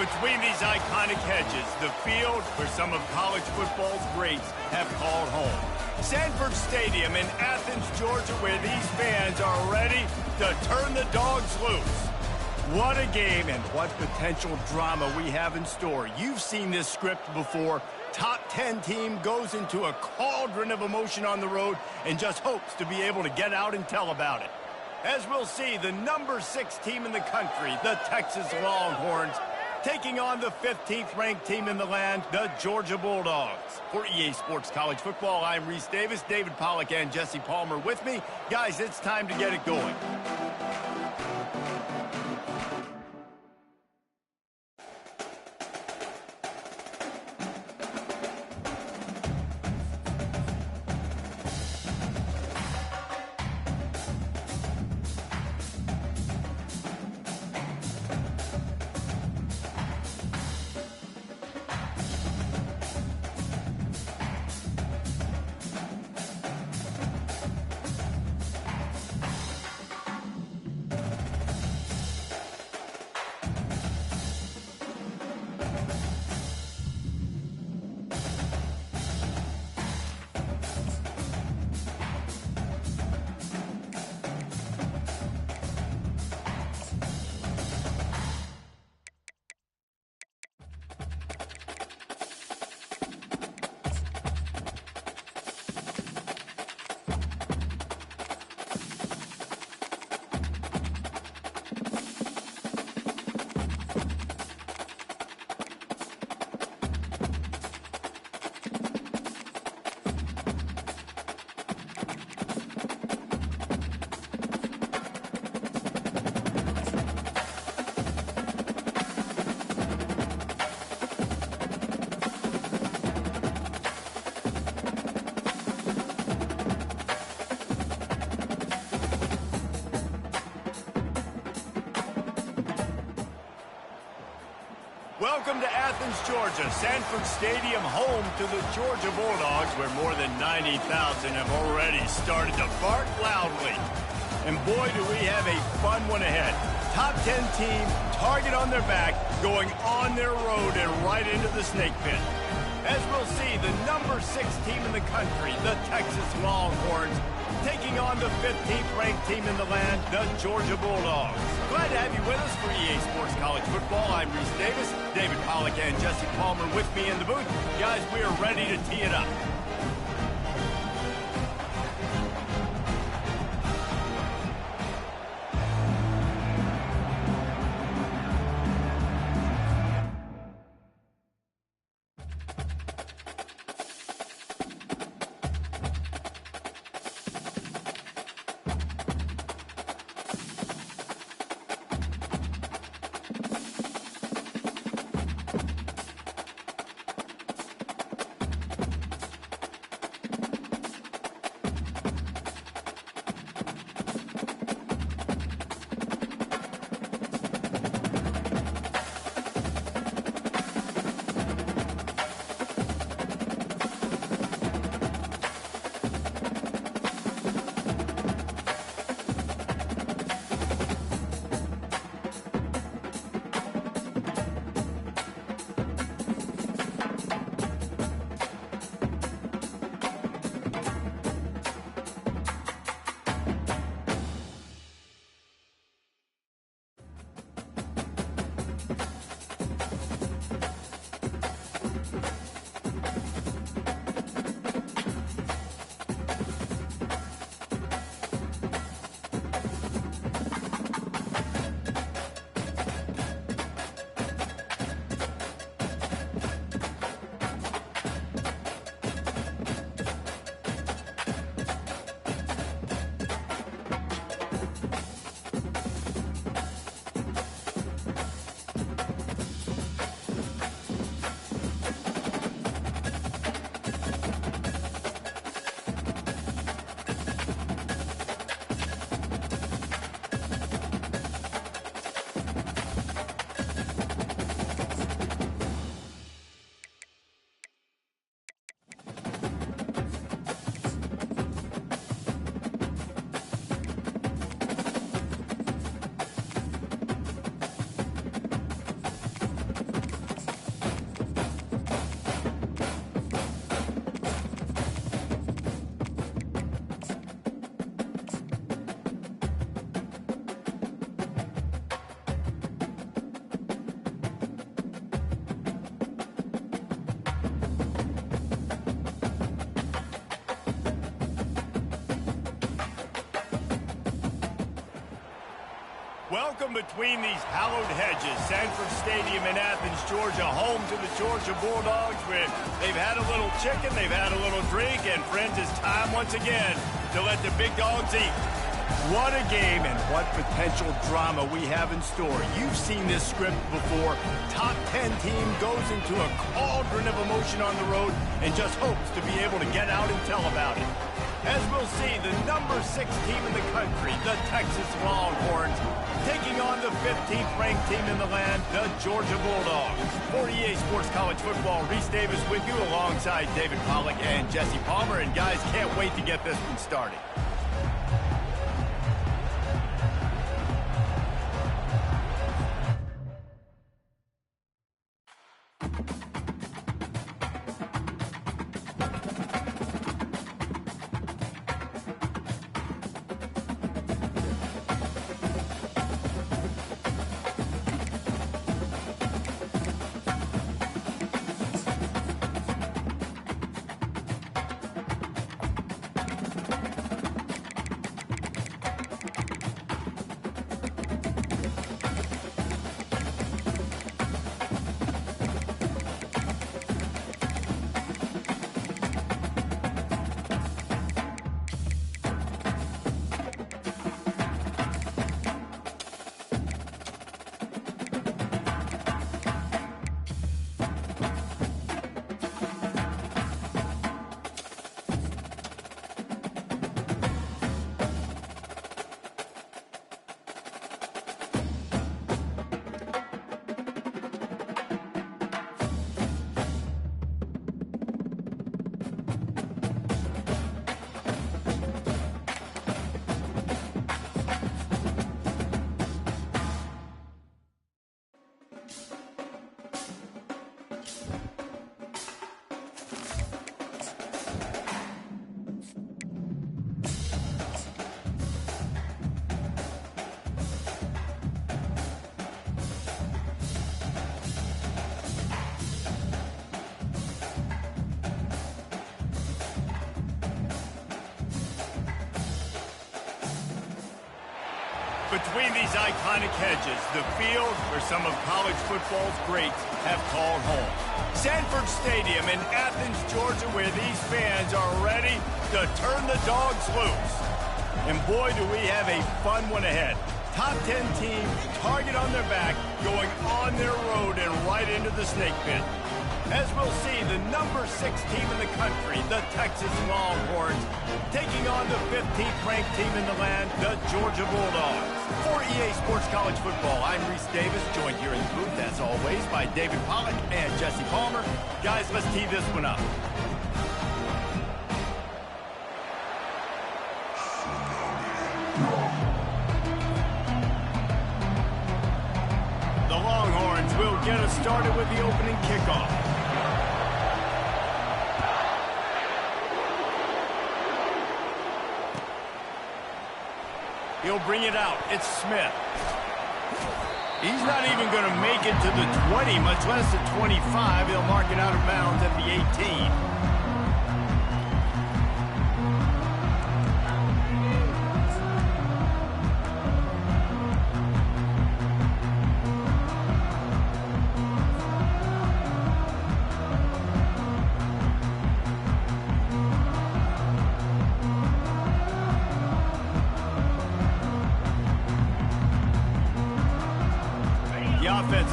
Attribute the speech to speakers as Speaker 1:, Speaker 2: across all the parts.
Speaker 1: Between these iconic hedges, the field where some of college football's greats have called home. Sanford Stadium in Athens, Georgia, where these fans are ready to turn the dogs loose. What a game and what potential drama we have in store. You've seen this script before. Top 10 team goes into a cauldron of emotion on the road and just hopes to be able to get out and tell about it. As we'll see, the number 6 team in the country, the Texas Longhorns, taking on the 15th ranked team in the land, the Georgia Bulldogs. For EA Sports College Football, I'm Reese Davis, David Pollack and Jesse Palmer with me. Guys, it's time to get it going. Welcome to Athens, Georgia, Sanford Stadium, home to the Georgia Bulldogs, where more than 90,000 have already started to bark loudly. And boy, do we have a fun one ahead. Top 10 team, target on their back, going on their road and right into the snake pit. As we'll see, the number 6 team in the country, the Texas Longhorns, taking on the 15th ranked team in the land, the Georgia Bulldogs. Glad to have you with us for EA Sports College Football. I'm Reese Davis, David Pollack and Jesse Palmer with me in the booth. Guys, we are ready to tee it up. Welcome between these hallowed hedges. Sanford Stadium in Athens, Georgia, home to the Georgia Bulldogs. Where they've had a little chicken, they've had a little drink, and friends, it's time once again to let the big dogs eat. What a game and what potential drama we have in store. You've seen this script before. Top 10 team goes into a cauldron of emotion on the road and just hopes to be able to get out and tell about it. As we'll see, the number 6 team in the country, the Texas Longhorns, taking on the 15th ranked team in the land, the Georgia Bulldogs. For EA Sports College Football, Reese Davis with you alongside David Pollack and Jesse Palmer. And guys, can't wait to get this one started. Between these iconic hedges, the field where some of college football's greats have called home. Sanford Stadium in Athens, Georgia, where these fans are ready to turn the dogs loose. And boy, do we have a fun one ahead. Top 10 team, target on their back, going on their road and right into the snake pit. As we'll see, the number 6 team in the country, the Texas Longhorns, taking on the 15th ranked team in the land, the Georgia Bulldogs. For EA Sports College Football, I'm Reese Davis, joined here in the booth, as always, by David Pollack and Jesse Palmer. Guys, let's tee this one up. The Longhorns will get us started with the opening kickoff. He'll bring it out. It's Smith. He's not even going to make it to the 20, much less the 25. He'll mark it out of bounds at the 18.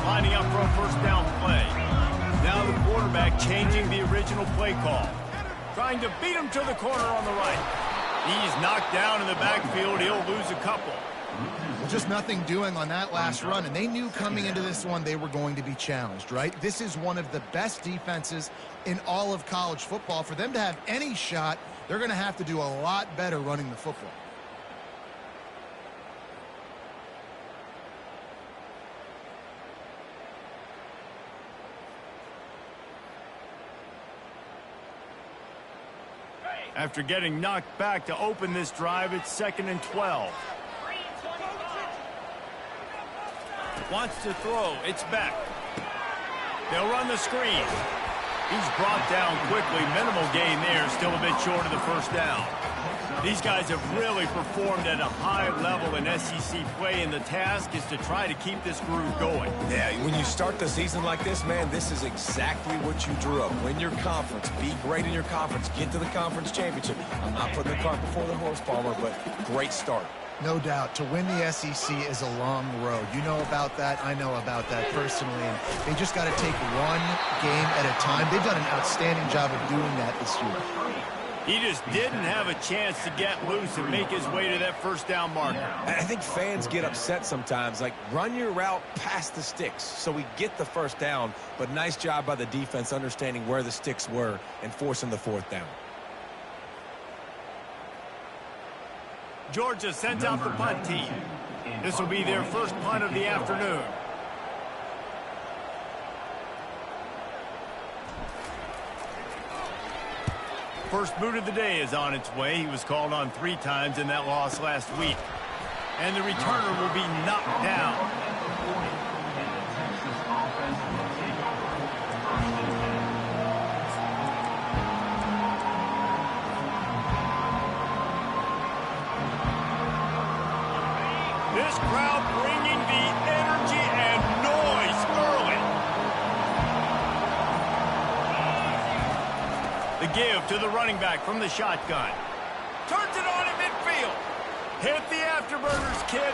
Speaker 1: Lining up for a first down play. Now the quarterback changing the original play call. Trying to beat him to the corner on the right. He's knocked down in the backfield. He'll lose a couple.
Speaker 2: Just nothing doing on that last run, and they knew coming into this one they were going to be challenged, right? This is one of the best defenses in all of college football. For them to have any shot, they're going to have to do a lot better running the football.
Speaker 1: After getting knocked back to open this drive, it's 2nd and 12. Wants to throw. It's back. They'll run the screen. He's brought down quickly. Minimal gain there. Still a bit short of the first down. These guys have really performed at a high level in SEC play, and the task is to try to keep this groove going.
Speaker 3: Yeah, when you start the season like this, man, this is exactly what you drew up. Win your conference, be great in your conference, get to the conference championship. I'm not putting the cart before the horse, Palmer, but great start.
Speaker 2: No doubt. To win the SEC is a long road. You know about that. I know about that personally. And they just got to take one game at a time. They've done an outstanding job of doing that this year.
Speaker 1: He just didn't have a chance to get loose and make his way to that first down marker.
Speaker 3: I think fans get upset sometimes. Like, run your route past the sticks so we get the first down. But nice job by the defense understanding where the sticks were and forcing the fourth down.
Speaker 1: Georgia sends out the punt team. This will be their first punt of the afternoon. First boot of the day is on its way. He was called on 3 times in that loss last week. And the returner will be knocked down. This crowd bringing the energy and noise early. The give to the running back from the shotgun. Turns it on in midfield. Hit the afterburners, kid.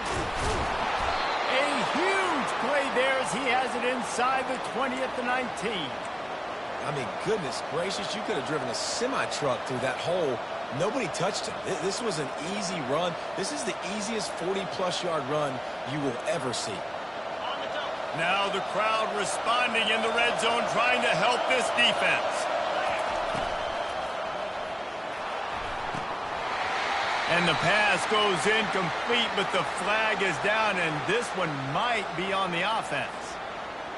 Speaker 1: A huge play there as he has it inside the 20 at the 19.
Speaker 3: I mean, goodness gracious, you could have driven a semi-truck through that hole. Nobody touched him. This was an easy run. This is the easiest 40-plus yard run you will ever see.
Speaker 1: Now the crowd responding in the red zone, trying to help this defense. And the pass goes incomplete, but the flag is down, and this one might be on the offense.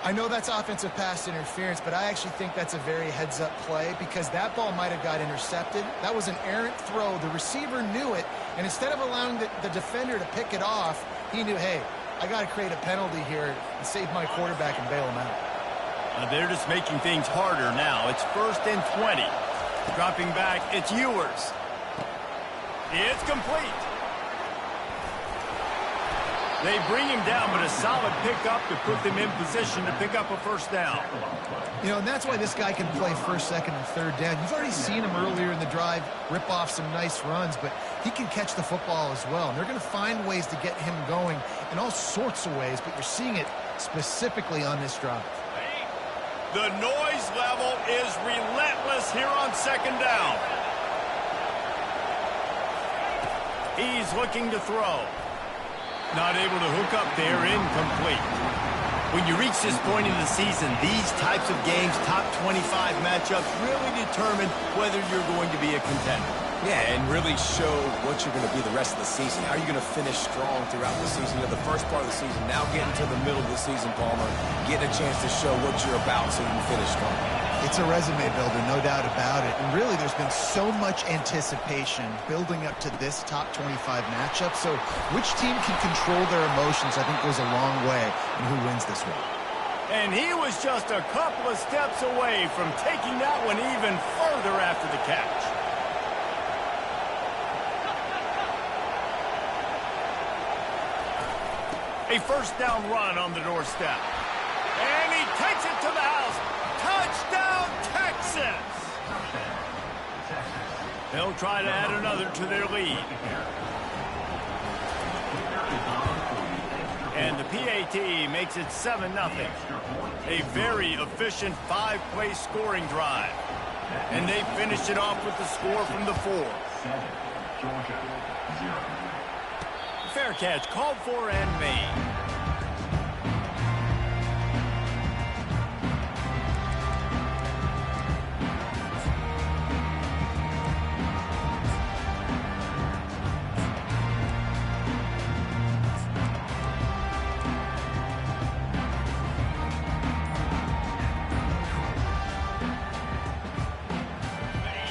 Speaker 2: I know that's offensive pass interference, but I actually think that's a very heads-up play because that ball might have got intercepted. That was an errant throw. The receiver knew it, and instead of allowing the defender to pick it off, he knew, hey, I got to create a penalty here and save my quarterback and bail him out.
Speaker 1: They're just making things harder now. It's 1st and 20. Dropping back, it's Ewers. It's complete. They bring him down, but a solid pickup to put them in position to pick up a first down.
Speaker 2: You know, and that's why this guy can play first, second, and third down. You've already seen him earlier in the drive rip off some nice runs, but he can catch the football as well. And they're going to find ways to get him going in all sorts of ways, but you're seeing it specifically on this drive.
Speaker 1: The noise level is relentless here on 2nd down. He's looking to throw. Not able to hook up there, incomplete. When you reach this point in the season, these types of games, top 25 matchups, really determine whether you're going to be a contender.
Speaker 3: Yeah, and really show what you're going to be the rest of the season. How are you going to finish strong throughout the season? You know, the first part of the season, now getting to the middle of the season, Palmer, getting a chance to show what you're about so you can finish strong.
Speaker 2: It's a resume builder, no doubt about it. And really, there's been so much anticipation building up to this top 25 matchup. So which team can control their emotions, I think, goes a long way in who wins this one.
Speaker 1: And he was just a couple of steps away from taking that one even further after the catch. A first down run on the doorstep. And he takes it to the house. Touchdown, Texas! They'll try to add another to their lead. And the PAT makes it 7-0. A very efficient 5-play scoring drive. And they finished it off with the score from the 4. Fair catch called for and made.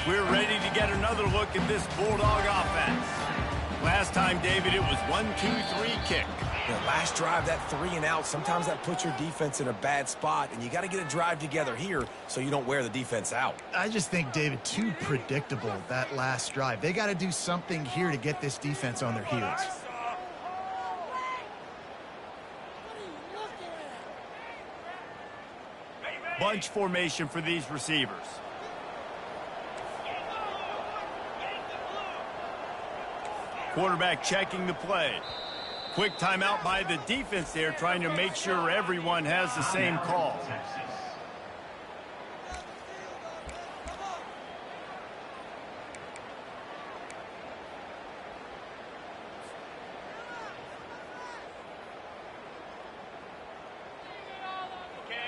Speaker 1: We're ready to get another look at this Bulldog offense. Last time, David, it was 1-2-3 kick.
Speaker 3: Last drive, that 3 and out, sometimes that puts your defense in a bad spot, and you got to get a drive together here so you don't wear the defense out.
Speaker 2: I just think, David, too predictable, that last drive. They got to do something here to get this defense on their heels.
Speaker 1: Bunch formation for these receivers. Quarterback checking the play. Quick timeout by the defense there, trying to make sure everyone has the same call.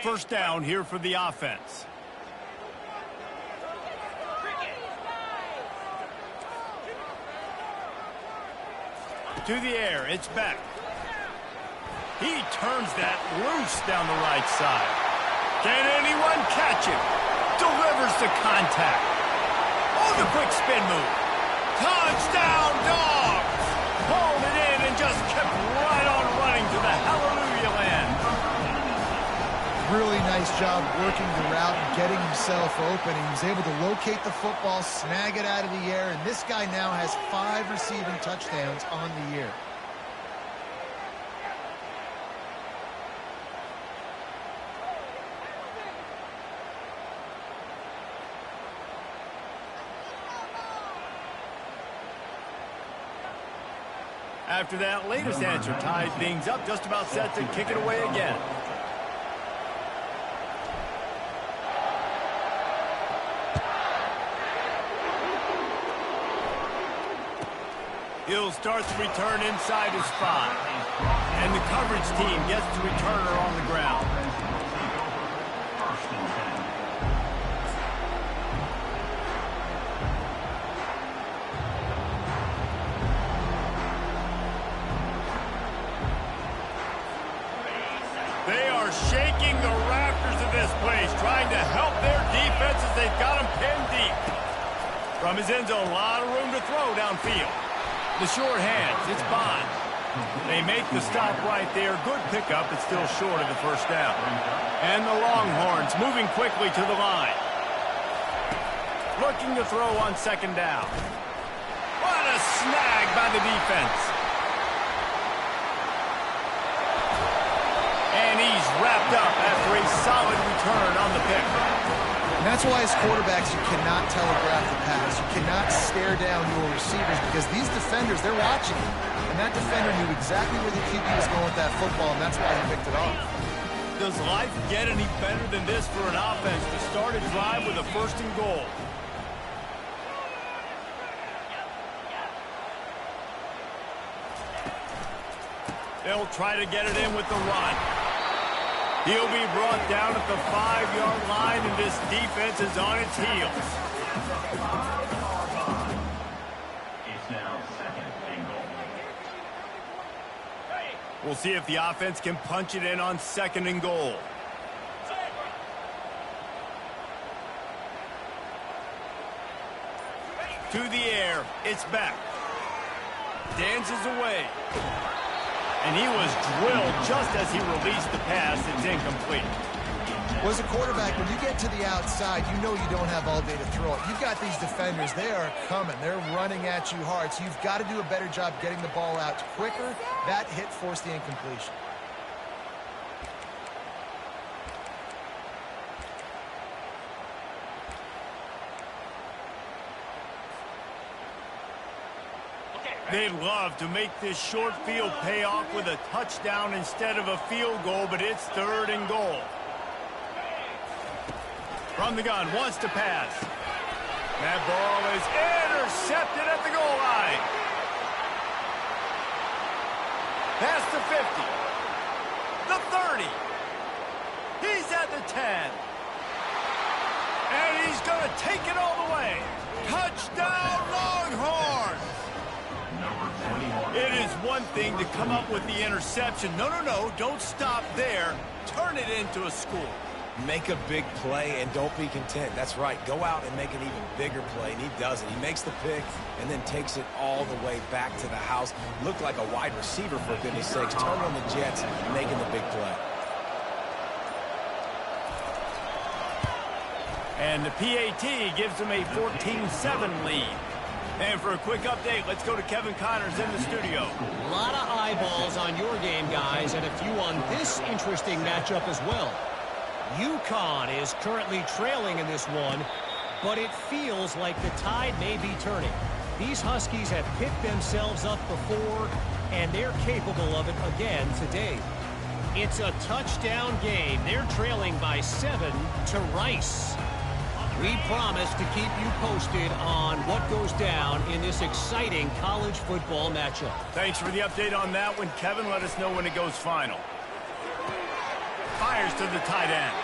Speaker 1: First down here for the offense. To the air, it's back. He turns that loose down the right side. Can anyone catch him? Delivers the contact. Oh, the quick spin move. Touchdown, Dogs! Pulled it in and just kept right on running to the hallelujah land.
Speaker 2: Really nice job working the route and getting himself open. He was able to locate the football, snag it out of the air, and this guy now has 5 receiving touchdowns on the year.
Speaker 1: After that latest answer tied things up, just about set to kick it away again. He'll start the return inside his 5. And the coverage team gets the returner on the ground. They are shaking the rafters of this place, trying to help their defense as they've got them pinned deep. From his end zone, a lot of room to throw downfield. The short hands, it's Bond. They make the stop right there. Good pickup, but still short of the first down. And the Longhorns moving quickly to the line. Looking to throw on second down. What a snag by the defense. And he's wrapped up after a solid return on the pick.
Speaker 2: And that's why as quarterbacks you cannot telegraph the pass. You cannot stare down your receivers because these defenders, they're watching you. And that defender knew exactly where the QB was going with that football, and that's why he picked it off.
Speaker 1: Does life get any better than this for an offense to start a drive with a first and goal? They'll try to get it in with the run. He'll be brought down at the 5-yard line, and this defense is on its heels.
Speaker 4: It's now second and goal.
Speaker 1: We'll see if the offense can punch it in on second and goal. To the air, it's back. Dances away. And he was drilled just as he released the pass. It's incomplete.
Speaker 2: Well, as a quarterback, when you get to the outside, you know you don't have all day to throw it. You've got these defenders. They are coming. They're running at you hard. So you've got to do a better job getting the ball out quicker. That hit forced the incompletion.
Speaker 1: They'd love to make this short field pay off with a touchdown instead of a field goal, but it's third and goal. From the gun, wants to pass. That ball is intercepted at the goal line. Past the 50. The 30. He's at the 10. And he's going to take it all the way. Touchdown, Longhorns! It is one thing to come up with the interception. No, don't stop there. Turn it into a score.
Speaker 3: Make a big play and don't be content. That's right. Go out and make an even bigger play, and he does it. He makes the pick and then takes it all the way back to the house. Looked like a wide receiver, for goodness sakes. Turning on the Jets, making the big play.
Speaker 1: And the PAT gives them a 14-7 lead. And for a quick update, let's go to Kevin Connors in the studio.
Speaker 5: A lot of eyeballs on your game, guys, and a few on this interesting matchup as well. UConn is currently trailing in this one, but it feels like the tide may be turning. These Huskies have picked themselves up before, and they're capable of it again today. It's a touchdown game. They're trailing by 7 to Rice. We promise to keep you posted on what goes down in this exciting college football matchup.
Speaker 1: Thanks for the update on that one, Kevin. Let us know when it goes final. Fires to the tight end.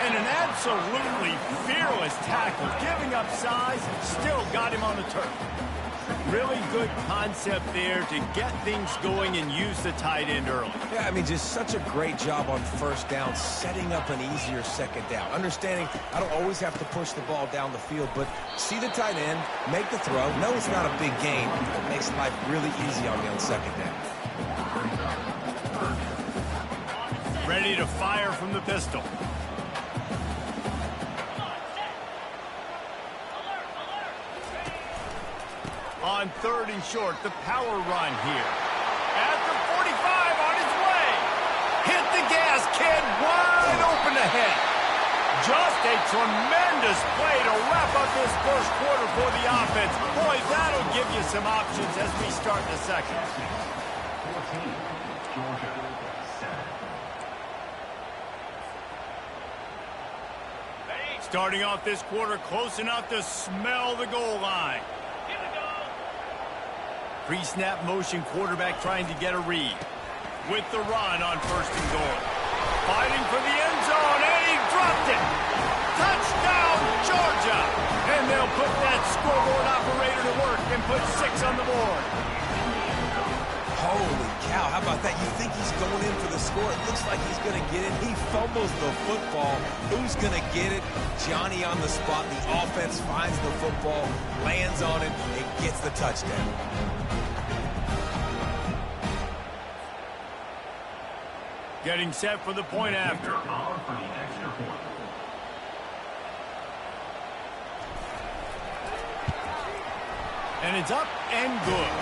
Speaker 1: And an absolutely fearless tackle, giving up size, still got him on the turf. Really good concept there to get things going and use the tight end early.
Speaker 3: Yeah, I mean, just such a great job on first down, setting up an easier second down. Understanding I don't always have to push the ball down the field, but see the tight end, make the throw. No, it's not a big game. It makes life really easy on me on second down.
Speaker 1: Ready to fire from the pistol. On 3rd and short, the power run here. At the 45, on his way. Hit the gas, kid, wide open ahead. Just a tremendous play to wrap up this first quarter for the offense. Boy, that'll give you some options as we start the second.
Speaker 4: 14, Georgia, 7.
Speaker 1: Starting off this quarter close enough to smell the goal line. Pre-snap motion, quarterback trying to get a read. With the run on 1st and goal. Fighting for the end zone, and he dropped it. Touchdown, Georgia. And they'll put that scoreboard operator to work and put 6 on the board.
Speaker 3: Holy cow, how about that? You think he's going in for the score. It looks like he's going to get it. He fumbles the football. Who's going to get it? Johnny on the spot. The offense finds the football, lands on it, and gets the touchdown.
Speaker 1: Getting set for the point after.
Speaker 4: Power for the extra point.
Speaker 1: And it's up and good.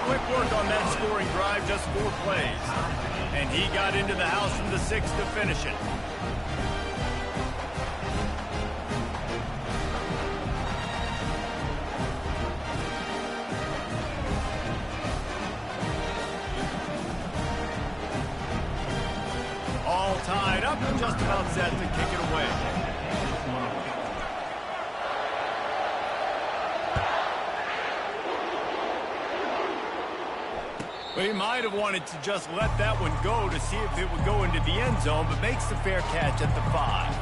Speaker 1: Quick work on that scoring drive, just 4 plays. And he got into the house from the 6 to finish it. All tied up and just about set to kick it away. But he might have wanted to just let that one go to see if it would go into the end zone, but makes the fair catch at the 5.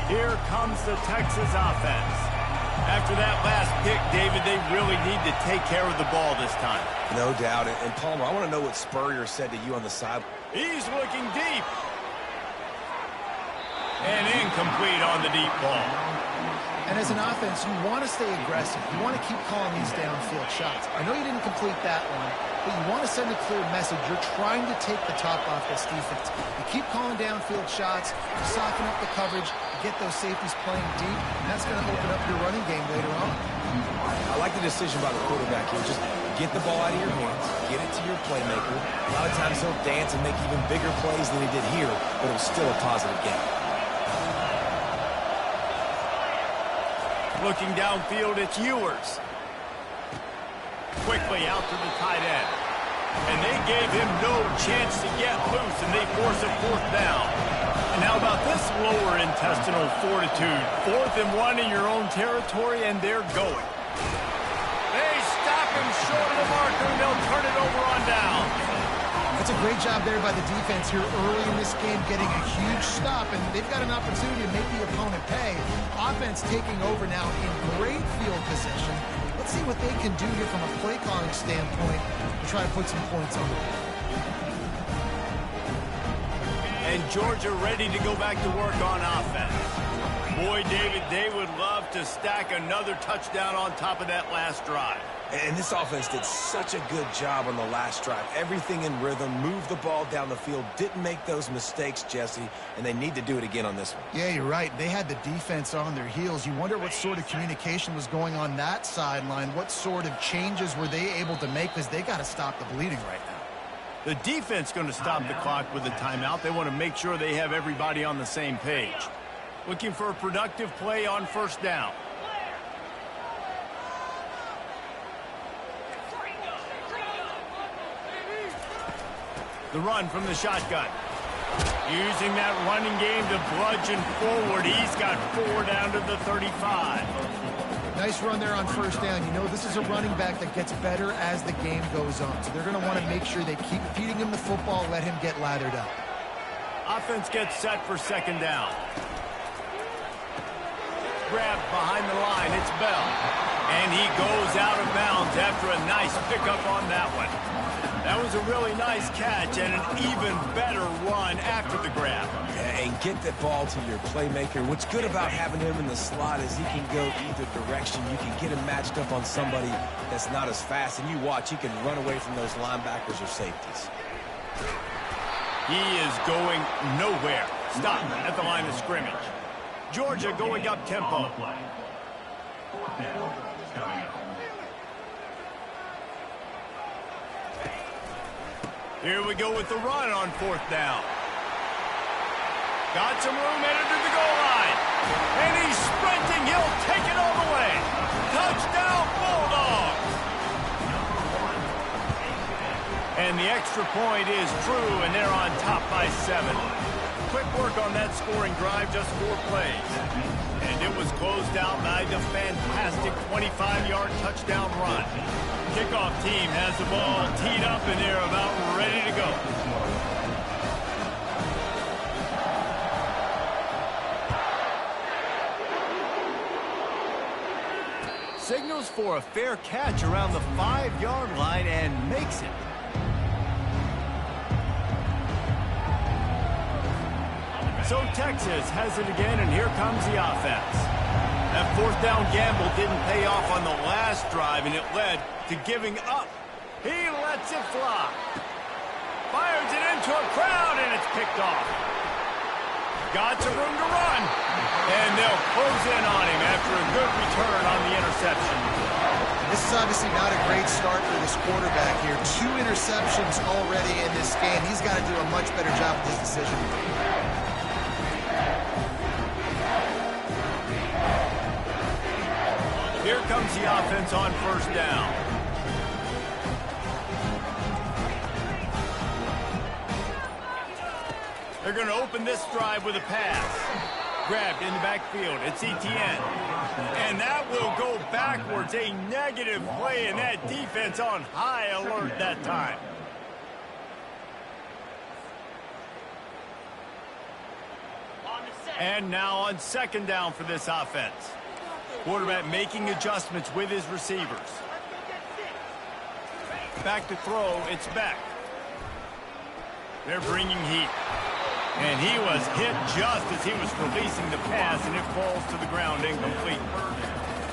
Speaker 1: Here comes the Texas offense. After that last pick, David, they really need to take care of the ball this time.
Speaker 3: No doubt. And Palmer, I want to know what Spurrier said to you on the side.
Speaker 1: He's looking deep. And incomplete on the deep ball.
Speaker 2: And as an offense, you want to stay aggressive. You want to keep calling these downfield shots. I know you didn't complete that one, but you want to send a clear message. You're trying to take the top off this defense. You keep calling downfield shots, you soften up the coverage, you get those safeties playing deep, and that's going to open up your running game later on.
Speaker 3: I like the decision by the quarterback here. Just get the ball out of your hands, get it to your playmaker. A lot of times he'll dance and make even bigger plays than he did here, but it was still a positive game.
Speaker 1: Looking downfield, it's Ewers. Quickly out to the tight end. And they gave him no chance to get loose, and they force a 4th down. And how about this lower intestinal fortitude? 4th and 1 in your own territory, and they're going. They stop him short of the marker, and they'll turn it over on down.
Speaker 3: That's a
Speaker 2: Great job there by the defense here early in this game, getting a huge stop, and they've got an opportunity to make the opponent pay. Offense taking over now in great field position. Let's see what they can do here from a play calling standpoint to try to put some points on the board.
Speaker 1: And Georgia ready to go back to work on offense. Boy, David, they would love to stack another touchdown on top of that last drive.
Speaker 3: And this offense did such a good job on the last drive. Everything in rhythm, moved the ball down the field, didn't make those mistakes, Jesse, and they need to do it again on this one.
Speaker 2: Yeah, you're right. They had the defense on their heels. You wonder what sort of communication was going on that sideline. What sort of changes were they able to make, because they got to stop the bleeding right now.
Speaker 1: The defense going to stop the clock with a timeout. They want to make sure they have everybody on the same page. Looking for a productive play on first down. The run from the shotgun. Using that running game to bludgeon forward. He's got 4 down to the 35.
Speaker 2: Nice run there on first down. You know, this is a running back that gets better as the game goes on. So they're going to want to make sure they keep feeding him the football, let him get lathered up.
Speaker 1: Offense gets set for second down. Grab behind the line. It's Bell. And he goes out of bounds after a nice pickup on that one. That was a really nice catch and an even better run after the grab.
Speaker 3: And get that ball to your playmaker. What's good about having him in the slot is he can go either direction. You can get him matched up on somebody that's not as fast. And you watch, he can run away from those linebackers or safeties.
Speaker 1: He is going nowhere. Stop at the line of scrimmage. Georgia going up tempo.
Speaker 4: Fourth down, coming up.
Speaker 1: Here we go with the run on fourth down. Got some room headed to the goal line. And he's sprinting. He'll take it all the way. Touchdown, Bulldogs. And the extra point is true, and they're on top by 7. Quick work on that scoring drive, just 4 plays. And it was closed out by the fantastic 25-yard touchdown run. Kickoff team has the ball teed up, and they're about ready to go. Signals for a fair catch around the 5-yard line and makes it. So Texas has it again, and here comes the offense. That fourth down gamble didn't pay off on the last drive, and it led to giving up. He lets it fly. Fires it into a crowd, and it's picked off. Got some room to run. And they'll close in on him after a good return on the interception.
Speaker 2: This is obviously not a great start for this quarterback here. 2 interceptions already in this game. He's got to do a much better job with his decision.
Speaker 1: Here comes the offense on first down. They're going to open this drive with a pass. Grabbed in the backfield. It's Etienne. And that will go backwards. A negative play, and that defense on high alert that time. And now on second down for this offense. Quarterback making adjustments with his receivers. Back to throw, it's Beck. They're bringing heat. And he was hit just as he was releasing the pass, and it falls to the ground incomplete.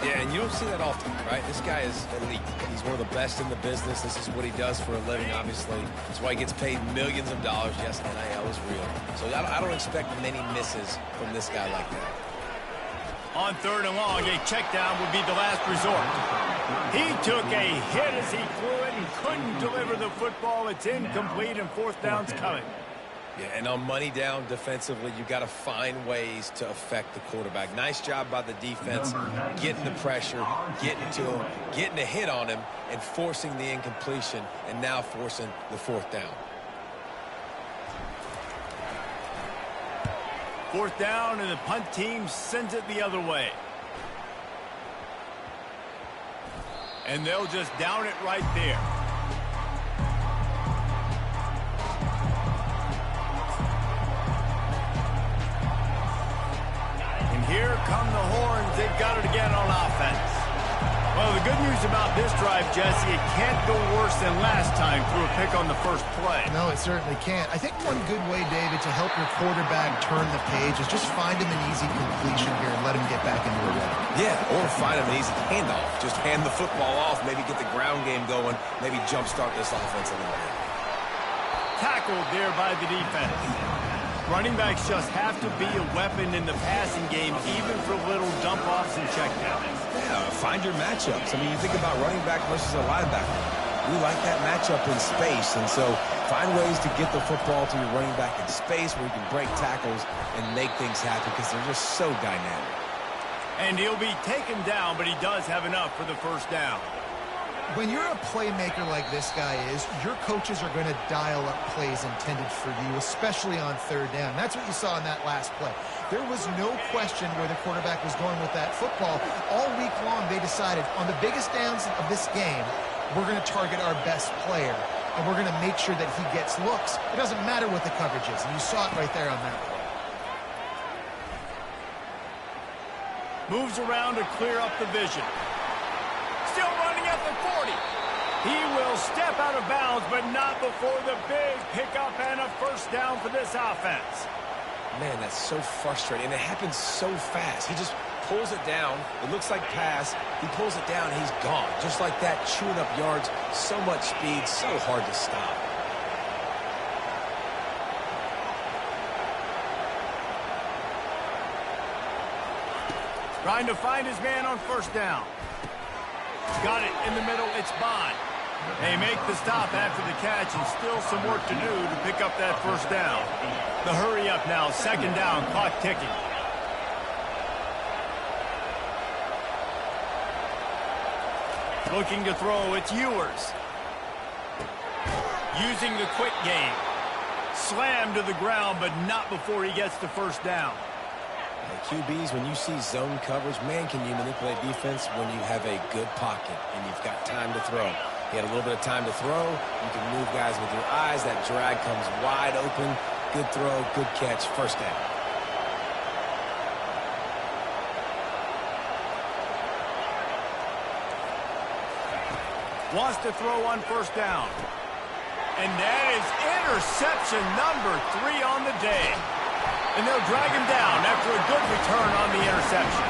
Speaker 3: Yeah, and you don't see that often, right? This guy is elite. He's one of the best in the business. This is what he does for a living, obviously. That's why he gets paid millions of dollars. Yes, NIL is real. So I don't expect many misses from this guy like that.
Speaker 1: On third and long, a check down would be the last resort. He took a hit as he threw it and couldn't deliver the football. It's incomplete, and fourth down's coming.
Speaker 3: Yeah, and on money down defensively, you got to find ways to affect the quarterback. Nice job by the defense, getting the pressure, getting to him, getting a hit on him, and forcing the incompletion, and now forcing the fourth down.
Speaker 1: Fourth down, and the punt team sends it the other way. And they'll just down it right there. here come the horns. They've got it again on offense. Well, the good news about this drive, Jesse, it can't go worse than last time through a pick on the first play.
Speaker 2: No, it certainly can't. I think one good way, David, to help your quarterback turn the page is just find him an easy completion here and let him get back into a rhythm.
Speaker 3: Yeah, or find him an easy handoff. Just hand the football off, maybe get the ground game going, maybe jumpstart this offense a little bit.
Speaker 1: Tackled there by the defense. Running backs just have to be a weapon in the passing game, even for little dump-offs and checkdowns.
Speaker 3: Yeah, find your matchups. I mean, you think about running back versus a linebacker. We like that matchup in space, and so find ways to get the football to your running back in space where you can break tackles and make things happen because they're just so dynamic.
Speaker 1: And he'll be taken down, but he does have enough for the first down.
Speaker 2: When you're a playmaker like this guy is, your coaches are going to dial up plays intended for you, especially on third down. That's what you saw in that last play. There was no question where the quarterback was going with that football. All week long, they decided on the biggest downs of this game, we're going to target our best player, and we're going to make sure that he gets looks. It doesn't matter what the coverage is, and you saw it right there on that play.
Speaker 1: Moves around to clear up the vision. Still running at the 40. He will step out of bounds, but not before the big pickup and a first down for this offense.
Speaker 3: Man, that's so frustrating, and it happens so fast. He just pulls it down. It looks like pass. He pulls it down, and he's gone. Just like that, chewing up yards. So much speed, so hard to stop.
Speaker 1: Trying to find his man on first down. Got it in the middle. It's Bond. They make the stop after the catch, and still some work to do to pick up that first down. The hurry up now. Second down. Clock ticking. Looking to throw. It's Ewers. Using the quick game. Slammed to the ground, but not before he gets the first down.
Speaker 3: QBs, when you see zone coverage, man, can you manipulate defense when you have a good pocket and you've got time to throw. He had a little bit of time to throw. You can move guys with your eyes. That drag comes wide open. Good throw, good catch, first down.
Speaker 1: Wants to throw on first down. And that is interception number 3 on the day. And they'll drag him down after a good return on the interception.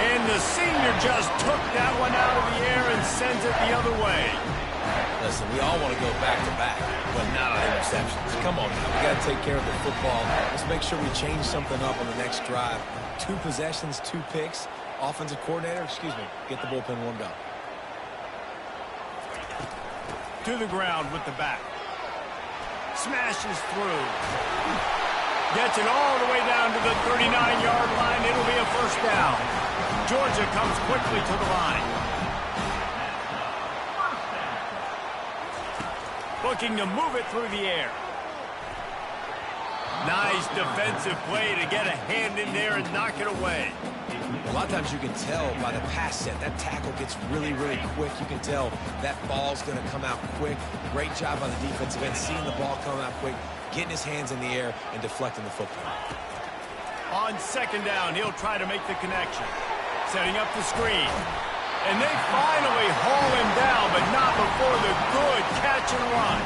Speaker 1: And the senior just took that one out of the air and sends it the other way.
Speaker 3: Listen, we all want to go back-to-back, but not on interceptions. Come on now. We got to take care of the football. Let's make sure we change something up on the next drive. 2 possessions, 2 picks. Offensive coordinator, get the bullpen warmed up.
Speaker 1: To the ground with the back. Smashes through. Gets it all the way down to the 39-yard line. It'll be a first down. Georgia comes quickly to the line. Looking to move it through the air. Nice defensive play to get a hand in there and knock it away.
Speaker 3: A lot of times you can tell by the pass set, that tackle gets really, really quick. You can tell that ball's going to come out quick. Great job on the defensive end, seeing the ball come out quick, getting his hands in the air, and deflecting the football.
Speaker 1: On second down, he'll try to make the connection. Setting up the screen. And they finally haul him down, but not before the good catch and run.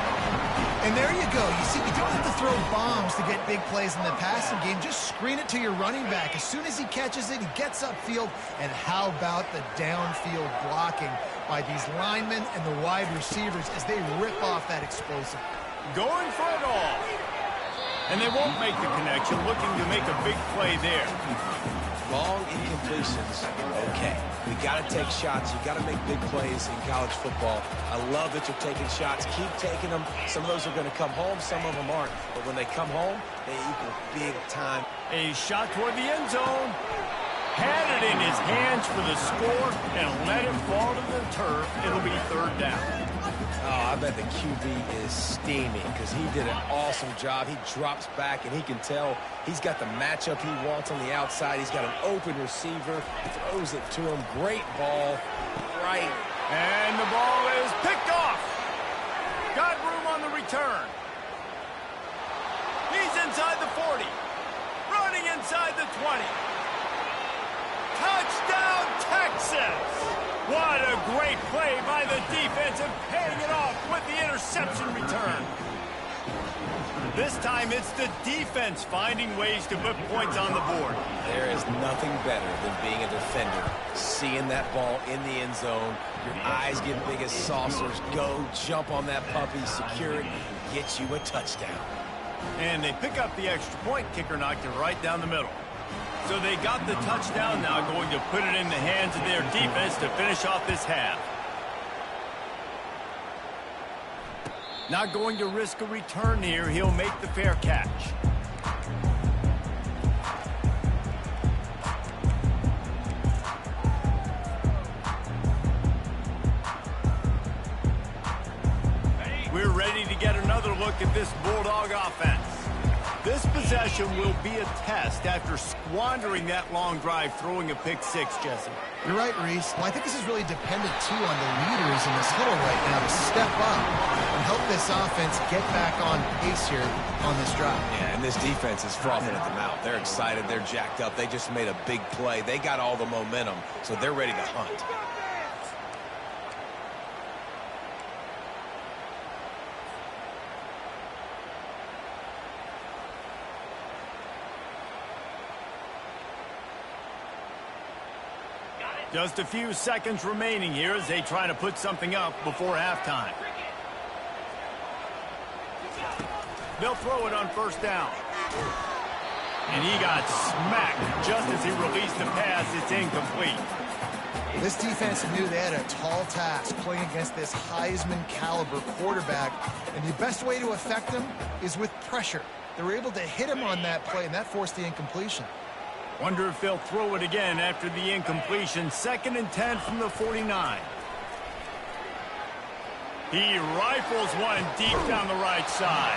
Speaker 2: And there you go. You see, you don't have to throw bombs to get big plays in the passing game. Just screen it to your running back. As soon as he catches it, he gets upfield. And how about the downfield blocking by these linemen and the wide receivers as they rip off that explosive.
Speaker 1: Going for it all. And they won't make the connection, looking to make a big play there.
Speaker 3: Long incompletions, okay. We got to take shots. You got to make big plays in college football. I love that you're taking shots. Keep taking them. Some of those are going to come home. Some of them aren't. But when they come home, they equal big time.
Speaker 1: A shot toward the end zone. Had it in his hands for the score and let it fall to the turf. It'll be third down.
Speaker 3: Oh, I bet the QB is steaming because he did an awesome job. He drops back, and he can tell he's got the matchup he wants on the outside. He's got an open receiver, throws it to him. Great ball, right.
Speaker 1: And the ball is picked off. Got room on the return. He's inside the 40. Running inside the 20. intercepts. What a great play by the defense and paying it off with the interception return. This time it's the defense finding ways to put points on the board.
Speaker 3: There is nothing better than being a defender, seeing that ball in the end zone, your eyes get big as saucers, go jump on that puppy, secure it, get you a touchdown.
Speaker 1: And they pick up the extra point. Kicker knocked it right down the middle. So they got the touchdown, now going to put it in the hands of their defense to finish off this half. Not going to risk a return here. He'll make the fair catch. We're ready to get another look at this Bulldog offense. This possession will be a test after squandering that long drive, throwing a pick six, Jesse.
Speaker 2: You're right, Reese. Well, I think this is really dependent, too, on the leaders in this huddle right now to step up and help this offense get back on pace here on this drive.
Speaker 3: Yeah, and this defense is frothing at the mouth. They're excited. They're jacked up. They just made a big play. They got all the momentum, so they're ready to hunt.
Speaker 1: Just a few seconds remaining here as they try to put something up before halftime. They'll throw it on first down. And he got smacked just as he released the pass. It's incomplete.
Speaker 2: This defense knew they had a tall task playing against this Heisman caliber quarterback. And the best way to affect him is with pressure. They were able to hit him on that play, and that forced the incompletion.
Speaker 1: Wonder if they'll throw it again after the incompletion. 2nd and 10 from the 49. He rifles one deep down the right side.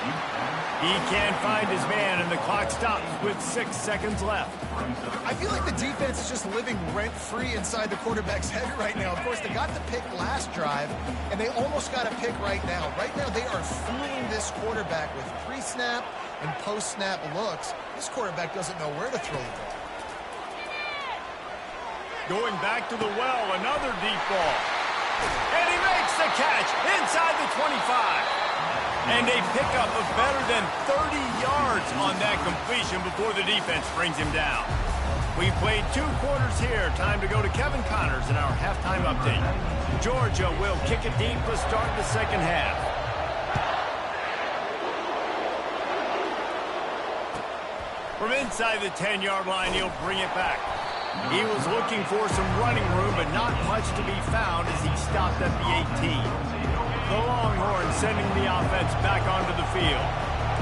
Speaker 1: He can't find his man, and the clock stops with 6 seconds left.
Speaker 2: I feel like the defense is just living rent-free inside the quarterback's head right now. Of course, they got the pick last drive, and they almost got a pick right now. Right now, they are fooling this quarterback with pre-snap and post-snap looks. This quarterback doesn't know where to throw the ball.
Speaker 1: Going back to the well, another deep ball. And he makes the catch inside the 25. And a pickup of better than 30 yards on that completion before the defense brings him down. We played 2 quarters here. Time to go to Kevin Connors in our halftime update. Georgia will kick it deep to start the second half. From inside the 10-yard line, he'll bring it back. He was looking for some running room, but not much to be found as he stopped at the 18. The Longhorns sending the offense back onto the field.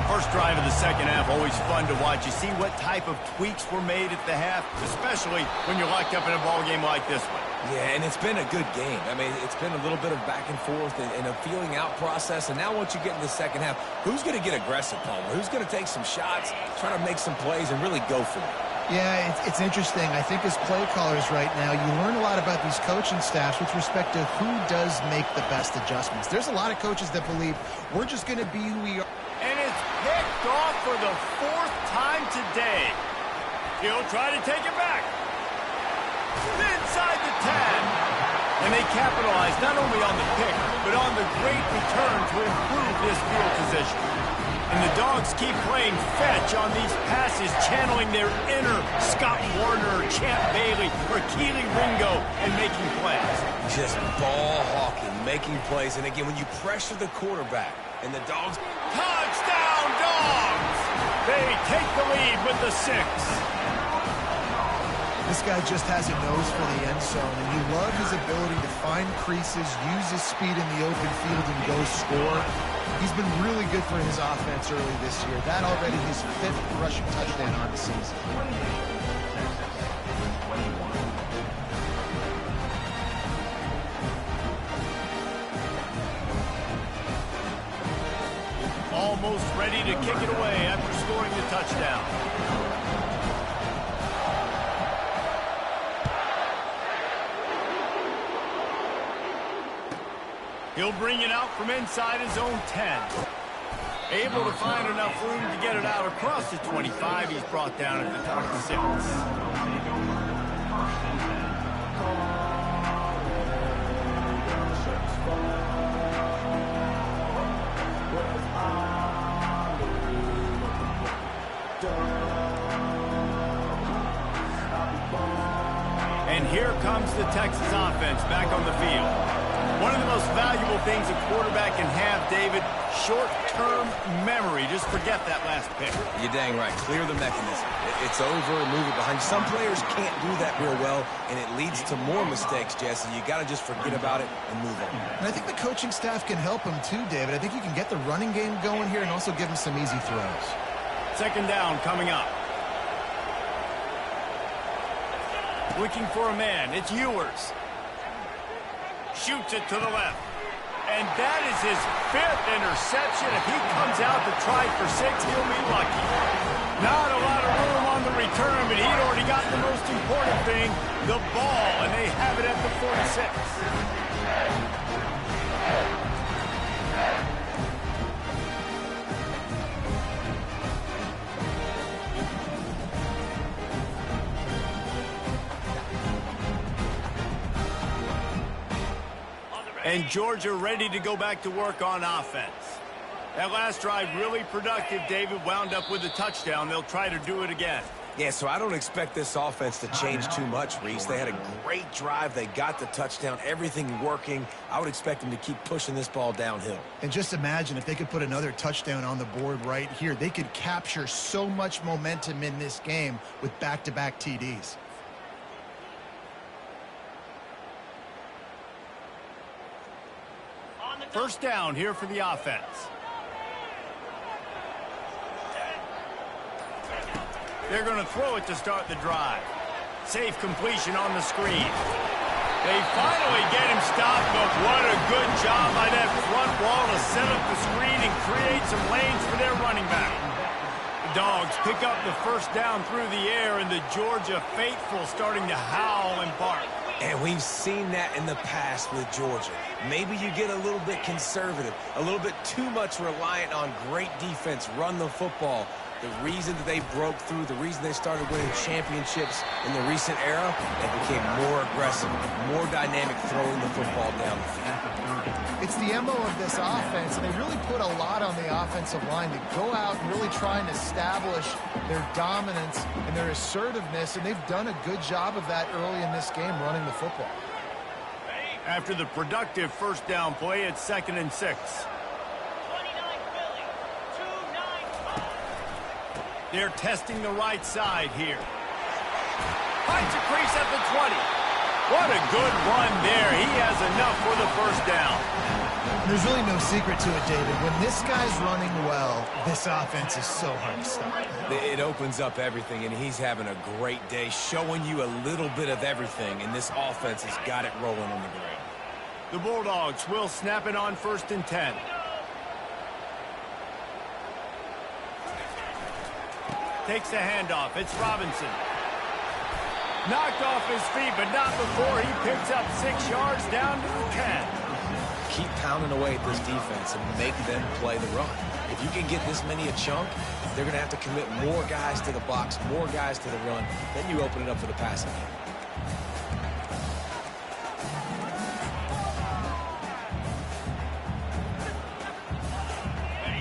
Speaker 1: First drive of the second half, always fun to watch. You see what type of tweaks were made at the half, especially when you're locked up in a ball game like this one.
Speaker 3: Yeah, and it's been a good game. I mean, it's been a little bit of back and forth and a feeling out process. And now once you get in the second half, who's going to get aggressive, Palmer? Who's going to take some shots, try to make some plays, and really go for it?
Speaker 2: Yeah, it's interesting. I think as play callers right now, you learn a lot about these coaching staffs with respect to who does make the best adjustments. There's a lot of coaches that believe we're just going to be who we are.
Speaker 1: And it's picked off for the 4th time today. He'll try to take it back. Inside the 10. And they capitalize not only on the pick, but on the great return to improve this field position. And the Dogs keep playing fetch on these passes, channeling their inner Scott Warner, Champ Bailey, or Keely Ringo, and making plays.
Speaker 3: Just ball hawking, making plays. And again, when you pressure the quarterback and the Dogs...
Speaker 1: Touchdown, Dogs! They take the lead with the 6.
Speaker 2: This guy just has a nose for the end zone, and you love his ability to find creases, use his speed in the open field, and go score. He's been really good for his offense early this year. That already his 5th rushing touchdown on the season.
Speaker 1: Almost ready to kick it away after scoring the touchdown. He'll bring it out from inside his own 10. Able to find enough room to get it out across the 25. He's brought down at the 26. And here comes the Texas offense back on the field. One of the most valuable things a quarterback can have, David, short-term memory. Just forget that last pick.
Speaker 3: You're dang right. Clear the mechanism. It's over, move it behind. Some players can't do that real well, and it leads to more mistakes, Jesse. You got to just forget about it and move on.
Speaker 2: And I think the coaching staff can help him too, David. I think you can get the running game going here and also give him some easy throws.
Speaker 1: Second down coming up. Looking for a man. It's Ewers. Shoots it to the left. And that is his 5th interception. If he comes out to try for 6, he'll be lucky. Not a lot of room on the return, but he'd already gotten the most important thing, the ball, and they have it at the 46. And Georgia ready to go back to work on offense. That last drive really productive. David wound up with a touchdown. They'll try to do it again.
Speaker 3: Yeah, so I don't expect this offense to change too much, Reese. They had a great drive. They got the touchdown. Everything working. I would expect them to keep pushing this ball downhill.
Speaker 2: And just imagine if they could put another touchdown on the board right here. They could capture so much momentum in this game with back-to-back TDs.
Speaker 1: First down here for the offense. They're going to throw it to start the drive. Safe completion on the screen. They finally get him stopped, but what a good job by that front wall to set up the screen and create some lanes for their running back. The Dogs pick up the first down through the air, and the Georgia faithful starting to howl and bark.
Speaker 3: And we've seen that in the past with Georgia. Maybe you get a little bit conservative, a little bit too much reliant on great defense, run the football. The reason that they broke through, the reason they started winning championships in the recent era, they became more aggressive, more dynamic throwing the football down the field.
Speaker 2: It's the MO of this offense, and they really put a lot on the offensive line to go out and really try and establish their dominance and their assertiveness, and they've done a good job of that early in this game running the football.
Speaker 1: After the productive first down play, it's 2nd and 6. They're testing the right side here. Finds a crease at the 20. What a good run there. He has enough for the first down.
Speaker 2: There's really no secret to it, David. When this guy's running well, this offense is so hard to stop.
Speaker 3: It opens up everything, and he's having a great day, showing you a little bit of everything, and this offense has got it rolling on the ground.
Speaker 1: The Bulldogs will snap it on 1st and 10. Takes the handoff. It's Robinson. Knocked off his feet, but not before he picks up 6 yards down to the 10.
Speaker 3: Keep pounding away at this defense and make them play the run. If you can get this many a chunk, they're going to have to commit more guys to the box, more guys to the run. Then you open it up for the passing game.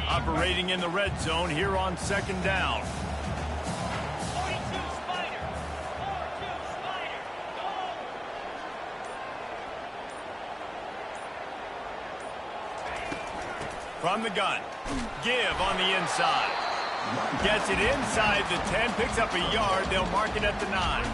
Speaker 1: Operating in the red zone here on 2nd down. From the gun. Give on the inside. Gets it inside the 10, picks up a yard. They'll mark it at the 9.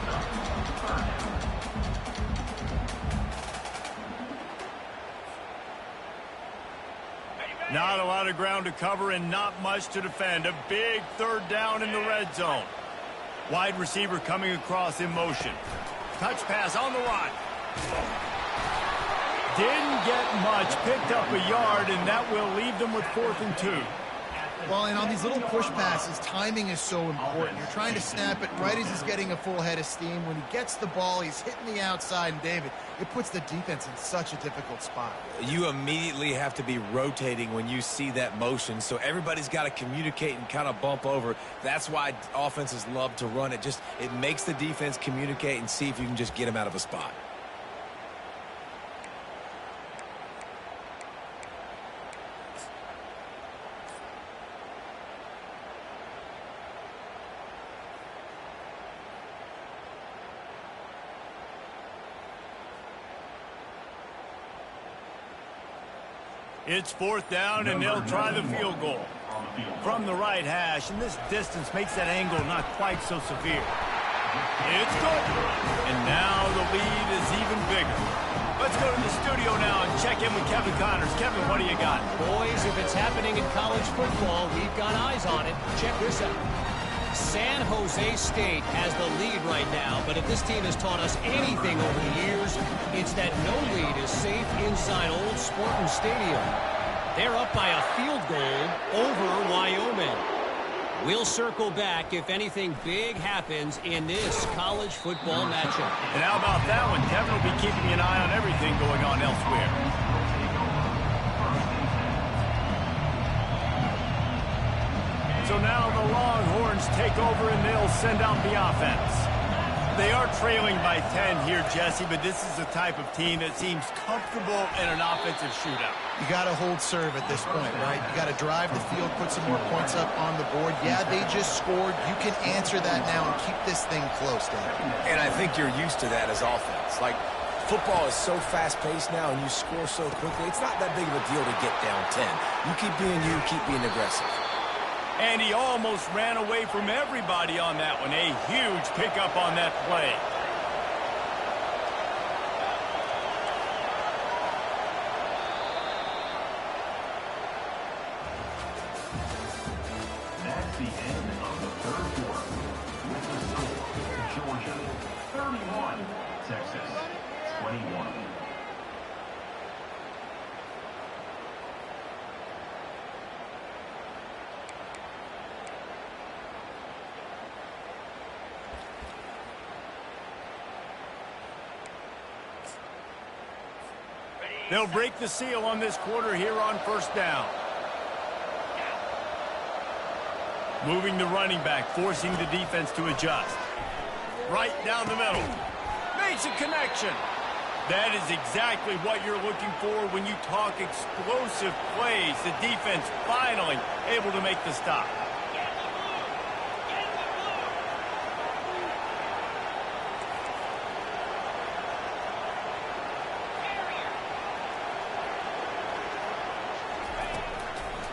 Speaker 1: Not a lot of ground to cover and not much to defend. A big 3rd down in the red zone. Wide receiver coming across in motion. Touch pass on the run. Didn't get much, picked up a yard, and that will leave them with 4th and 2.
Speaker 2: Well, and on these little push passes, timing is so important. You're trying to snap it right as he's getting a full head of steam. When he gets the ball, he's hitting the outside, and David, it puts the defense in such a difficult spot.
Speaker 3: You immediately have to be rotating when you see that motion, so everybody's got to communicate and kind of bump over. That's why offenses love to run it. It makes the defense communicate and see if you can just get them out of a spot.
Speaker 1: It's 4th down, and they'll try the field goal. From the right hash, and this distance makes that angle not quite so severe. It's good. And now the lead is even bigger. Let's go to the studio now and check in with Kevin Connors. Kevin, what do you got?
Speaker 5: Boys, if it's happening in college football, we've got eyes on it. Check this out. San Jose State has the lead right now, but if this team has taught us anything over the years, it's that no lead is safe inside Old Spartan Stadium. They're up by a field goal over Wyoming. We'll circle back if anything big happens in this college football matchup.
Speaker 1: And how about that one? Kevin will be keeping an eye on everything going on elsewhere. So now the Longhorns take over and they'll send out the offense. They are trailing by 10 here, Jesse, but this is the type of team that seems comfortable in an offensive shootout.
Speaker 2: You got to hold serve at this point, right? You got to drive the field, put some more points up on the board. Yeah, they just scored. You can answer that now and keep this thing close, Dave.
Speaker 3: And I think you're used to that as offense. Like, football is so fast-paced now and you score so quickly, it's not that big of a deal to get down 10. You keep being you, keep being aggressive.
Speaker 1: And he almost ran away from everybody on that one. A huge pickup on that play.
Speaker 4: That's the end of the third quarter. With the score, Georgia 31, Texas 21.
Speaker 1: They'll break the seal on this quarter here on 1st down. Moving the running back, forcing the defense to adjust. Right down the middle. Makes a connection. That is exactly what you're looking for when you talk explosive plays. The defense finally able to make the stop.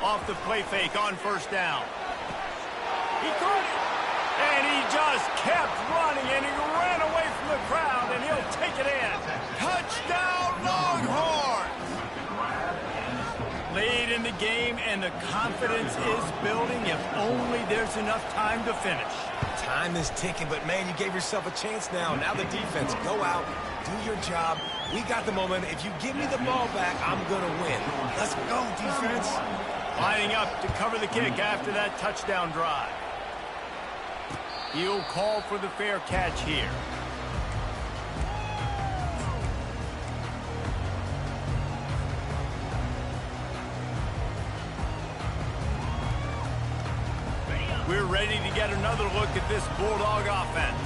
Speaker 1: Off the play fake on 1st down. He caught it. And he just kept running, and he ran away from the crowd, and he'll take it in. Touchdown, Longhorns! Late in the game, and the confidence is building. If only there's enough time to finish.
Speaker 3: Time is ticking, but, man, you gave yourself a chance now. Now the defense, go out, do your job. We got the momentum. If you give me the ball back, I'm going to win. Let's go, defense.
Speaker 1: Lining up to cover the kick after that touchdown drive. He'll call for the fair catch here. We're ready to get another look at this Bulldog offense.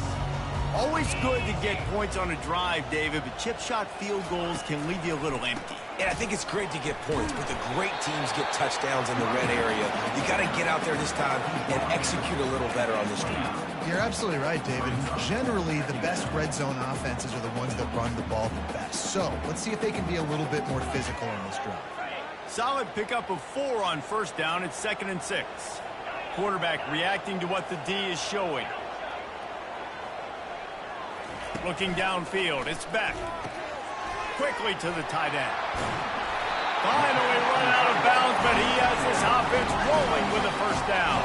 Speaker 1: Always good to get points on a drive, David, but chip shot field goals can leave you a little empty.
Speaker 3: And I think it's great to get points, but the great teams get touchdowns in the red area. You got to get out there this time and execute a little better on this drive.
Speaker 2: You're absolutely right, David. Generally, the best red zone offenses are the ones that run the ball the best. So let's see if they can be a little bit more physical in this drive.
Speaker 1: Solid pickup of 4 on 1st down. It's 2nd and 6. Quarterback reacting to what the D is showing. Looking downfield, it's back. Quickly to the tight end. Finally run out of bounds, but he has this offense rolling with a 1st down.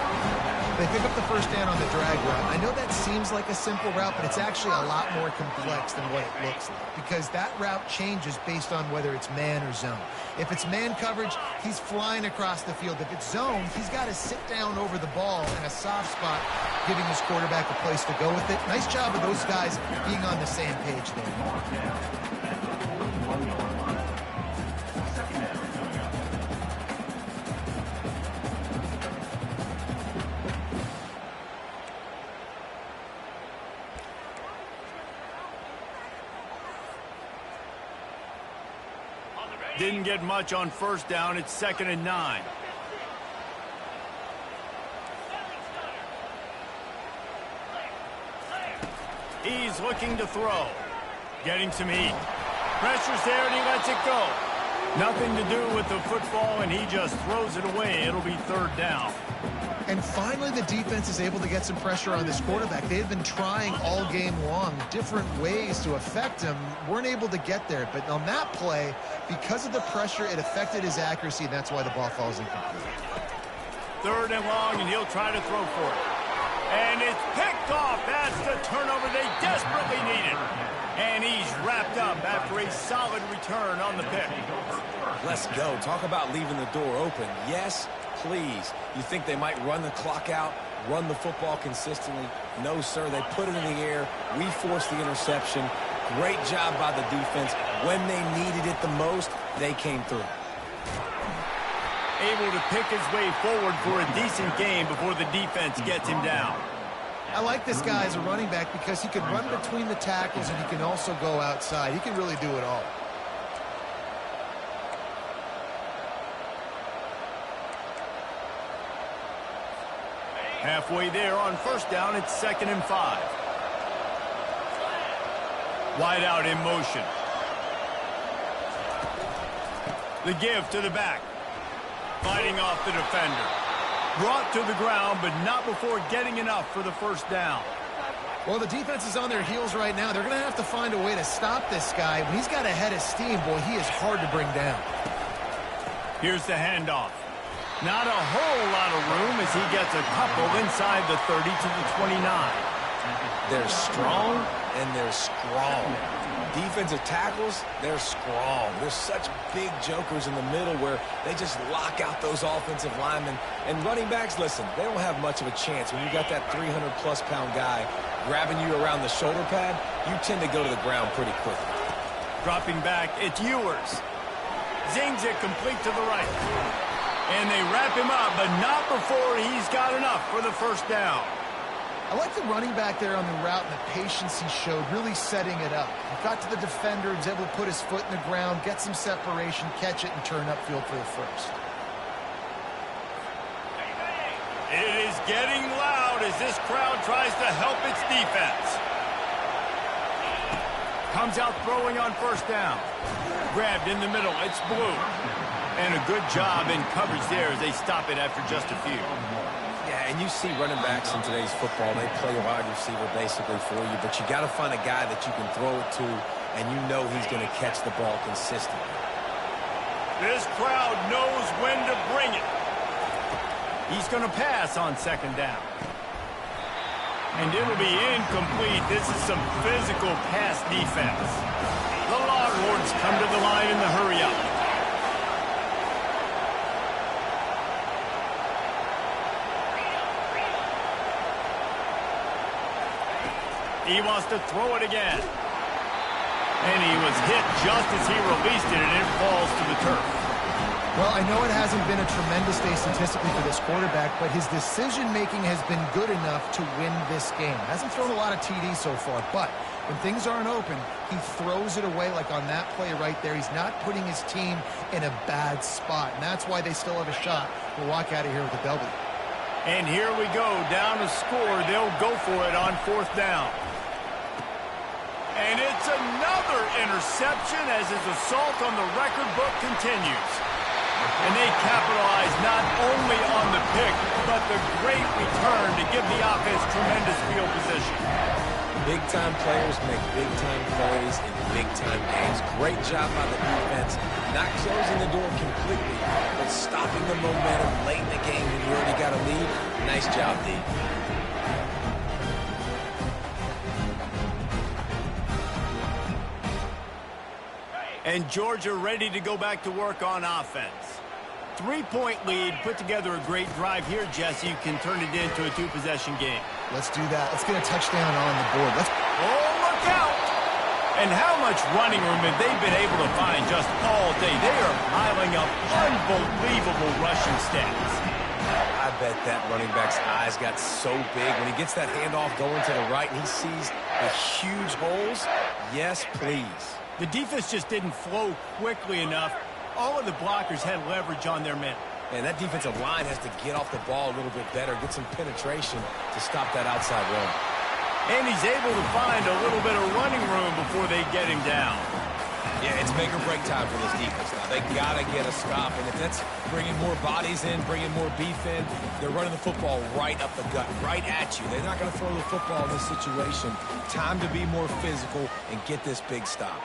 Speaker 2: They pick up the 1st down on the drag route. I know that seems like a simple route, but it's actually a lot more complex than what it looks like, because that route changes based on whether it's man or zone. If it's man coverage, he's flying across the field. If it's zone, he's got to sit down over the ball in a soft spot, giving his quarterback a place to go with it. Nice job of those guys being on the same page there.
Speaker 1: Didn't get much on 1st down. It's 2nd and 9. He's looking to throw. Getting some heat. Pressure's there, and he lets it go. Nothing to do with the football, and he just throws it away. It'll be third down.
Speaker 2: And finally, the defense is able to get some pressure on this quarterback. They had been trying all game long different ways to affect him. Weren't able to get there. But on that play, because of the pressure, it affected his accuracy, and that's why the ball falls incomplete.
Speaker 1: Third and long, and he'll try to throw for it. And it's picked off. That's the turnover they desperately needed. And he's wrapped up after a solid return on the pick.
Speaker 3: Let's go. Talk about leaving the door open. Yes, please. You think they might run the clock out, run the football consistently? No, sir. They put it in the air. We forced the interception. Great job by the defense. When they needed it the most, they came through.
Speaker 1: Able to pick his way forward for a decent game before the defense gets him down.
Speaker 2: I like this guy as a running back because he can run between the tackles and he can also go outside. He can really do it all.
Speaker 1: Halfway there on first down, it's 2nd and 5. Wide out in motion. The give to the back. Fighting off the defender. Brought to the ground, but not before getting enough for the first down.
Speaker 2: Well, the defense is on their heels right now. They're going to have to find a way to stop this guy. When he's got a head of steam, boy, he is hard to bring down.
Speaker 1: Here's the handoff. Not a whole lot of room as he gets a couple inside the 30 to the 29.
Speaker 3: They're strong, and they're strong. Defensive tackles, they're strong. They're such big jokers in the middle where they just lock out those offensive linemen. And running backs, listen, they don't have much of a chance. When you got that 300-plus pound guy grabbing you around the shoulder pad, you tend to go to the ground pretty quickly.
Speaker 1: Dropping back, it's Ewers. Zings it complete to the right. And they wrap him up, but not before he's got enough for the first down.
Speaker 2: I like the running back there on the route and the patience he showed, really setting it up. He got to the defender, was able to put his foot in the ground, get some separation, catch it, and turn upfield for the first.
Speaker 1: It is getting loud as this crowd tries to help its defense. Comes out throwing on first down. Grabbed in the middle, it's Blue. And a good job in coverage there as they stop it after just a few.
Speaker 3: Yeah, and you see running backs in today's football, they play a wide receiver basically for you, but you got to find a guy that you can throw it to, and you know he's going to catch the ball consistently.
Speaker 1: This crowd knows when to bring it. He's going to pass on second down. And it'll be incomplete. This is some physical pass defense. The Longhorns come to the line in the hurry-up. He wants to throw it again. And he was hit just as he released it, and it falls to the turf.
Speaker 2: Well, I know it hasn't been a tremendous day statistically for this quarterback, but his decision-making has been good enough to win this game. Hasn't thrown a lot of TDs so far, but when things aren't open, he throws it away like on that play right there. He's not putting his team in a bad spot, and that's why they still have a shot to walk out of here with a W.
Speaker 1: And here we go, down a score. They'll go for it on fourth down. And it's another interception as his assault on the record book continues. And they capitalize not only on the pick, but the great return to give the offense tremendous field position.
Speaker 3: Big-time players make big-time plays in big-time games. Great job by the defense. Not closing the door completely, but stopping the momentum late in the game when you already got a lead. Nice job, D.
Speaker 1: And Georgia ready to go back to work on offense. 3-point lead, put together a great drive here, Jesse. You can turn it into a two-possession game.
Speaker 2: Let's do that. Let's get a touchdown on the board.
Speaker 1: Oh, look out! And how much running room have they been able to find just all day? They are piling up unbelievable rushing stats.
Speaker 3: I bet that running back's eyes got so big when he gets that handoff going to the right and he sees the huge holes. Yes, please.
Speaker 1: The defense just didn't flow quickly enough. All of the blockers had leverage on their men.
Speaker 3: And that defensive line has to get off the ball a little bit better, get some penetration to stop that outside run.
Speaker 1: And he's able to find a little bit of running room before they get him down.
Speaker 3: Yeah, it's make or break time for this defense now. They got to get a stop, and if that's bringing more bodies in, bringing more beef in, they're running the football right up the gut, right at you. They're not going to throw the football in this situation. Time to be more physical and get this big stop.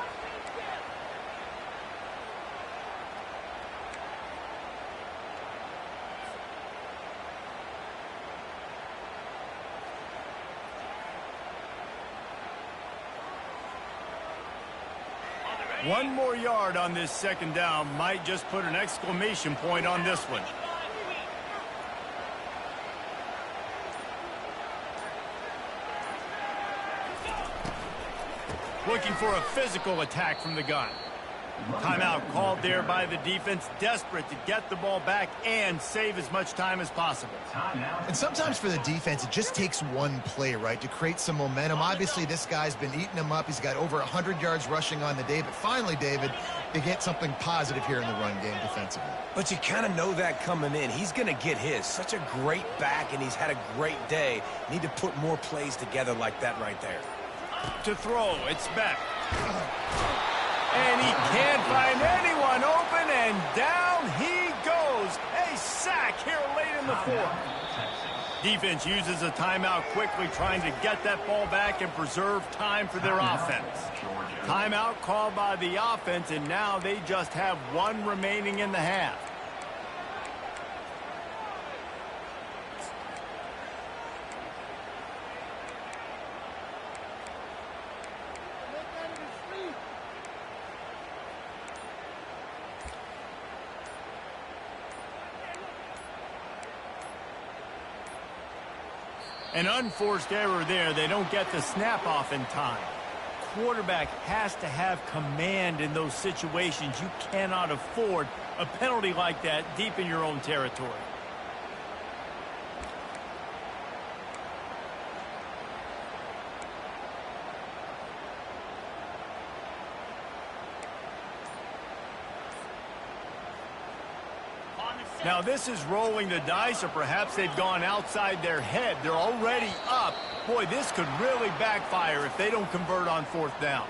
Speaker 1: One more yard on this second down might just put an exclamation point on this one. Looking for a physical attack from the gun. Timeout called there by the defense, desperate to get the ball back and save as much time as possible.
Speaker 2: And sometimes for the defense, it just takes one play, right, to create some momentum. Obviously, this guy's been eating them up. He's got over 100 yards rushing on the day. But finally, David, they get something positive here in the run game defensively.
Speaker 3: But you kind of know that coming in. He's going to get his. Such a great back, and he's had a great day. Need to put more plays together like that right there.
Speaker 1: To throw, it's Beck. And he can't find anyone open, and down he goes. A sack here late in the fourth. Defense uses a timeout quickly, trying to get that ball back and preserve time for their offense. Timeout called by the offense, and now they just have one remaining in the half. An unforced error there. They don't get the snap off in time. Quarterback has to have command in those situations. You cannot afford a penalty like that deep in your own territory. Now this is rolling the dice, or perhaps they've gone outside their head. They're already up. Boy, this could really backfire if they don't convert on fourth down.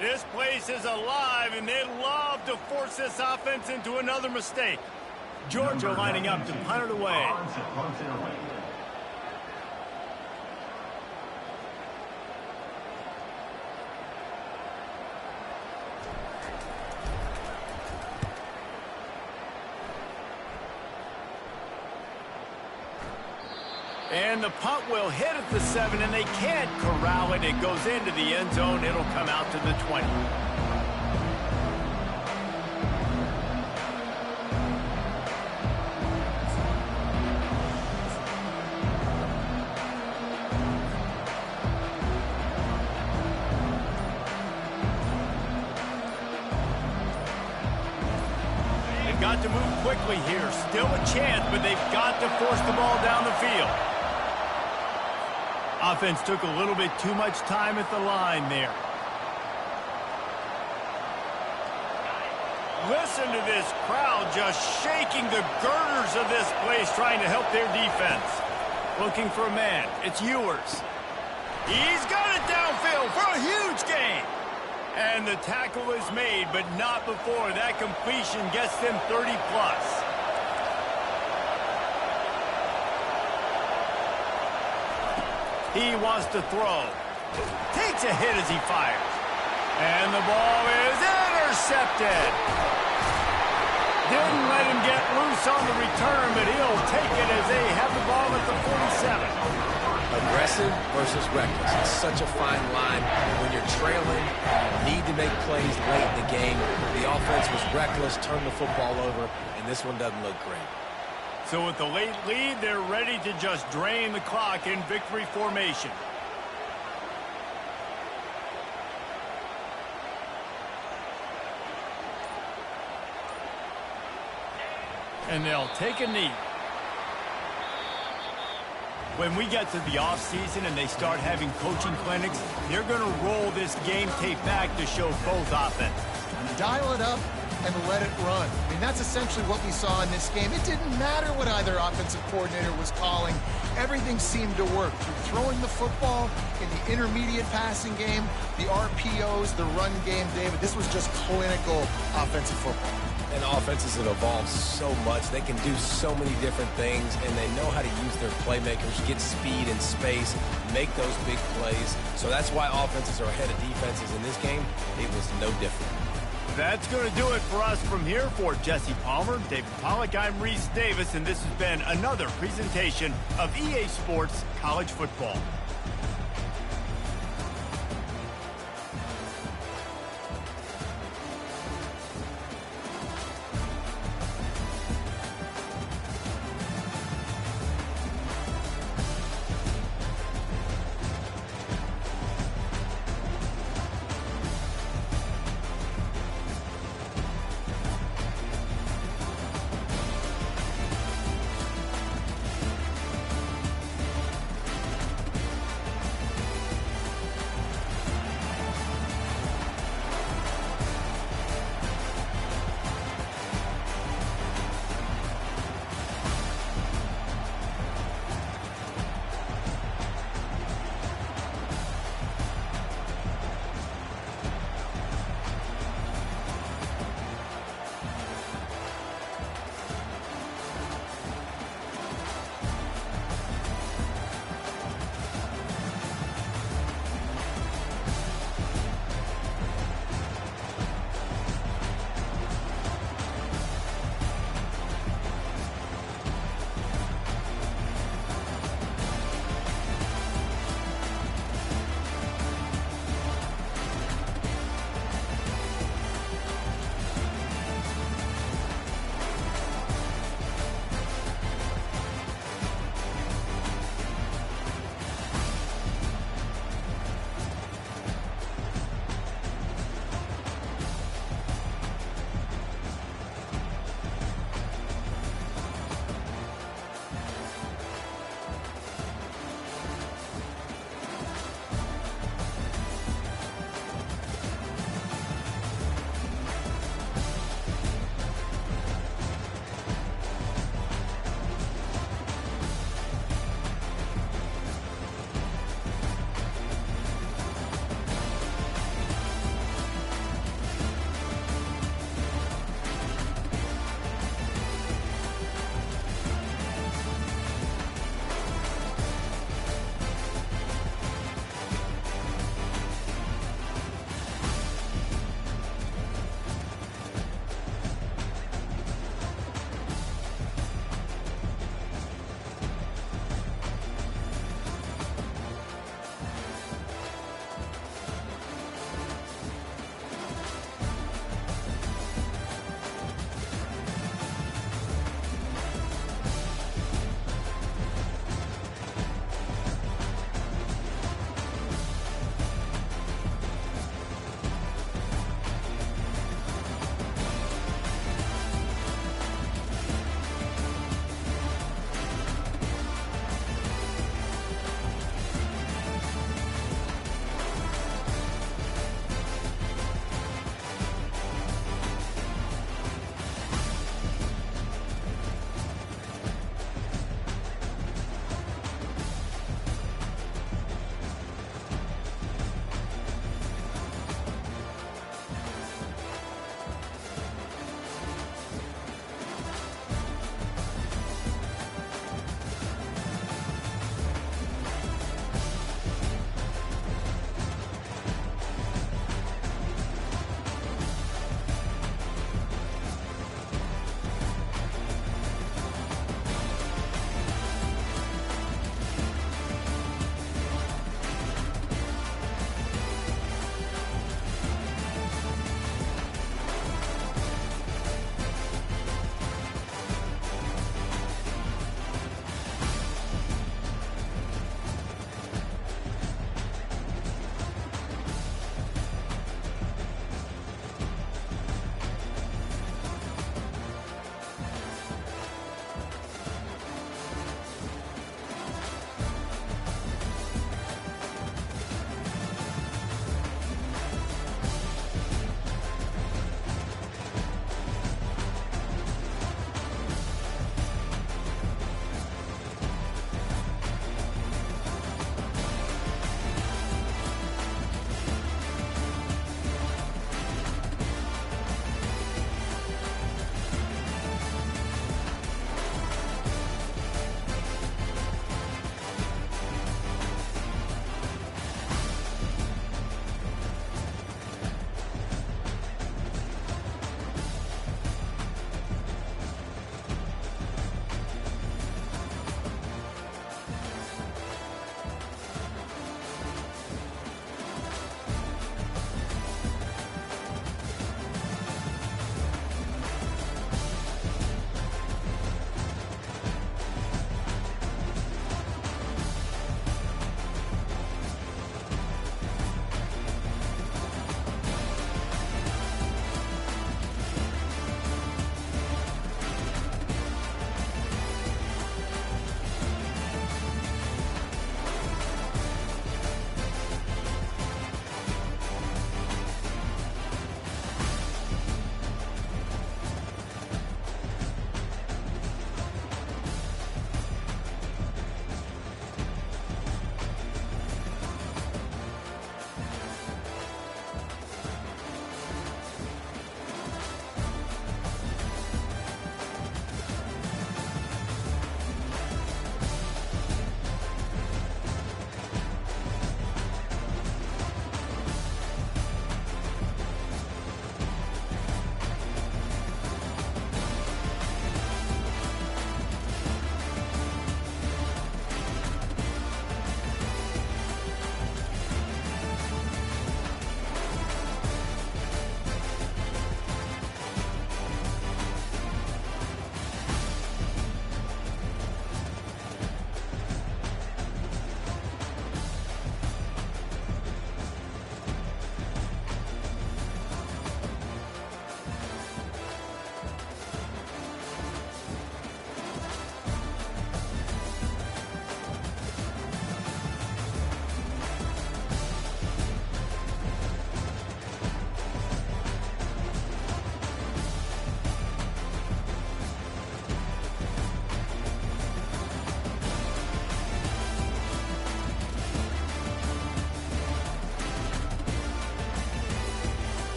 Speaker 1: This place is alive, and they'd love to force this offense into another mistake. Georgia lining up to punt it away. And the punt will hit at the 7, and they can't corral it. It goes into the end zone. It'll come out to the 20. They've got to move quickly here. Still a chance, but they've got to force the ball down the field. Offense took a little bit too much time at the line there. Listen to this crowd just shaking the girders of this place, trying to help their defense. Looking for a man. It's Ewers. He's got it downfield for a huge gain. And the tackle is made, but not before that completion gets them 30-plus. He wants to throw. Takes a hit as he fires. And the ball is intercepted. Didn't let him get loose on the return, but he'll take it as they have the ball at the 47.
Speaker 3: Aggressive versus reckless. It's such a fine line. When you're trailing, you need to make plays late in the game. The offense was reckless, turned the football over, and this one doesn't look great.
Speaker 1: So with the late lead, they're ready to just drain the clock in victory formation. And they'll take a knee. When we get to the offseason and they start having coaching clinics, they're going to roll this game tape back to show both offense.
Speaker 2: Dial it up, and let it run. I mean, that's essentially what we saw in this game. It didn't matter what either offensive coordinator was calling. Everything seemed to work through throwing the football in the intermediate passing game, the RPOs, the run game. David, this was just clinical offensive football.
Speaker 3: And offenses have evolved so much. They can do so many different things, and they know how to use their playmakers, get speed and space, make those big plays. So that's why offenses are ahead of defenses in this game. It was no different.
Speaker 1: That's going to do it for us from here. For Jesse Palmer, David Pollack, I'm Reese Davis, and this has been another presentation of EA Sports College Football.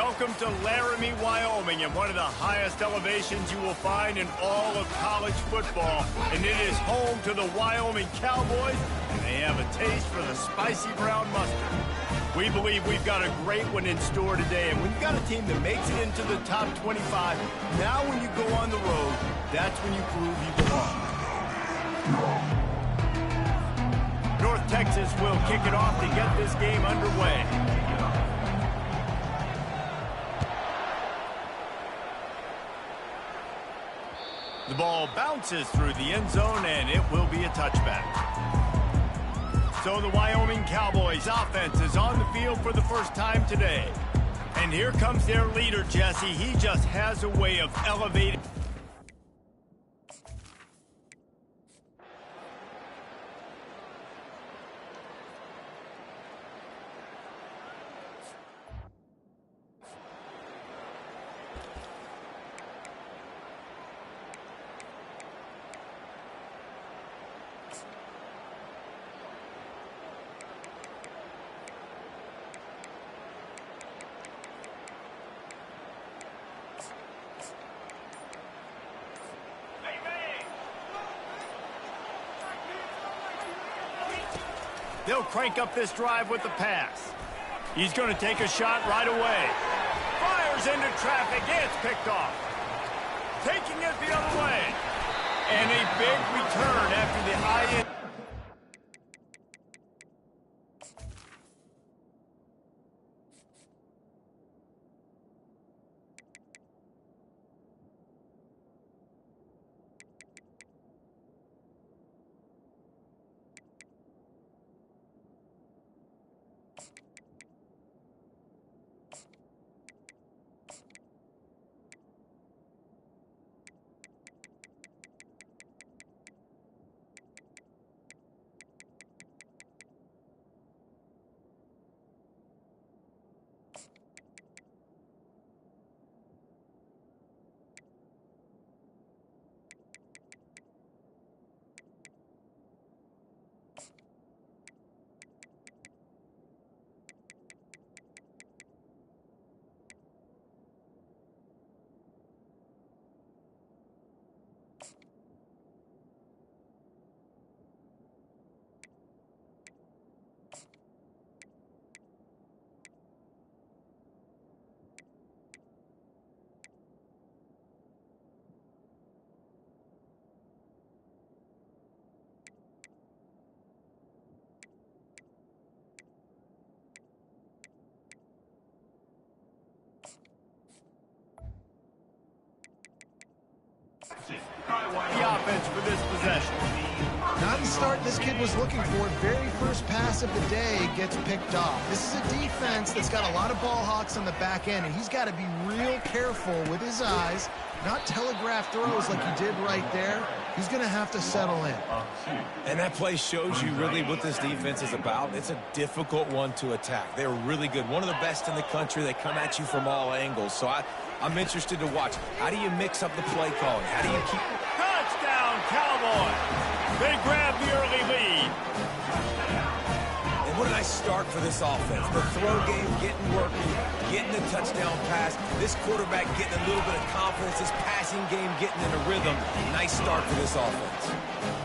Speaker 1: Welcome to Laramie, Wyoming, and one of the highest elevations you will find in all of college football. And it is home to the Wyoming Cowboys, and they have a taste for the spicy brown mustard. We believe we've got a great one in store today, and when you've got a team that makes it into the top 25, now when you go on the road, that's when you prove you belong. North Texas will kick it off to get this game underway. The ball bounces through the end zone, and it will be a touchback. So the Wyoming Cowboys offense is on the field for the first time today. And here comes their leader, Jesse. He just has a way of elevating. They'll crank up this drive with the pass. He's going to take a shot right away. Fires into traffic. It's picked off. Taking it the other way. And a big return after the eye-in. The offense for this possession.
Speaker 2: Not the start this kid was looking for. Very first pass of the day gets picked off. This is a defense that's got a lot of ball hawks on the back end, and he's got to be real careful with his eyes, not telegraph throws like he did right there. He's going to have to settle in.
Speaker 3: And that play shows you really what this defense is about. It's a difficult one to attack. They're really good. One of the best in the country. They come at you from all angles. So I'm interested to watch. How do you mix up the play calling? How do you keep...
Speaker 1: Touchdown, Cowboys! They grab the early lead.
Speaker 3: And what a nice start for this offense. The throw game getting working, getting the touchdown pass. This quarterback getting a little bit of confidence. This passing game getting in a rhythm. Nice start for this offense.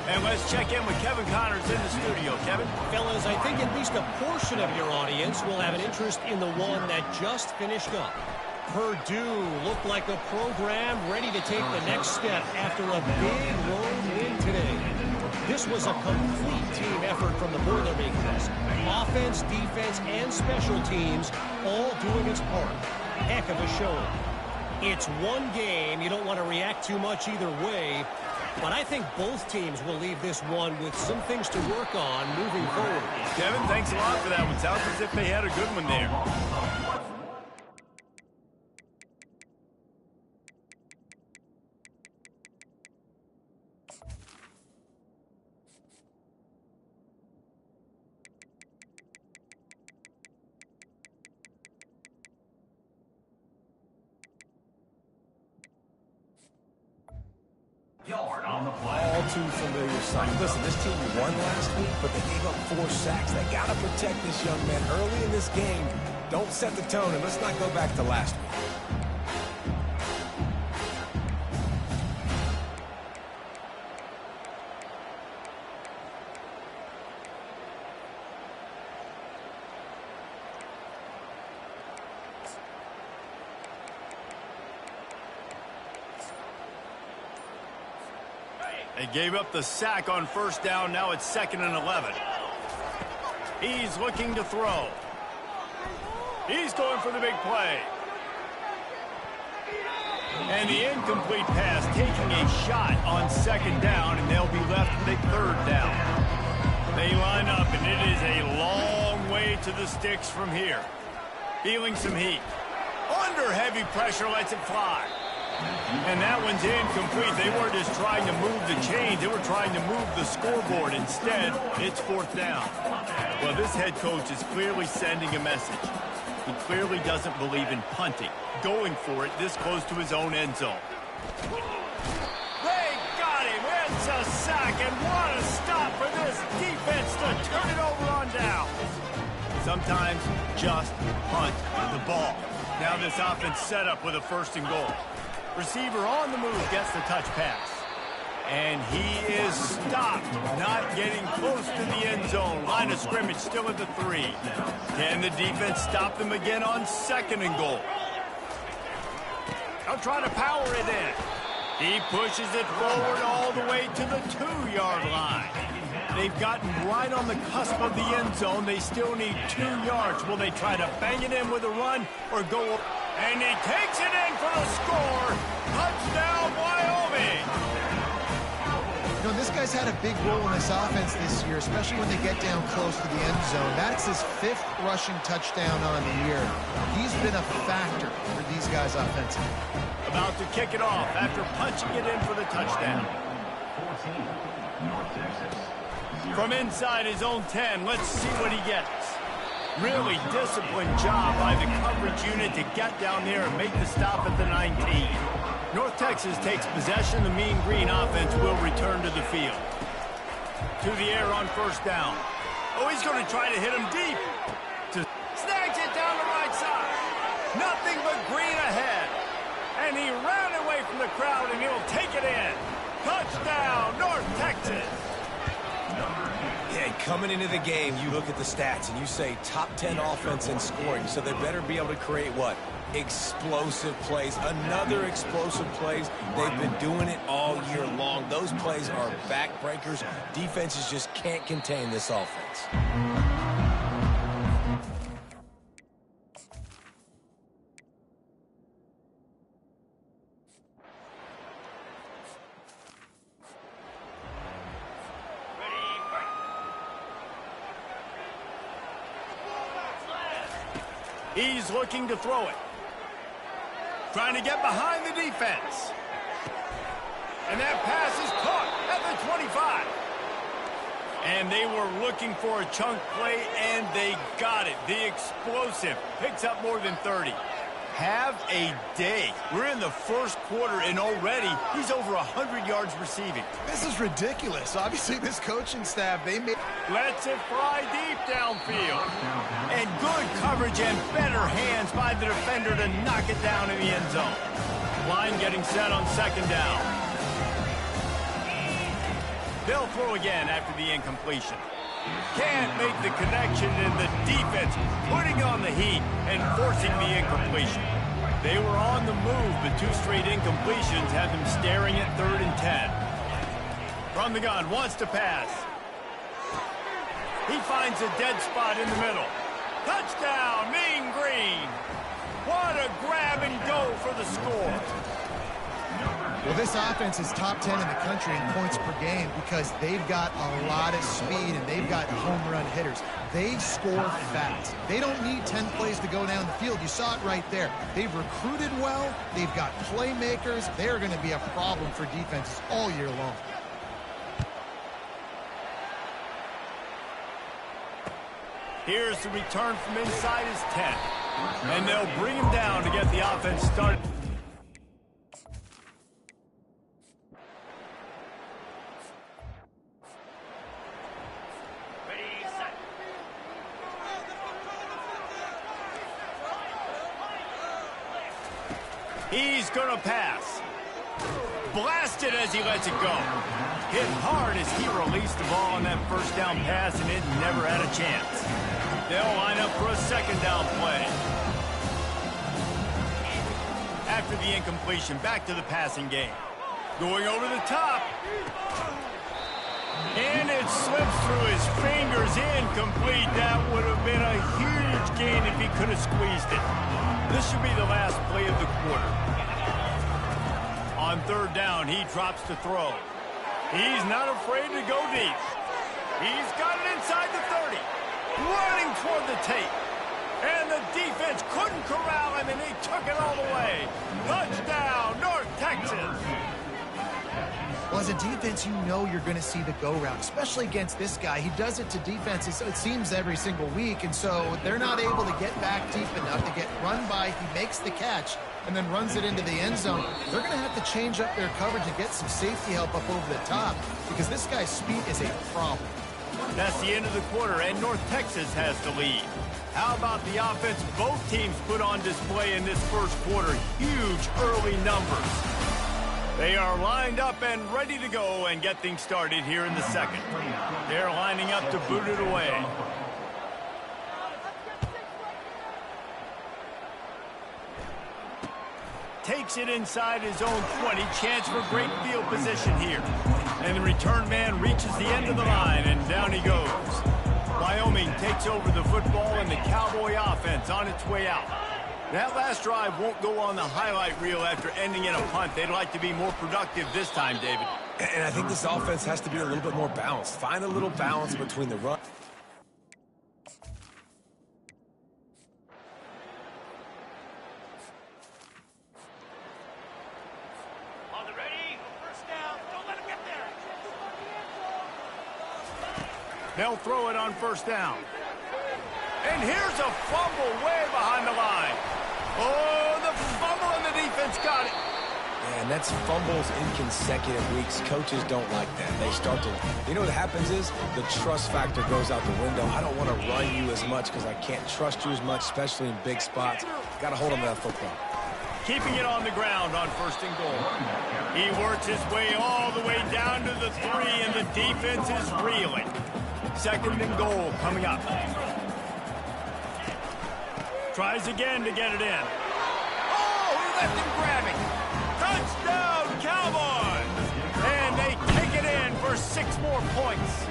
Speaker 1: And let's check in with Kevin Connors in the studio. Kevin?
Speaker 5: Fellas, I think at least a portion of your audience will have an interest in the one that just finished up. Purdue looked like a program ready to take the next step after a big road win today. This was a complete team effort from the Boilermakers. Offense, defense, and special teams all doing its part. Heck of a showing. It's one game. You don't want to react too much either way. But I think both teams will leave this one with some things to work on moving forward.
Speaker 1: Kevin, thanks a lot for that one. Sounds as if they had a good one there.
Speaker 4: Yard on the play.
Speaker 3: All too familiar sight. Listen, this team won last week, but they gave up 4 sacks. They got to protect this young man early in this game. Don't set the tone, and let's not go back to last week.
Speaker 1: They gave up the sack on first down. Now it's 2nd and 11. He's looking to throw. He's going for the big play. And the incomplete pass, taking a shot on 2nd down, and they'll be left with a 3rd down. They line up, and it is a long way to the sticks from here. Feeling some heat. Under heavy pressure, lets it fly. And that one's incomplete. They weren't just trying to move the chains. They were trying to move the scoreboard. Instead, it's 4th down. Well, this head coach is clearly sending a message. He clearly doesn't believe in punting, going for it this close to his own end zone. They got him. It's a sack, and what a stop for this defense to turn it over on down. Sometimes just punt the ball. Now this offense set up with a 1st and goal. Receiver on the move gets the touch pass. And he is stopped, not getting close to the end zone. Line of scrimmage still at the 3. Can the defense stop them again on 2nd and goal? They'll try to power it in. He pushes it forward all the way to the 2-yard line. They've gotten right on the cusp of the end zone. They still need 2 yards. Will they try to bang it in with a run or go? And he takes it in for the score. Touchdown, Wyoming.
Speaker 2: You know, this guy's had a big role in this offense this year, especially when they get down close to the end zone. That's his 5th rushing touchdown on the year. He's been a factor for these guys offensively.
Speaker 1: About to kick it off after punching it in for the touchdown.
Speaker 4: 14, North Texas.
Speaker 1: From inside his own 10, let's see what he gets. Really disciplined job by the coverage unit to get down there and make the stop at the 19. North Texas takes possession. The Mean Green offense will return to the field. To the air on 1st down. Oh, he's going to try to hit him deep. Snags it down the right side. Nothing but green ahead. And he ran away from the crowd, and he'll take it in. Touchdown, North Texas.
Speaker 3: Yeah, coming into the game, you look at the stats and you say top 10 offense in scoring, so they better be able to create what? Explosive plays. Another explosive plays. They've been doing it all year long. Those plays are backbreakers. Defenses just can't contain this offense.
Speaker 1: He's looking to throw it. Trying to get behind the defense. And that pass is caught at the 25. And they were looking for a chunk play, and they got it. The explosive picks up more than 30. Have a day. We're in the 1st quarter, and already he's over 100 yards receiving.
Speaker 2: This is ridiculous. Obviously, this coaching staff, they made...
Speaker 1: Lets it fly deep downfield. And good coverage and better hands by the defender to knock it down in the end zone. Line getting set on 2nd down. They'll throw again after the incompletion. Can't make the connection, and the defense putting on the heat and forcing the incompletion. They were on the move, but 2 straight incompletions had them staring at 3rd and 10. From the gun, wants to pass. He finds a dead spot in the middle. Touchdown, Mean Green. What a grab and go for the score.
Speaker 2: Well, this offense is top 10 in the country in points per game because they've got a lot of speed and they've got home run hitters. They score fast. They don't need 10 plays to go down the field. You saw it right there. They've recruited well. They've got playmakers. They're going to be a problem for defenses all year long.
Speaker 1: Here's the return from inside his 10. And they'll bring him down to get the offense started. He's going to pass. Blasted as he lets it go. Hit hard as he released the ball on that first down pass, and it never had a chance. They'll line up for a second down play. After the incompletion, back to the passing game. Going over the top. And it slips through his fingers, incomplete. That would have been a huge gain if he could have squeezed it. This should be the last play of the quarter. On third down, he drops to throw. He's not afraid to go deep. He's got it inside the 30. Running toward the tape. And the defense couldn't corral him, and he took it all the way. Touchdown, North Texas.
Speaker 2: Well, as a defense, you know you're going to see the go route, especially against this guy. He does it to defenses, it seems, every single week, and so they're not able to get back deep enough to get run by. He makes the catch and then runs it into the end zone. They're going to have to change up their coverage and get some safety help up over the top because this guy's speed is a problem.
Speaker 1: That's the end of the quarter, and North Texas has the lead. How about the offense both teams put on display in this first quarter? Huge early numbers. They are lined up and ready to go and get things started here in the second. They're lining up to boot it away. Takes it inside his own 20. Chance for great field position here. And the return man reaches the end of the line, and down he goes. Wyoming takes over the football, and the Cowboy offense on its way out. That last drive won't go on the highlight reel after ending in a punt. They'd like to be more productive this time, David.
Speaker 3: And I think this offense has to be a little bit more balanced. Find a little balance between the run.
Speaker 1: On the ready, first down. Don't let him get there. They'll throw it on first down. And here's a fumble way behind the line. Oh, the fumble, and the defense got it.
Speaker 3: And that's fumbles in consecutive weeks. Coaches don't like that. They start to, you know what happens is the trust factor goes out the window. I don't want to run you as much because I can't trust you as much, especially in big spots. Got to hold on to that football.
Speaker 1: Keeping it on the ground on first and goal. He works his way all the way down to the 3, and the defense is reeling. Second and goal coming up. Tries again to get it in. Oh, he left him grabbing. Touchdown, Cowboys! And they take it in for 6 more points.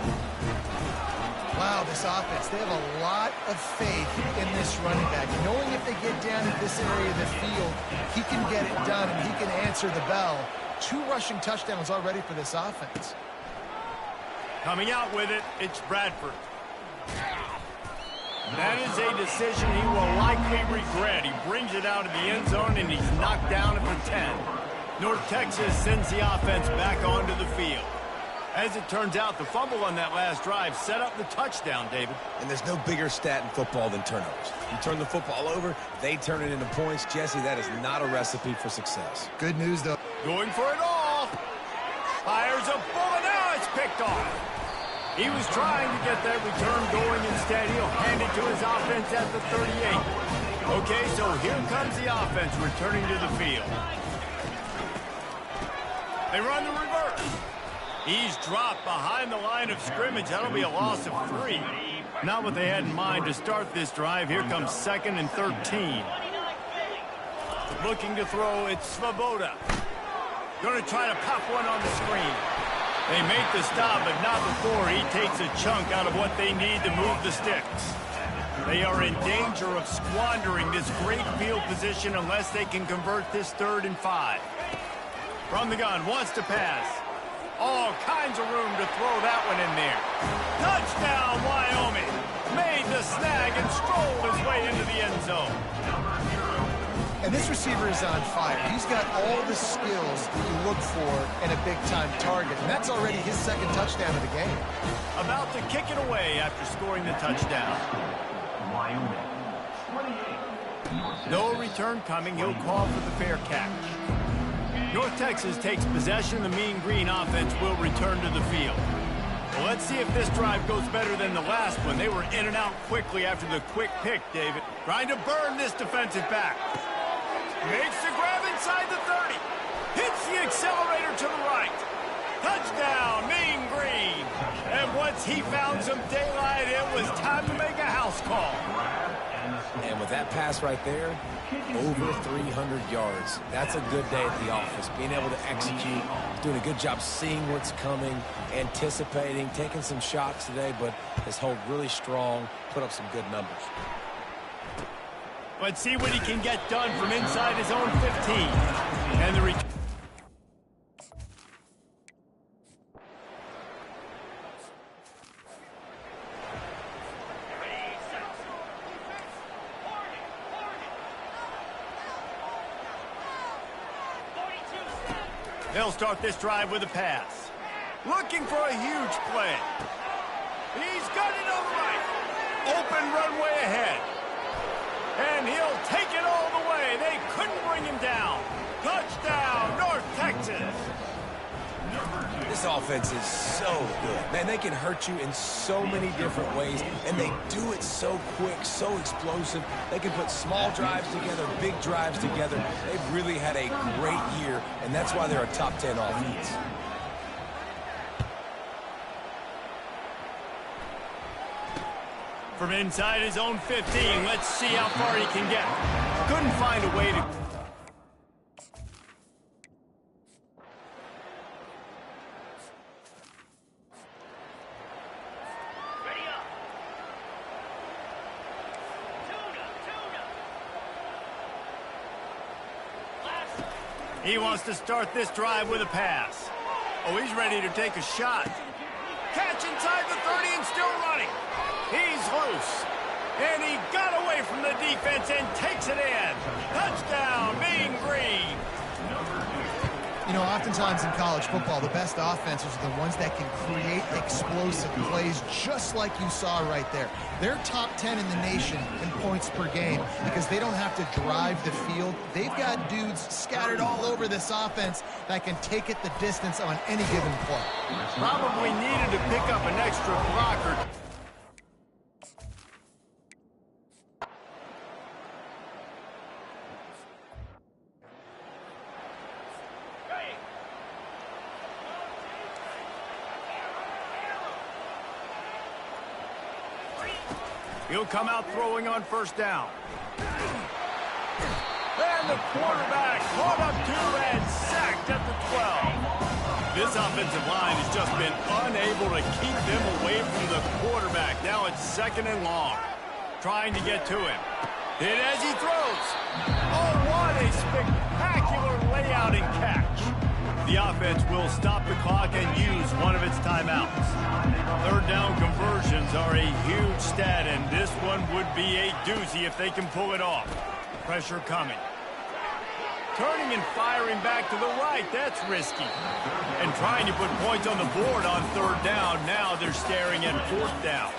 Speaker 2: Wow, this offense, they have a lot of faith in this running back. Knowing if they get down in this area of the field, he can get it done and he can answer the bell. 2 rushing touchdowns already for this offense.
Speaker 1: Coming out with it, it's Bradford. That is a decision he will likely regret. He brings it out of the end zone, and he's knocked down for 10. North Texas sends the offense back onto the field. As it turns out, the fumble on that last drive set up the touchdown, David.
Speaker 3: And there's no bigger stat in football than turnovers. You turn the football over, they turn it into points. Jesse, that is not a recipe for success.
Speaker 2: Good news, though.
Speaker 1: Going for it all. Fires a bullet. Now it's picked off. He was trying to get that return going. Instead, he'll hand it to his offense at the 38. Okay, so here comes the offense returning to the field. They run the reverse. He's dropped behind the line of scrimmage. That'll be a loss of 3. Not what they had in mind to start this drive. Here comes 2nd and 13. Looking to throw, it's Svoboda. Going to try to pop one on the screen. They make the stop, but not before he takes a chunk out of what they need to move the sticks. They are in danger of squandering this great field position unless they can convert this 3rd and 5. From the gun, wants to pass. All kinds of room to throw that one in there. Touchdown, Wyoming. Made the snag and strolled his way into the end zone.
Speaker 2: And this receiver is on fire. He's got all the skills you look for in a big-time target. And that's already his 2nd touchdown of the game.
Speaker 1: About to kick it away after scoring the touchdown. No return coming. He'll call for the fair catch. North Texas takes possession. The Mean Green offense will return to the field. Well, let's see if this drive goes better than the last one. They were in and out quickly after the quick pick, David. Trying to burn this defensive back. Makes the grab inside the 30. Hits the accelerator to the right. Touchdown, Mean Green. And once he found some daylight, it was time to make a house call.
Speaker 3: And with that pass right there, over 300 yards. That's a good day at the office. Being able to execute, doing a good job seeing what's coming, anticipating, taking some shots today, but has held really strong, put up some good numbers.
Speaker 1: Let's see what he can get done from inside his own 15. And the return. They'll start this drive with a pass. Looking for a huge play. He's got it on the right. Open runway ahead. And he'll take it all the way. They couldn't bring him down. Touchdown, North Texas.
Speaker 3: This offense is so good. Man, they can hurt you in so many different ways, and they do it so quick, so explosive. They can put small drives together, big drives together. They've really had a great year, and that's why they're a top 10 offense.
Speaker 1: From inside his own 15, let's see how far he can get. Couldn't find a way to... He wants to start this drive with a pass. Oh, he's ready to take a shot. Catch inside the 30 and still running. He's loose. And he got away from the defense and takes it in. Touchdown, Mean Green.
Speaker 2: You know, oftentimes in college football, the best offenses are the ones that can create explosive plays, just like you saw right there. They're top 10 in the nation in points per game because they don't have to drive the field. They've got dudes scattered all over this offense that can take it the distance on any given play.
Speaker 1: Probably needed to pick up an extra blocker. He'll come out throwing on first down. And the quarterback caught up to and sacked at the 12. This offensive line has just been unable to keep them away from the quarterback. Now it's 2nd and long. Trying to get to him. Hit as he throws. Oh, what a spectacular layout and catch. The offense will stop the clock and use one of its timeouts. 3rd down conversions are a huge stat, and this one would be a doozy if they can pull it off. Pressure coming. Turning and firing back to the right, that's risky. And trying to put points on the board on 3rd down, now they're staring at 4th down.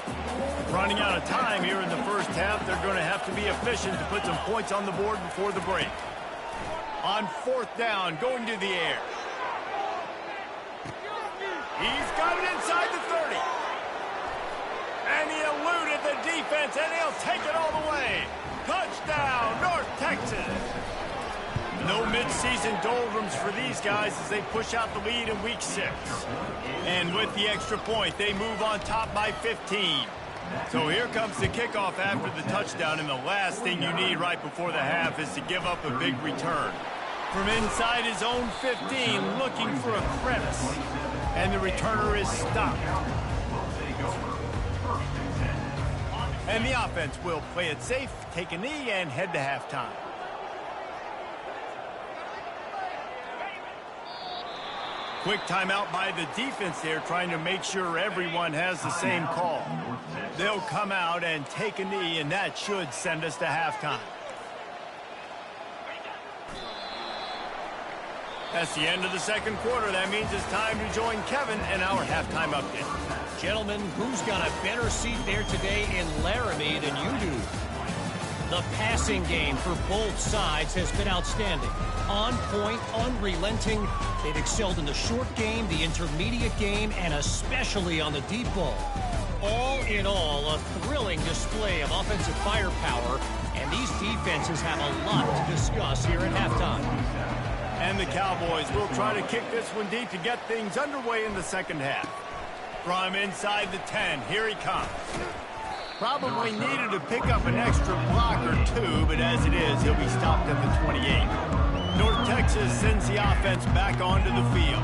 Speaker 1: Running out of time here in the first half, they're going to have to be efficient to put some points on the board before the break. On 4th down, going to the air. He's got it inside the 30. And he eluded the defense, and he'll take it all the way. Touchdown, North Texas. No mid-season doldrums for these guys as they push out the lead in Week 6. And with the extra point, they move on top by 15. So here comes the kickoff after the touchdown, and the last thing you need right before the half is to give up a big return. From inside his own 15, looking for a crevice. And the returner is stopped. And the offense will play it safe, take a knee, and head to halftime. Quick timeout by the defense there, trying to make sure everyone has the same call. They'll come out and take a knee, and that should send us to halftime. That's the end of the 2nd quarter. That means it's time to join Kevin in our halftime update.
Speaker 5: Gentlemen, who's got a better seat there today in Laramie than you do? The passing game for both sides has been outstanding. On point, unrelenting. They've excelled in the short game, the intermediate game, and especially on the deep ball. All in all, a thrilling display of offensive firepower, and these defenses have a lot to discuss here at halftime.
Speaker 1: And the Cowboys will try to kick this one deep to get things underway in the second half. From inside the 10, here he comes. Probably needed to pick up an extra block or two, but as it is, he'll be stopped at the 28. North Texas sends the offense back onto the field.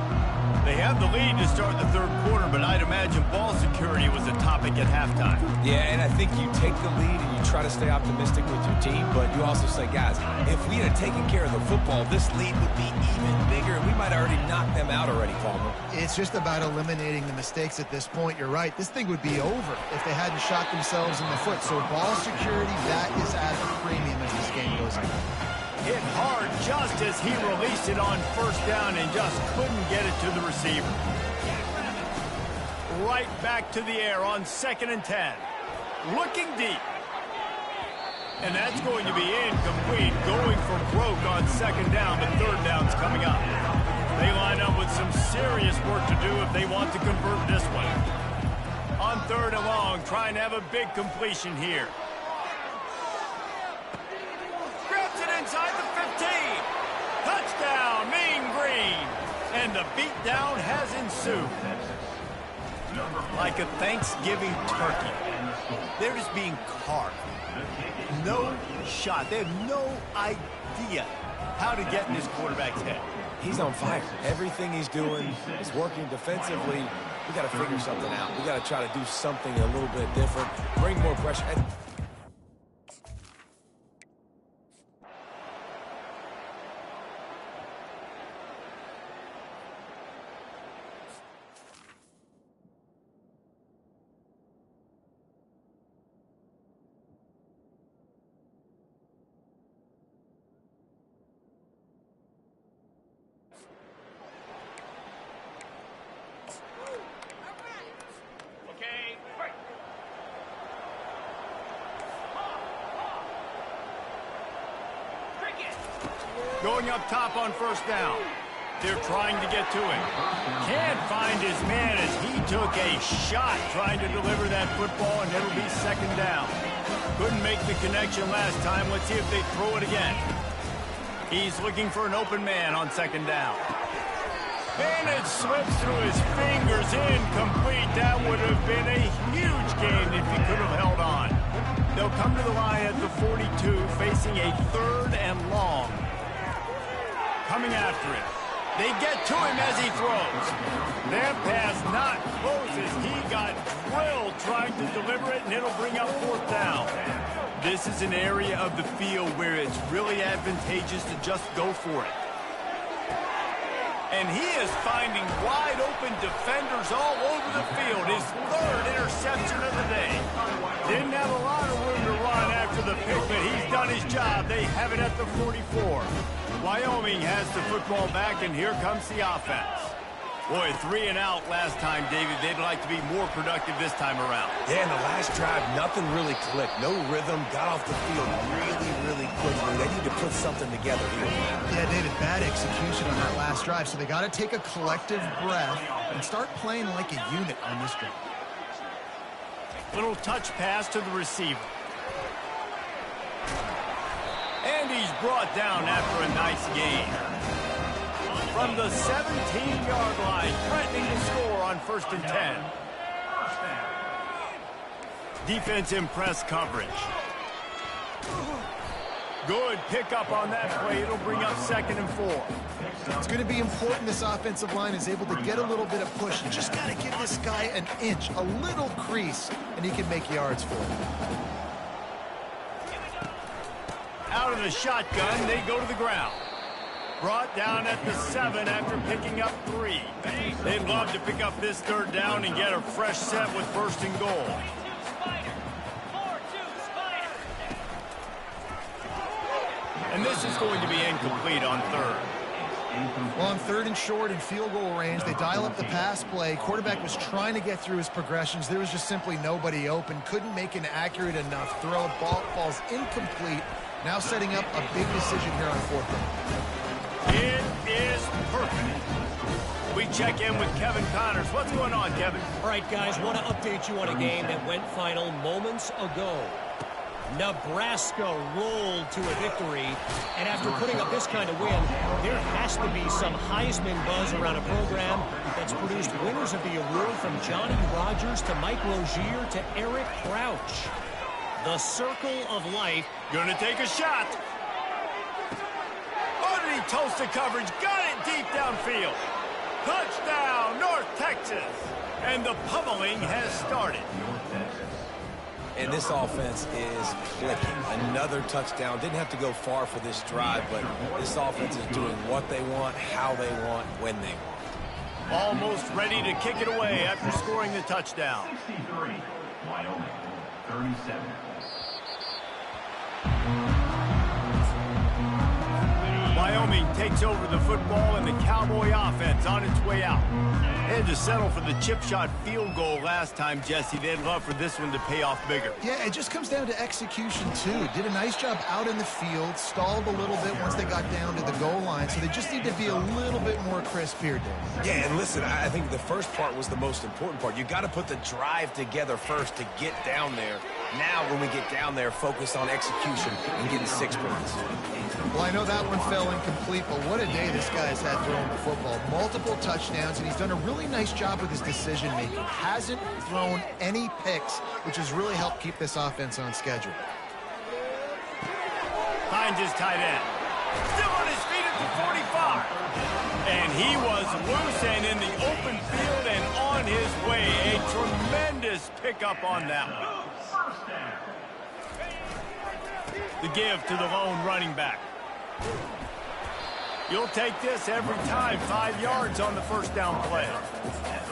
Speaker 1: They have the lead to start the third quarter, but I'd imagine ball security was a topic at halftime.
Speaker 3: Yeah, and I think you take the lead and you try to stay optimistic with your team, but you also say, guys, if we had taken care of the football, this lead would be even bigger, and we might have already knocked them out already, Palmer.
Speaker 2: It's just about eliminating the mistakes at this point. You're right. This thing would be over if they hadn't shot themselves in the foot. So ball security, that is at a premium as this game goes on.
Speaker 1: Hit hard just as he released it on first down and just couldn't get it to the receiver. Right back to the air on 2nd and 10. Looking deep. And that's going to be incomplete. Going for broke on 2nd down, but 3rd down's coming up. They line up with some serious work to do if they want to convert this one. On 3rd and long, trying to have a big completion here. Inside the 15. Touchdown, Mean Green. And the beatdown has ensued. Like a Thanksgiving turkey. They're just being carved. No shot. They have no idea how to get in this quarterback's head.
Speaker 3: He's on fire. Everything he's doing is working defensively. We got to figure something out. We got to try to do something a little bit different. Bring more pressure. And
Speaker 1: going up top on 1st down. They're trying to get to him. Can't find his man as he took a shot trying to deliver that football, and it'll be 2nd down. Couldn't make the connection last time. Let's see if they throw it again. He's looking for an open man on 2nd down. And it slips through his fingers, incomplete. That would have been a huge gain if he could have held on. They'll come to the line at the 42, facing a 3rd and long. Coming after him. They get to him as he throws. That pass not close as he got drilled trying to deliver it, and it'll bring up 4th down. This is an area of the field where it's really advantageous to just go for it. And he is finding wide-open defenders all over the field. His 3rd interception of the day. Didn't have a lot of room to run after the pick, but he's done his job. They have it at the 44. Wyoming has the football back, and here comes the offense. Boy, 3 and out last time, David. They'd like to be more productive this time around.
Speaker 3: yeah, in the last drive, nothing really clicked. No rhythm. Got off the field really quickly. They need to put something together here.
Speaker 2: Yeah, David, bad execution on that last drive, so they got to take a collective breath and start playing like a unit on this drive.
Speaker 1: Little touch pass to the receiver. And he's brought down after a nice gain. From the 17-yard line, threatening to score on 1st and 10. Defense in press coverage. Good pickup on that play. It'll bring up 2nd and 4.
Speaker 2: It's going to be important this offensive line is able to get a little bit of push. You just got to give this guy an inch, a little crease, and he can make yards for it.
Speaker 1: Out of the shotgun, they go to the ground. Brought down at the 7 after picking up 3. They'd love to pick up this 3rd down and get a fresh set with 1st and goal. And this is going to be incomplete on 3rd.
Speaker 2: Well, on 3rd and short and field goal range, they dial up the pass play. Quarterback was trying to get through his progressions. There was just simply nobody open. Couldn't make an accurate enough throw. Ball falls incomplete. Now setting up a big decision here on 4th down.
Speaker 1: It is perfect. We check in with Kevin Connors. What's going on, Kevin?
Speaker 5: All right, guys, want to update you on a game that went final moments ago. Nebraska rolled to a victory, and after putting up this kind of win, there has to be some Heisman buzz around a program that's produced winners of the award from Johnny Rodgers to Mike Rozier to Eric Crouch. The circle of life.
Speaker 1: Gonna take a shot. Oh, did he toast the coverage? Got it deep downfield. Touchdown, North Texas. And the pummeling has started.
Speaker 3: And this offense is clicking. Another touchdown. Didn't have to go far for this drive, but this offense is doing what they want, how they want, when they want.
Speaker 1: Almost ready to kick it away after scoring the touchdown.
Speaker 4: 63, Wyoming, 37.
Speaker 1: Wyoming takes over the football and the Cowboy offense on its way out. They had to settle for the chip shot field goal last time, Jesse. They'd love for this one to pay off bigger.
Speaker 2: Yeah, it just comes down to execution, too. Did a nice job out in the field, stalled a little bit once they got down to the goal line, so they just need to be a little bit more crisp here, Dave.
Speaker 3: Yeah, and listen, I think the first part was the most important part. You got to put the drive together first to get down there. Now, when we get down there, focus on execution and getting 6 points.
Speaker 2: Well, I know that one fell incomplete, but what a day this guy's had throwing the football. Multiple touchdowns, and he's done a really nice job with his decision-making. Hasn't thrown any picks, which has really helped keep this offense on schedule.
Speaker 1: Finds his tight end. Still on his feet at the 45. And he was loose and in the open field and on his way. A tremendous pickup on that one. The give to the lone running back. You'll take this every time. 5 yards on the first down play.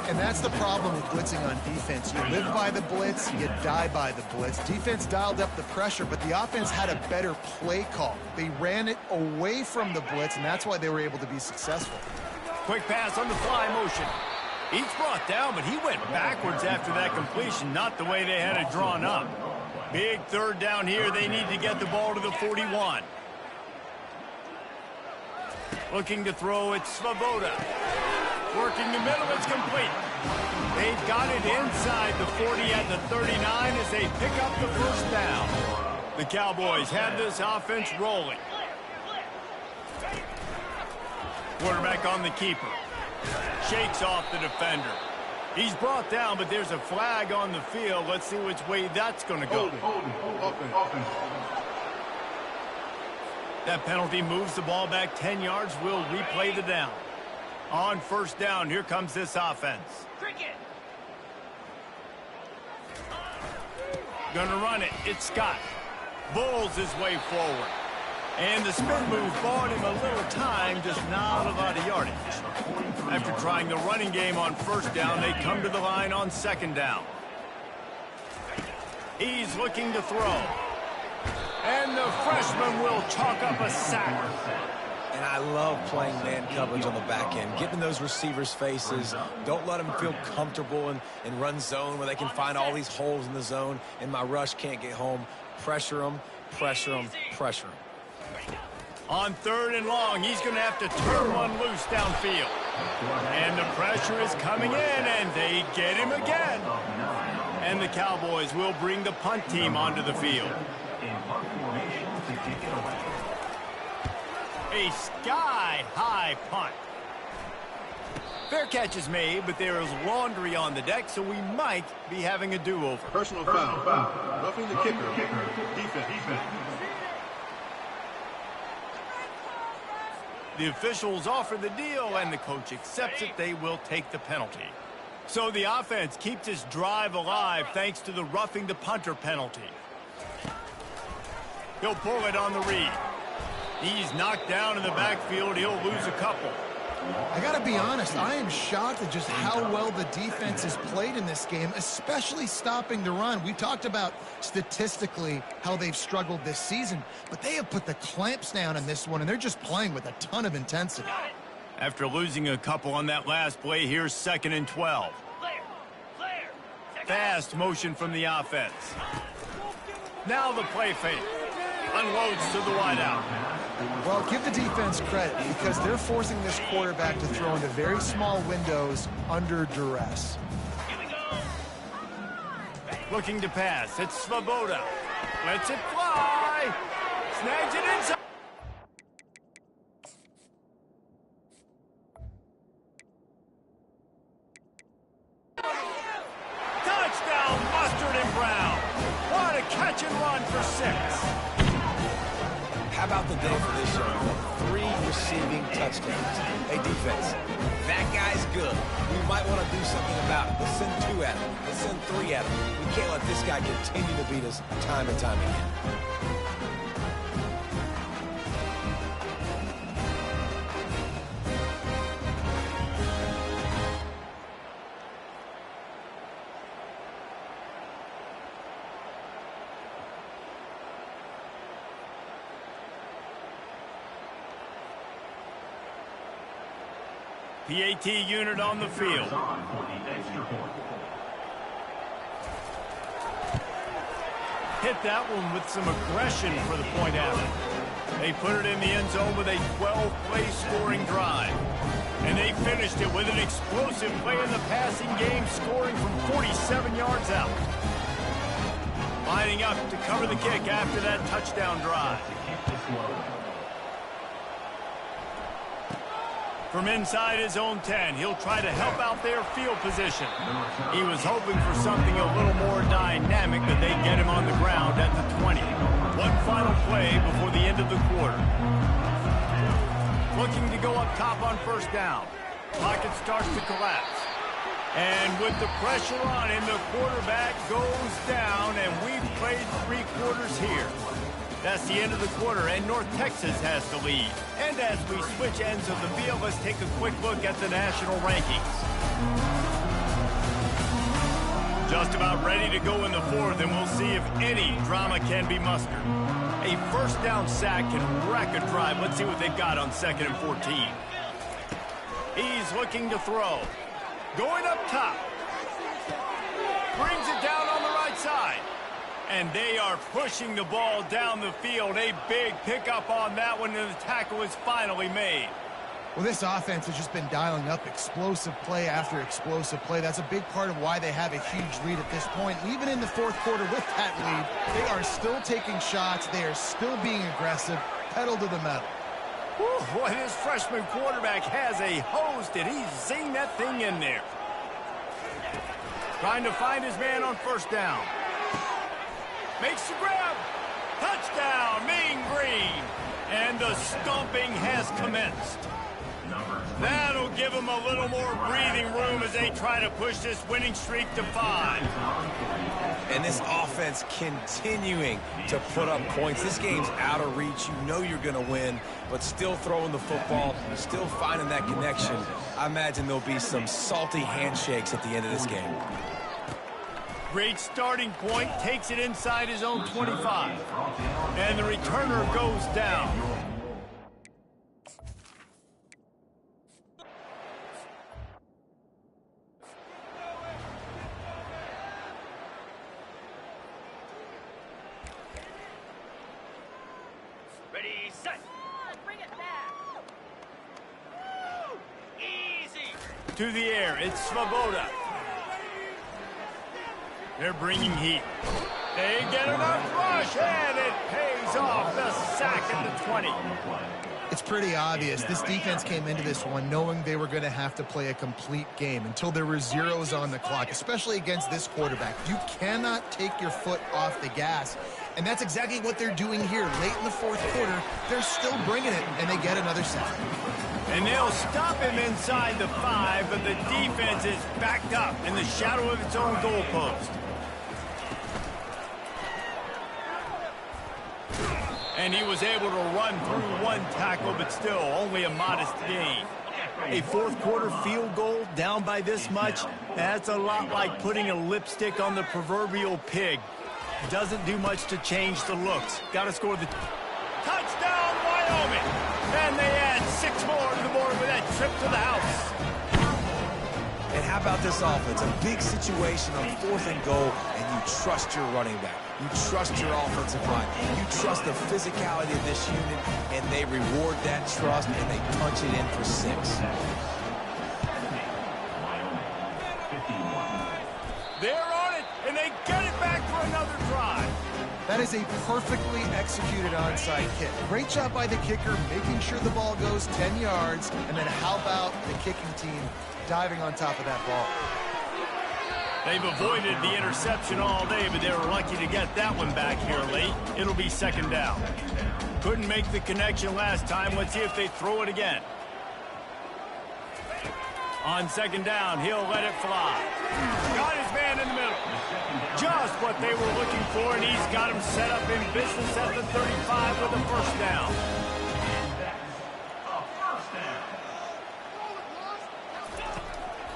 Speaker 2: And that's the problem with blitzing on defense. You live by the blitz, you die by the blitz. Defense dialed up the pressure, but the offense had a better play call. They ran it away from the blitz, and that's why they were able to be successful.
Speaker 1: Quick pass on the fly motion. Each brought down, but he went backwards after that completion, not the way they had it drawn up. Big third down here. They need to get the ball to the 41. Looking to throw, it's Svoboda. Working the middle, it's complete. They've got it inside the 40 at the 39 as they pick up the first down. The Cowboys have this offense rolling. Quarterback on the keeper. Shakes off the defender. He's brought down, but there's a flag on the field. Let's see which way that's going to go. That penalty moves the ball back 10 yards. We'll replay the down. On first down, here comes this offense. Gonna run it. It's Scott. Bulls his way forward. And the spin move bought him a little time, just not a lot of yardage. After trying the running game on first down, they come to the line on second down. He's looking to throw. And the freshman will chalk up a sack.
Speaker 3: And I love playing man coverage on the back end, getting those receivers' faces. Don't let them feel comfortable in run zone where they can find all these holes in the zone and my rush can't get home. Pressure them, pressure them, pressure them.
Speaker 1: On third and long, he's going to have to turn one loose downfield. And the pressure is coming in, and they get him again. And the Cowboys will bring the punt team onto the field. A sky-high punt. Fair catch is made, but there is laundry on the deck, so we might be having a do-over.
Speaker 6: Personal foul. Roughing the kicker. Defense.
Speaker 1: The officials offer the deal, and the coach accepts it. They will take the penalty. So the offense keeps this drive alive thanks to the roughing the punter penalty. He'll pull it on the read. He's knocked down in the backfield. He'll lose a couple.
Speaker 2: I got to be honest, I am shocked at just how well the defense has played in this game, especially stopping the run. We talked about statistically how they've struggled this season, but they have put the clamps down in this one, and they're just playing with a ton of intensity.
Speaker 1: After losing a couple on that last play, here's 2nd and 12. Fast motion from the offense. Now the play fake. Unloads to the wideout.
Speaker 2: Well, give the defense credit because they're forcing this quarterback to throw into very small windows under duress.
Speaker 1: Looking to pass. It's Svoboda. Lets it fly. Snags it inside. Touchdown, Mustard and Brown. What a catch and run for 6.
Speaker 3: How about the day for this young? 3 receiving touchdowns. Hey, defense, that guy's good. We might want to do something about it. Let's send 2 at him. Let's send 3 at him. We can't let this guy continue to beat us time and time again.
Speaker 1: PAT unit on the field. Hit that one with some aggression for the point after. They put it in the end zone with a 12-play scoring drive. And they finished it with an explosive play in the passing game, scoring from 47 yards out. Lining up to cover the kick after that touchdown drive. From inside his own 10, he'll try to help out their field position. He was hoping for something a little more dynamic, but they get him on the ground at the 20. One final play before the end of the quarter. Looking to go up top on first down. Pocket starts to collapse. And with the pressure on him, the quarterback goes down, and we've played 3 quarters here. That's the end of the quarter, and North Texas has the lead. And as we switch ends of the field, let's take a quick look at the national rankings. Just about ready to go in the 4th, and we'll see if any drama can be mustered. A first down sack can wreck a drive. Let's see what they've got on 2nd and 14. He's looking to throw. Going up top. Brings it down on the right side. And they are pushing the ball down the field. A big pickup on that one, and the tackle is finally made.
Speaker 2: Well, this offense has just been dialing up explosive play after explosive play. That's a big part of why they have a huge lead at this point. Even in the 4th quarter with that lead, they are still taking shots. They are still being aggressive. Pedal to the metal.
Speaker 1: Whew, boy, this freshman quarterback has a hose. Did he zing that thing in there? Trying to find his man on first down. Makes the grab. Touchdown, Mean Green. And the stomping has commenced. That'll give them a little more breathing room as they try to push this winning streak to 5.
Speaker 3: And this offense continuing to put up points. This game's out of reach. You know you're going to win, but still throwing the football, still finding that connection. I imagine there'll be some salty handshakes at the end of this game.
Speaker 1: Great starting point, takes it inside his own 25. And the returner goes down. Ready, set.
Speaker 7: Bring it back.
Speaker 1: Easy. To the air, it's Svoboda. They're bringing heat. They get enough rush, and it pays off. The sack at the 20.
Speaker 2: It's pretty obvious. This defense came into this one knowing they were going to have to play a complete game until there were zeros on the clock, especially against this quarterback. You cannot take your foot off the gas, and that's exactly what they're doing here. Late in the 4th quarter, they're still bringing it, and they get another sack.
Speaker 1: And they'll stop him inside the 5, but the defense is backed up in the shadow of its own goalpost. And he was able to run through one tackle, but still only a modest gain. A 4th quarter field goal down by this much, that's a lot like putting a lipstick on the proverbial pig. Doesn't do much to change the looks. Got to score the touchdown, Wyoming. And they add 6 more to the board with that trip to the house.
Speaker 3: And how about this offense? A big situation on 4th and goal, and you trust your running back. You trust your offensive line. You trust the physicality of this unit, and they reward that trust, and they punch it in for 6.
Speaker 1: They're on it, and they get it back for another drive.
Speaker 2: That is a perfectly executed onside kick. Great job by the kicker, making sure the ball goes 10 yards. And then how about the kicking team diving on top of that ball?
Speaker 1: They've avoided the interception all day, but they were lucky to get that one back here late. It'll be 2nd down. Couldn't make the connection last time. Let's see if they throw it again. On 2nd down, he'll let it fly. Got his man in the middle. Just what they were looking for, and he's got him set up in business at the 35 with a 1st down.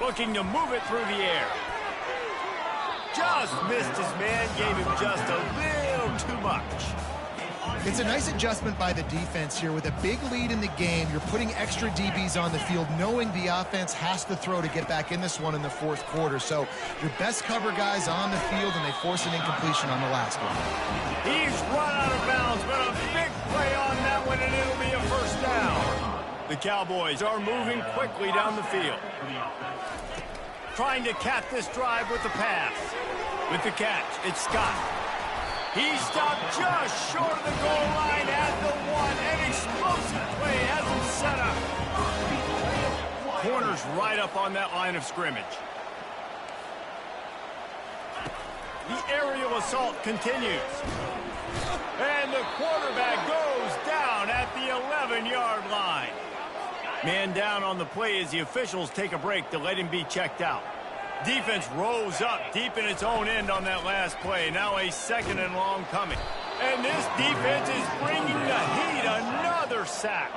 Speaker 1: Looking to move it through the air. Just missed his man, gave him just a little too much.
Speaker 2: It's a nice adjustment by the defense here. With a big lead in the game, you're putting extra DBs on the field, knowing the offense has to throw to get back in this one in the 4th quarter. So your best cover guys on the field, and they force an incompletion on the last one.
Speaker 1: He's run out of bounds, but a big play on that one, and it'll be a 1st down. The Cowboys are moving quickly down the field. Trying to cap this drive with the pass. With the catch, it's Scott. He stopped just short of the goal line at the 1. An explosive play has him set up. Corner's right up on that line of scrimmage. The aerial assault continues. And the quarterback goes down at the 11-yard line. Man down on the play as the officials take a break to let him be checked out. Defense rolls up deep in its own end on that last play. Now a 2nd and long coming. And this defense is bringing the heat. Another sack.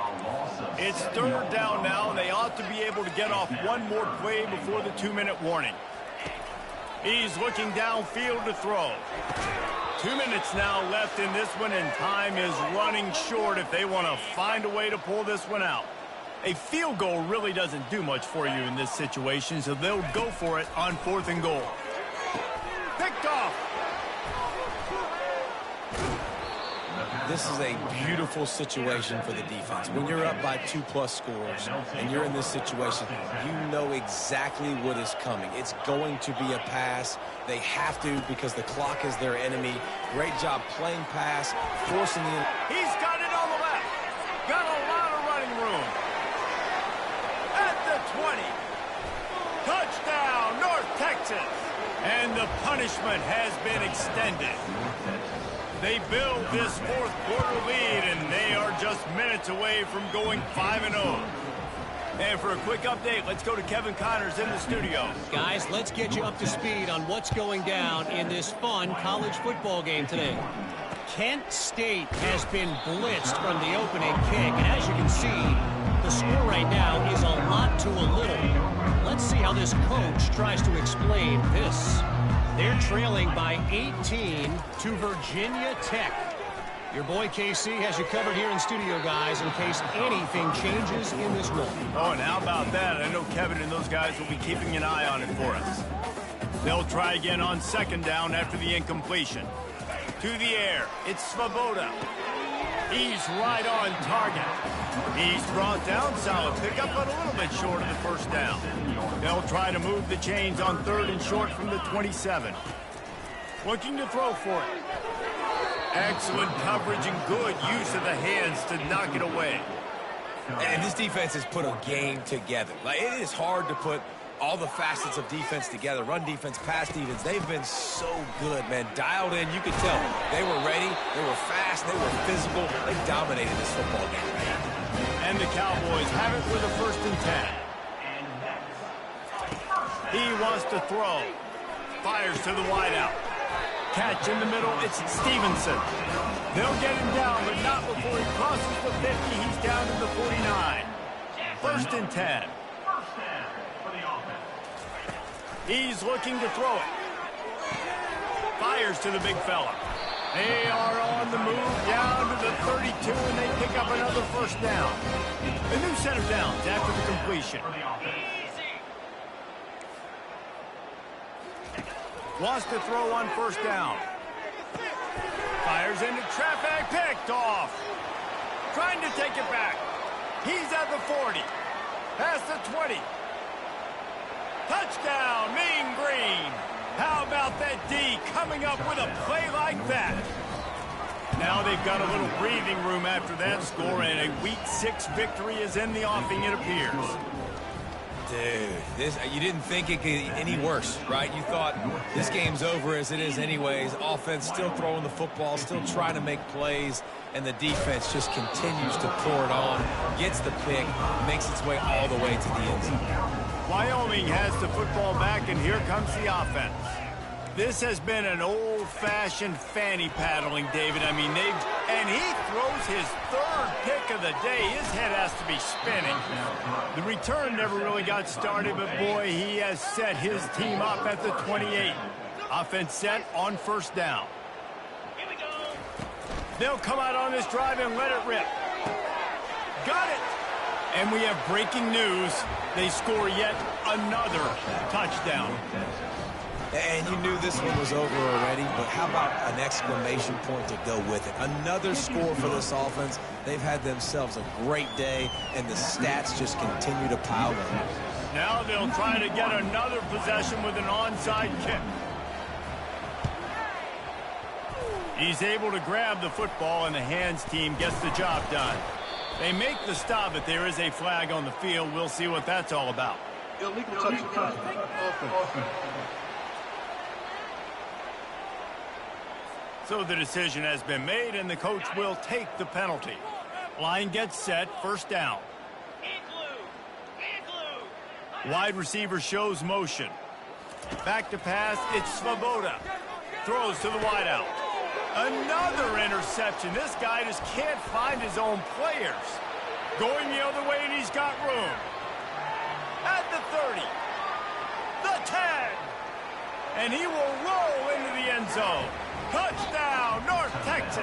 Speaker 1: It's 3rd down now, and they ought to be able to get off one more play before the 2-minute warning. He's looking downfield to throw. 2 minutes now left in this one, and time is running short if they want to find a way to pull this one out. A field goal really doesn't do much for you in this situation, so they'll go for it on 4th and goal. Picked off.
Speaker 3: This is a beautiful situation for the defense. When you're up by 2+ scores and you're in this situation, you know exactly what is coming. It's going to be a pass. They have to because the clock is their enemy. Great job playing pass, forcing the...
Speaker 1: He's got it on the left. Got a lot of running room. At the 20. Touchdown, North Texas. And the punishment has been extended. They build this 4th quarter lead, and they are just minutes away from going 5-0. And for a quick update, let's go to Kevin Connors in the studio.
Speaker 5: Guys, let's get you up to speed on what's going down in this fun college football game today. Kent State has been blitzed from the opening kick, and as you can see, the score right now is a lot to a little. Let's see how this coach tries to explain this. They're trailing by 18 to Virginia Tech. Your boy KC has you covered here in studio, guys, in case anything changes in this one.
Speaker 1: Oh, and how about that? I know Kevin and those guys will be keeping an eye on it for us. They'll try again on 2nd down after the incompletion. To the air, it's Svoboda. He's right on target. He's brought down, solid pickup, but a little bit short of the 1st down. They'll try to move the chains on 3rd and short from the 27. Looking to throw for it. Excellent coverage and good use of the hands to knock it away.
Speaker 3: And this defense has put a game together. Like, it is hard to put all the facets of defense together. Run defense, pass defense. They've been so good, man. Dialed in. You could tell they were ready. They were fast. They were physical. They dominated this football game, man.
Speaker 1: And the Cowboys have it with a 1st and 10. He wants to throw. Fires to the wideout. Catch in the middle. It's Stevenson. They'll get him down, but not before he crosses the 50. He's down to the 49. 1st and 10. He's looking to throw it. Fires to the big fella. They are on the move down to the 32, and they pick up another 1st down. A new set of downs after the completion. Wants to throw on 1st down. Fires into traffic. Picked off. Trying to take it back. He's at the 40. Past the 20. Touchdown, Mean Green. How about that D coming up with a play like that? Now they've got a little breathing room after that score, and a Week 6 victory is in the offing, it appears.
Speaker 3: Dude, you didn't think it could get any worse, right? You thought this game's over as it is anyways. Offense still throwing the football, still trying to make plays, and the defense just continues to pour it on, gets the pick, makes its way all the way to the end zone.
Speaker 1: Wyoming has the football back, and here comes the offense. This has been an old-fashioned fanny paddling, David. I mean, and he throws his third pick of the day. His head has to be spinning. The return never really got started, but boy, he has set his team up at the 28. Offense set on first down. They'll come out on this drive and let it rip. Got it! And we have breaking news. They score yet another touchdown.
Speaker 3: And you knew this one was over already, but how about an exclamation point to go with it? Another score for this offense. They've had themselves a great day, and the stats just continue to pile up.
Speaker 1: Now they'll try to get another possession with an onside kick. He's able to grab the football, and the hands team gets the job done. They make the stop, but there is a flag on the field. We'll see what that's all about.
Speaker 6: Illegal touch of time. Offense.
Speaker 1: So the decision has been made, and the coach will take the penalty. Line gets set, first down. Wide receiver shows motion. Back to pass, it's Svoboda. Throws to the wideout. Another interception. This guy just can't find his own players. Going the other way, and he's got room. At the 30. The 10. And he will roll into the end zone. Touchdown, North Texas.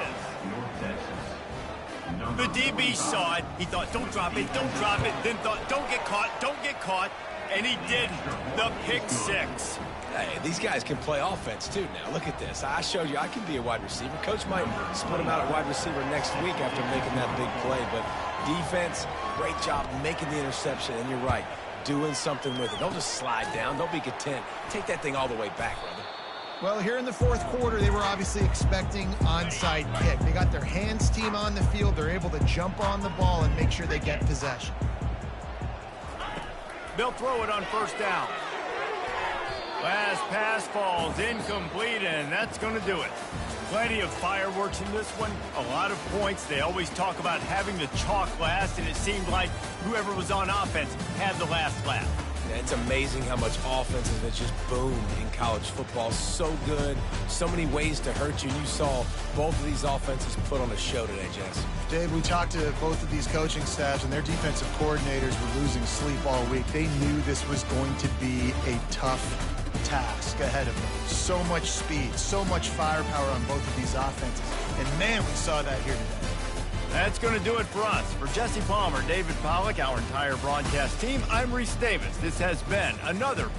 Speaker 1: The DB saw it. He thought, don't drop it, don't drop it. Then thought, don't get caught. And he did the pick six.
Speaker 3: Hey, these guys can play offense, too, now. Look at this. I showed you I can be a wide receiver. Coach might split him out at wide receiver next week after making that big play. But defense, great job making the interception. And you're right, doing something with it. Don't just slide down. Don't be content. Take that thing all the way back, brother.
Speaker 2: Well, here in the fourth quarter, they were obviously expecting onside kick. They got their hands team on the field. They're able to jump on the ball and make sure they get possession.
Speaker 1: They'll throw it on first down. Last pass falls incomplete, and that's going to do it. Plenty of fireworks in this one. A lot of points. They always talk about having the chalk last, and it seemed like whoever was on offense had the last laugh.
Speaker 3: Yeah, it's amazing how much offense has just boomed in college football. So good. So many ways to hurt you. You saw both of these offenses put on a show today, Jess.
Speaker 2: Dave, we talked to both of these coaching staffs, and their defensive coordinators were losing sleep all week. They knew this was going to be a tough task ahead of them. So much speed, so much firepower on both of these offenses. And, man, we saw that here today.
Speaker 1: That's going to do it for us. For Jesse Palmer, David Pollack, our entire broadcast team, I'm Reese Davis. This has been another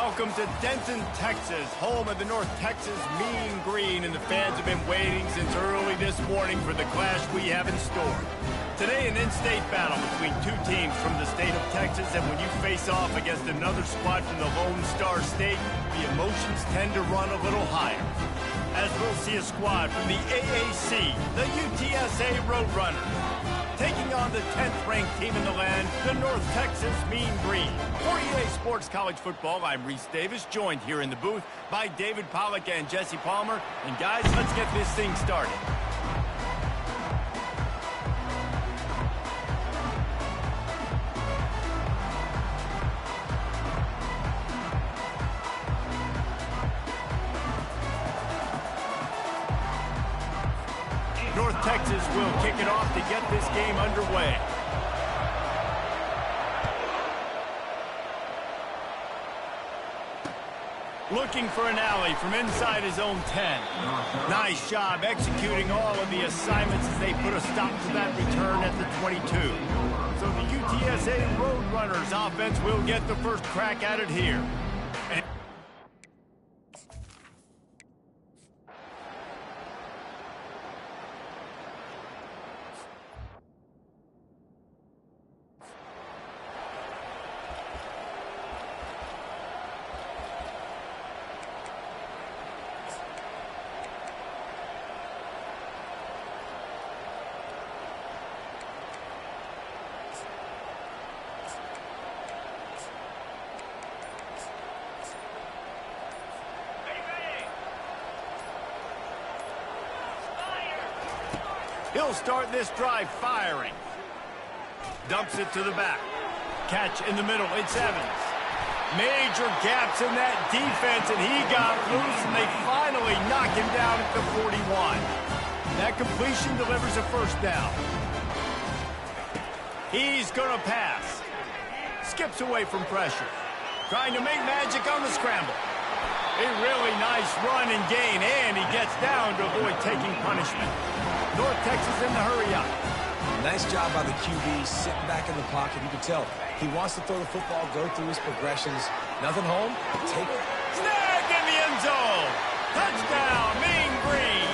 Speaker 1: Welcome to Denton, Texas, home of the North Texas Mean Green, and the fans have been waiting since early this morning for the clash we have in store. Today, an in-state battle between two teams from the state of Texas, and when you face off against another squad from the Lone Star State, the emotions tend to run a little higher. As we'll see a squad from the AAC, the UTSA Roadrunners, taking on the 10th-ranked team in the land, the North Texas Mean Green. For EA Sports College Football, I'm Reese Davis, joined here in the booth by David Pollack and Jesse Palmer. And guys, let's get this thing started. North Texas will kick it off to get this game underway. Looking for an alley from inside his own 10. Nice job executing all of the assignments as they put a stop to that return at the 22. So the UTSA Roadrunners offense will get the first crack at it here. He'll start this drive firing. Dumps it to the back. Catch in the middle. It's Evans. Major gaps in that defense, and he got loose, and they finally knock him down at the 41. That completion delivers a first down. He's going to pass. Skips away from pressure. Trying to make magic on the scramble. A really nice run and gain, and he gets down to avoid taking punishment. North Texas in the hurry-up.
Speaker 3: Nice job by the QB, sitting back in the pocket. You can tell he wants to throw the football, go through his progressions. Nothing home, take it.
Speaker 1: Snagged in the end zone. Touchdown, Mean Green.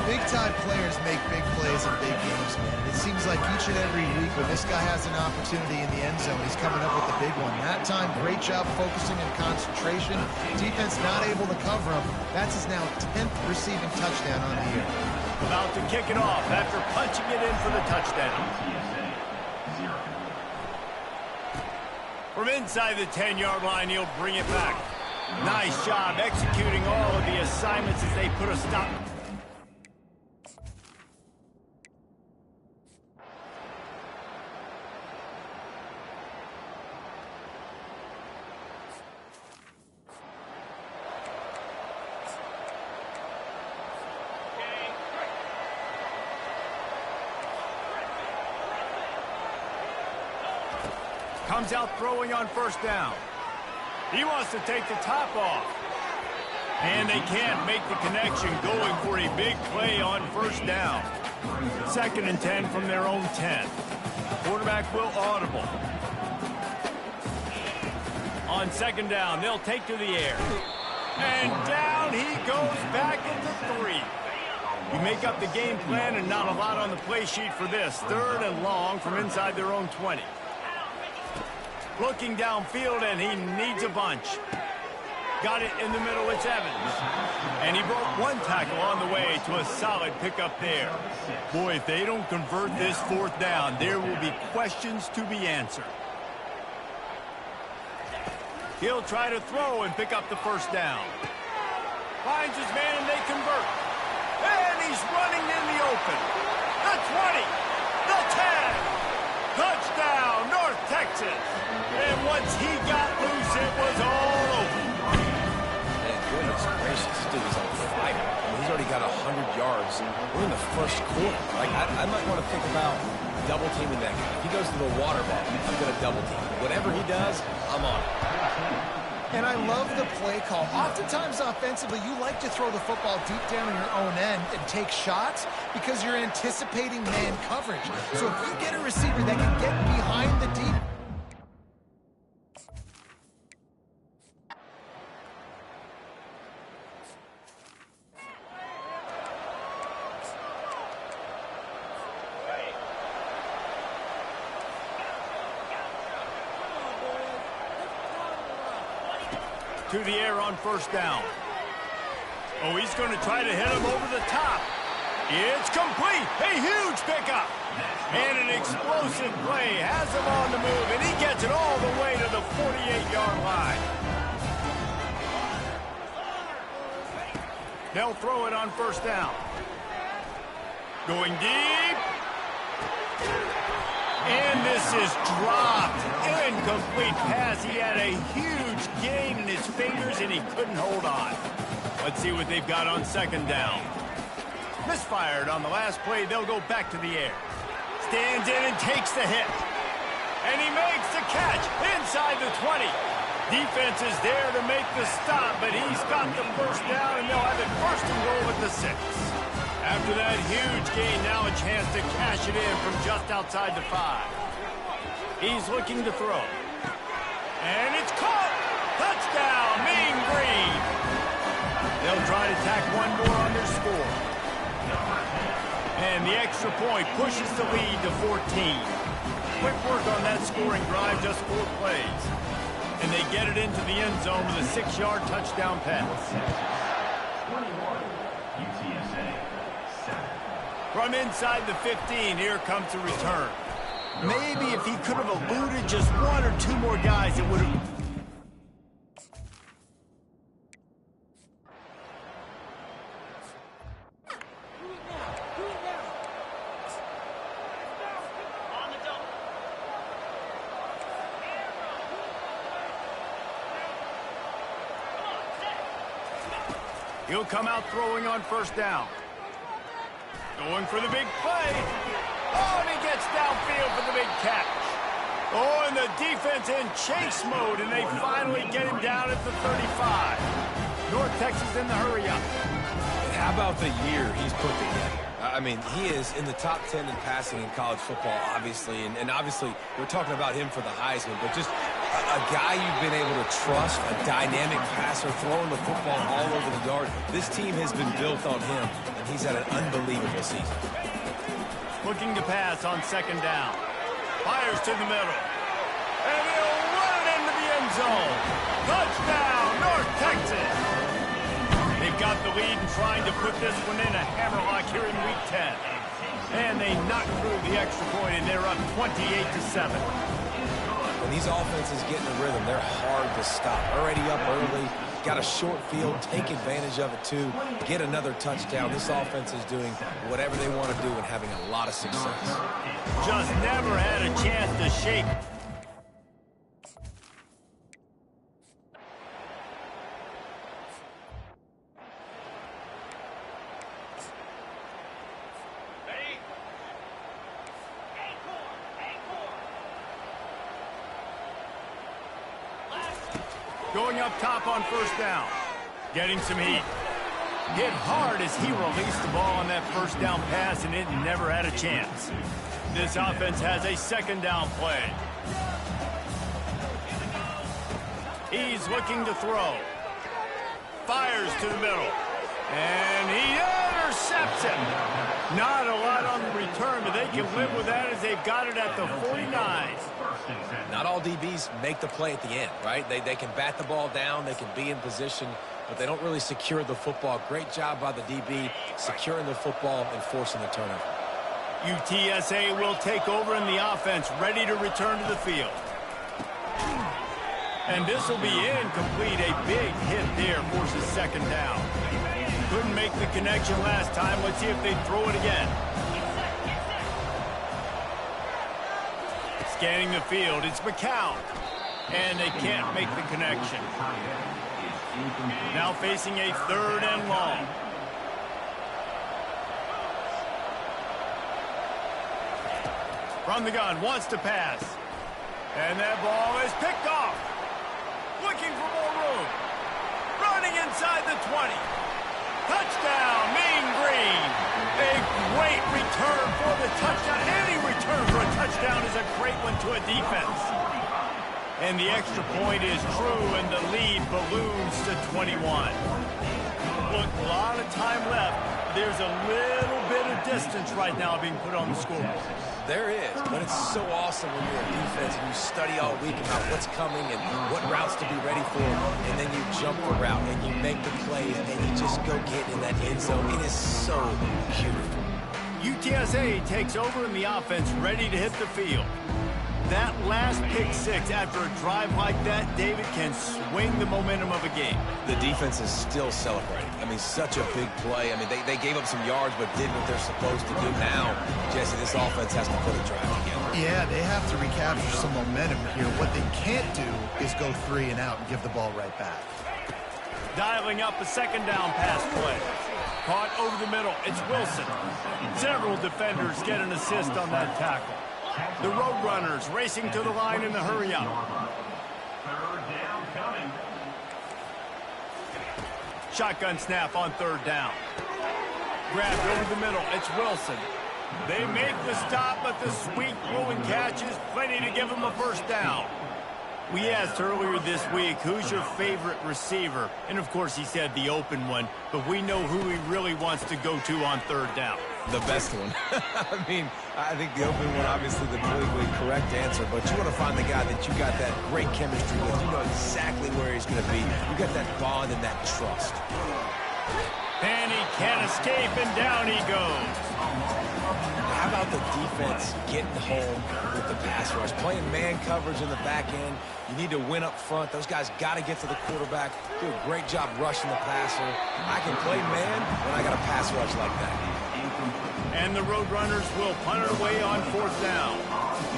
Speaker 2: Big-time players make big plays in big games, man. It seems like each and every week when this guy has an opportunity in the end zone, he's coming up with the big one. That time, great job focusing and concentration. Defense not able to cover him. That's his now 10th receiving touchdown on the year.
Speaker 1: About to kick it off after punching it in for the touchdown. From inside the 10-yard line, he'll bring it back. Nice job executing all of the assignments as they put a stop. Comes out throwing on first down. He wants to take the top off. And they can't make the connection, going for a big play on first down. 2nd and 10 from their own 10. Quarterback will audible. On 2nd down, they'll take to the air. And down he goes back at the 3. You make up the game plan and not a lot on the play sheet for this. 3rd and long from inside their own 20. Looking downfield, and he needs a bunch. Got it in the middle, it's Evans. And he broke one tackle on the way to a solid pickup there. Boy, if they don't convert this 4th down, there will be questions to be answered. He'll try to throw and pick up the first down. Finds his man, and they convert. And he's running in the open. The 20, the 10. Touchdown, North Texas. And once he got loose, it was all over.
Speaker 3: Man, goodness gracious, this dude is on fire. I mean, he's already got 100 yards. We're in the first quarter. Like, I might want to think about double teaming that guy. If he goes to the water ball, I'm going to double team. Whatever he does, I'm on it.
Speaker 2: And I love the play call. Oftentimes offensively, you like to throw the football deep down in your own end and take shots because you're anticipating man coverage. So if you get a receiver that can get behind the deep,
Speaker 1: to the air on first down. Oh, he's going to try to hit him over the top. It's complete. A huge pickup. And an explosive play has him on the move, and he gets it all the way to the 48-yard line. They'll throw it on first down. Going deep. And this is dropped. Incomplete pass. He had a huge gain in his fingers, and he couldn't hold on. Let's see what they've got on second down. Misfired on the last play. They'll go back to the air. Stands in and takes the hit. And he makes the catch inside the 20. Defense is there to make the stop, but he's got the first down, and they'll have it first and goal at the 6. After that huge gain, now a chance to cash it in from just outside the 5. He's looking to throw. And it's caught! Touchdown, Mean Green! They'll try to tack one more on their score. And the extra point pushes the lead to 14. Quick work on that scoring drive, just 4 plays. And they get it into the end zone with a 6-yard touchdown pass.
Speaker 4: 21, UTSA, 7.
Speaker 1: From inside the 15, here comes the return. Maybe if he could have eluded just 1 or 2 more guys, it would have... He'll come out throwing on first down. Going for the big play. Oh, and he gets downfield for the big catch. Oh, and the defense in chase mode, and they finally get him down at the 35. North Texas in the hurry up.
Speaker 3: And how about the year he's put together? I mean, he is in the top 10 in passing in college football, obviously. And obviously, we're talking about him for the Heisman, but just a guy you've been able to trust, a dynamic passer, throwing the football all over the yard. This team has been built on him, and he's had an unbelievable season.
Speaker 1: Looking to pass on second down. Fires to the middle. And he'll run it into the end zone. Touchdown, North Texas. They've got the lead and trying to put this one in a hammerlock here in Week 10. And they knock through the extra point, and they're up 28-7.
Speaker 3: When these offenses get in the rhythm, they're hard to stop. Already up early, got a short field, take advantage of it too, get another touchdown. This offense is doing whatever they want to do and having a lot of success.
Speaker 1: Just never had a chance to shake. Going up top on first down. Getting some heat. Hit hard as he released the ball on that first down pass, and it never had a chance. This offense has a second down play. He's looking to throw. Fires to the middle. And he intercepts it. Not a lot on the return, but they can live with that as they've got it at the 49.
Speaker 3: Not all DBs make the play at the end, right? They can bat the ball down, they can be in position, but they don't really secure the football. Great job by the DB securing the football and forcing the turnover.
Speaker 1: UTSA will take over in the offense, ready to return to the field. And this will be incomplete. A big hit there forces second down. Couldn't make the connection last time. Let's see if they throw it again. Scanning the field, it's McCown. And they can't make the connection. Now facing a third and long. From the gun, wants to pass. And that ball is picked off. Looking for more room. Running inside the 20. Touchdown, Mean Green. A great return for the touchdown. Any return for a touchdown is a great one to a defense. And the extra point is true, and the lead balloons to 21. Look, a lot of time left. There's a little bit of distance right now being put on the scoreboard.
Speaker 3: There is, but it's so awesome when you're a defense and you study all week about what's coming and what routes to be ready for, and then you jump the route and you make the plays and you just go get in that end zone. It is so beautiful.
Speaker 1: UTSA takes over in the offense, ready to hit the field. That last pick six after a drive like that, David, can swing the momentum of a game.
Speaker 3: The defense is still celebrating. I mean, such a big play. I mean, they gave up some yards but did what they're supposed to do. Now, Jesse, this offense has to put a drive together.
Speaker 2: Yeah, they have to recapture some momentum here. What they can't do is go 3 and out and give the ball right back.
Speaker 1: Dialing up a second down pass play. Caught over the middle. It's Wilson. Several defenders get an assist on that tackle. The Roadrunners racing to the line in the hurry-up.
Speaker 4: Third down coming.
Speaker 1: Shotgun snap on third down. Grabbed over the middle. It's Wilson. They make the stop, but the sweet throwing catch is plenty to give them a first down. We asked earlier this week, who's your favorite receiver? And, of course, he said the open one, but we know who he really wants to go to on third down.
Speaker 3: The best one. I mean, I think the open one, obviously the politically correct answer, but you want to find the guy that you got that great chemistry with. You know exactly where he's going to be. You got that bond and that trust.
Speaker 1: And he can't escape, and down he goes.
Speaker 3: How about the defense getting home with the pass rush? Playing man coverage in the back end. You need to win up front. Those guys got to get to the quarterback. Do a great job rushing the passer. I can play man when I got a pass rush like that.
Speaker 1: And the Roadrunners will punt it away on fourth down.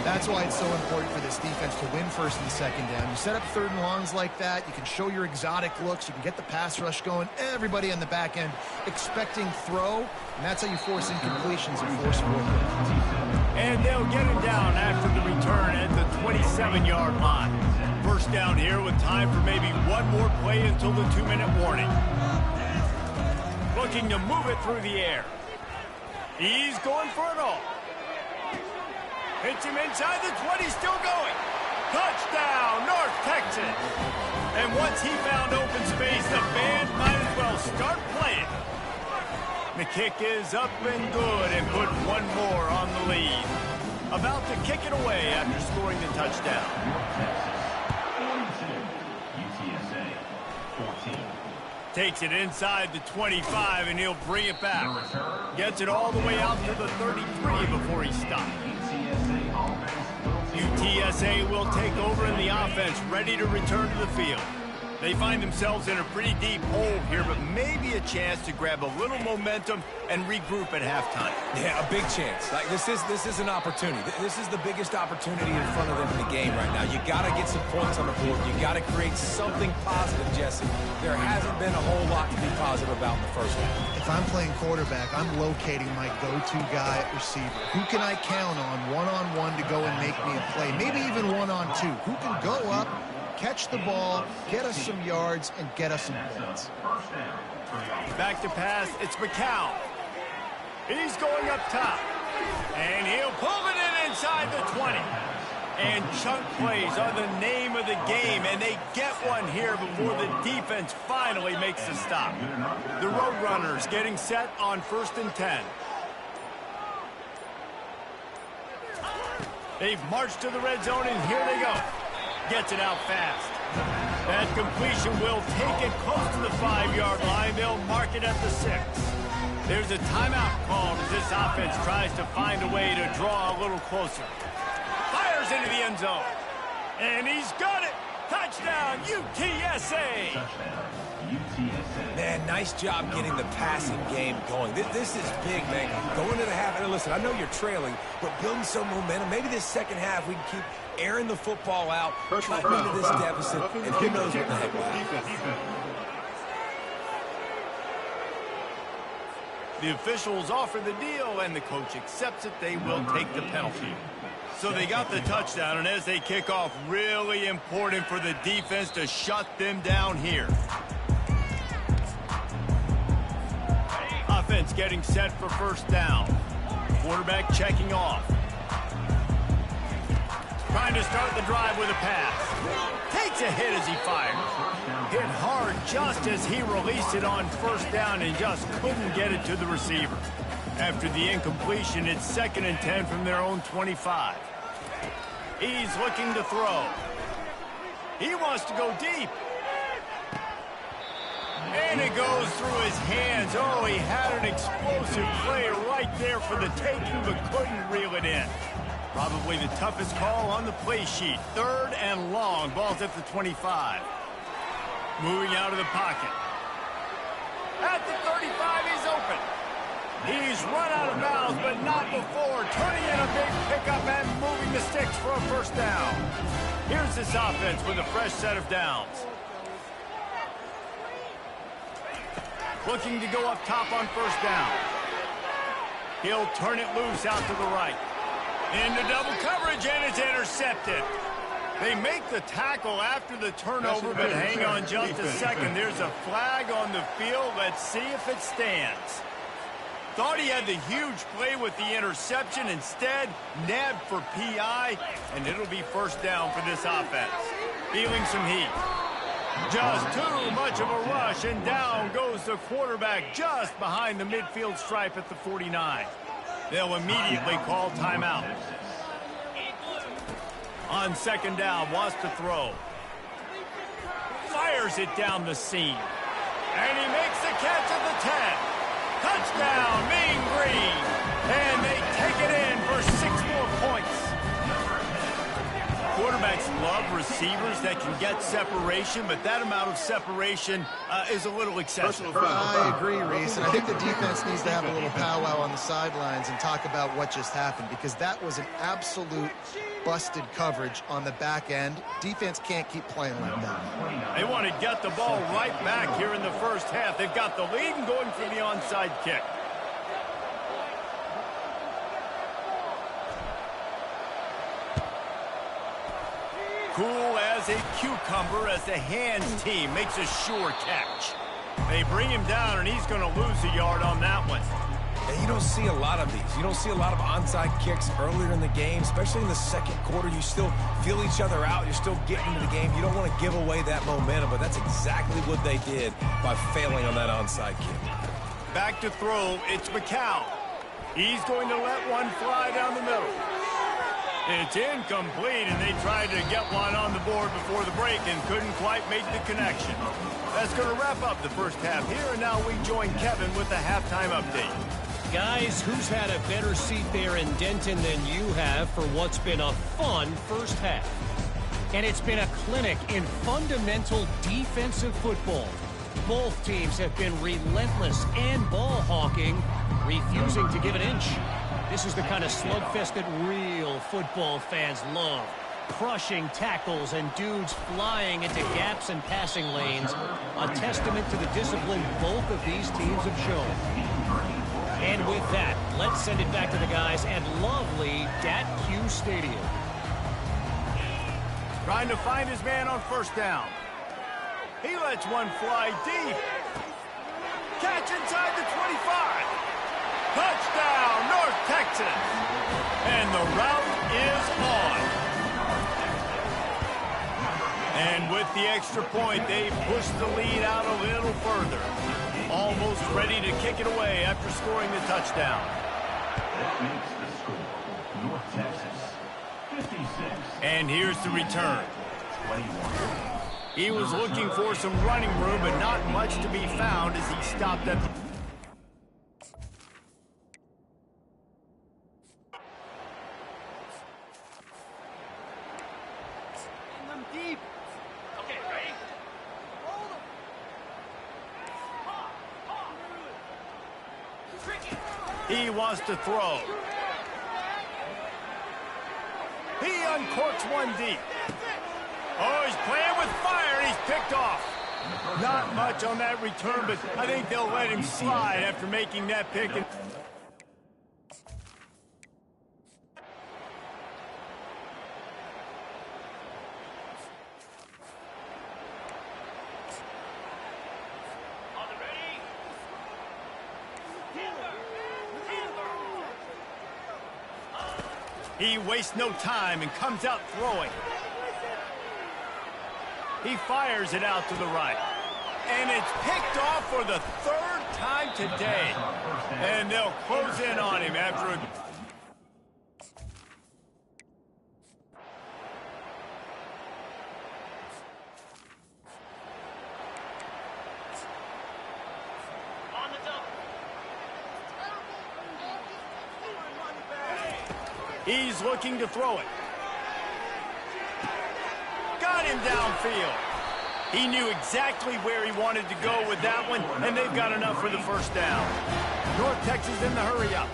Speaker 2: That's why it's so important for this defense to win first and second down. You set up third and longs like that. You can show your exotic looks. You can get the pass rush going. Everybody on the back end expecting throw, and that's how you force incompletions and force forward.
Speaker 1: And they'll get him down after the return at the 27-yard line. First down here with time for maybe one more play until the 2-minute warning. Looking to move it through the air. He's going for it all. Hits him inside the 20, still going. Touchdown, North Texas. And once he found open space, the band might as well start playing. The kick is up and good and put one more on the lead. About to kick it away after scoring the touchdown.
Speaker 4: UTSA 14.
Speaker 1: Takes it inside the 25, and he'll bring it back. Gets it all the way out to the 33 before he stops. UTSA will take over in the offense, ready to return to the field. They find themselves in a pretty deep hole here, but maybe a chance to grab a little momentum and regroup at halftime.
Speaker 3: Yeah, a big chance. Like this is an opportunity. This is the biggest opportunity in front of them in the game right now. You got to get some points on the board. You got to create something positive, Jesse. There hasn't been a whole lot to be positive about in the first half.
Speaker 2: If I'm playing quarterback, I'm locating my go-to guy at receiver. Who can I count on one-on-one to go and make me a play? Maybe even one-on-two. Who can go up, catch the ball, get us some yards, and get us some points.
Speaker 1: Back to pass, it's McCown. He's going up top. And he'll pull it in inside the 20. And chunk plays are the name of the game, and they get one here before the defense finally makes the stop. The Roadrunners getting set on 1st and 10. They've marched to the red zone, and here they go. Gets it out fast. That completion will take it close to the 5-yard line. They'll mark it at the 6. There's a timeout called as this offense tries to find a way to draw a little closer. Fires into the end zone. And he's got it. Touchdown, UTSA.
Speaker 3: Man, nice job getting the passing game going. This is big, man. Going to the half. And listen, I know you're trailing, but building some momentum. Maybe this second half we can keep airing the football out, cutting into this deficit, and who knows what the heck will happen.
Speaker 1: The officials offer the deal, and the coach accepts it. They will take the penalty. So they got the touchdown, and as they kick off, really important for the defense to shut them down here. Offense getting set for first down. Quarterback checking off. Trying to start the drive with a pass. Takes a hit as he fires. hit hard just as he released it on first down and just couldn't get it to the receiver. After the incompletion, it's 2nd and 10 from their own 25. He's looking to throw. He wants to go deep. And it goes through his hands. Oh, he had an explosive play right there for the taking, but couldn't reel it in. Probably the toughest call on the play sheet. 3rd and long. Ball's at the 25. Moving out of the pocket. At the 35, he's open. He's run out of bounds, but not before. Turning in a big pickup and moving the sticks for a first down. Here's this offense with a fresh set of downs. Looking to go up top on first down. He'll turn it loose out to the right. Into double coverage, and it's intercepted. They make the tackle after the turnover, but hang on just a second. There's a flag on the field. Let's see if it stands. Thought he had the huge play with the interception. Instead, nabbed for PI, and it'll be first down for this offense. Feeling some heat. Just too much of a rush, and down goes the quarterback just behind the midfield stripe at the 49. They'll immediately call timeout. On 2nd down, wants to throw. Fires it down the seam. And he makes the catch at the 10. Touchdown, Mean Green. And they take it in for 6 more points. Quarterbacks love receivers that can get separation, but that amount of separation is a little excessive.
Speaker 2: I agree, Reese, and I think the defense needs to have a little powwow on the sidelines and talk about what just happened, because that was an absolute busted coverage on the back end. Defense can't keep playing like that.
Speaker 1: They want to get the ball right back here in the first half. They've got the lead and going for the onside kick. Cool as a cucumber as the hands team makes a sure catch. They bring him down, and he's going to lose a yard on that one.
Speaker 3: And you don't see a lot of these. You don't see a lot of onside kicks earlier in the game, especially in the second quarter. You still feel each other out. You're still getting into the game. You don't want to give away that momentum, but that's exactly what they did by failing on that onside kick.
Speaker 1: Back to throw, it's McCown. He's going to let one fly down the middle. It's incomplete, and they tried to get one on the board before the break and couldn't quite make the connection. That's going to wrap up the first half here, and now we join Kevin with the halftime update.
Speaker 5: Guys, who's had a better seat there in Denton than you have for what's been a fun first half? And it's been a clinic in fundamental defensive football. Both teams have been relentless and ball hawking, refusing to give an inch. This is the kind of slugfest that real football fans love. Crushing tackles and dudes flying into gaps and passing lanes. A testament to the discipline both of these teams have shown. And with that, let's send it back to the guys at lovely Dat-Q Stadium.
Speaker 1: Trying to find his man on first down. He lets one fly deep. Catch inside the 25. Touchdown, North Texas. And the route is on. And with the extra point, they push the lead out a little further. Almost ready to kick it away after scoring the touchdown.
Speaker 4: That makes the score North Texas 56.
Speaker 1: And here's the return.
Speaker 4: 21.
Speaker 1: He was looking for some running room, but not much to be found as he stopped at the...
Speaker 7: Deep. Okay, ready? Hold him.
Speaker 1: He wants to throw. He uncorks one deep. Oh, he's playing with fire, and he's picked off. Not much on that return, but I think they'll let him slide after making that pick. He wastes no time and comes out throwing. He fires it out to the right. And it's picked off for the third time today. And they'll close in on him after a... He's looking to throw it. Got him downfield. He knew exactly where he wanted to go with that one, and they've got enough for the first down. North Texas in the hurry up.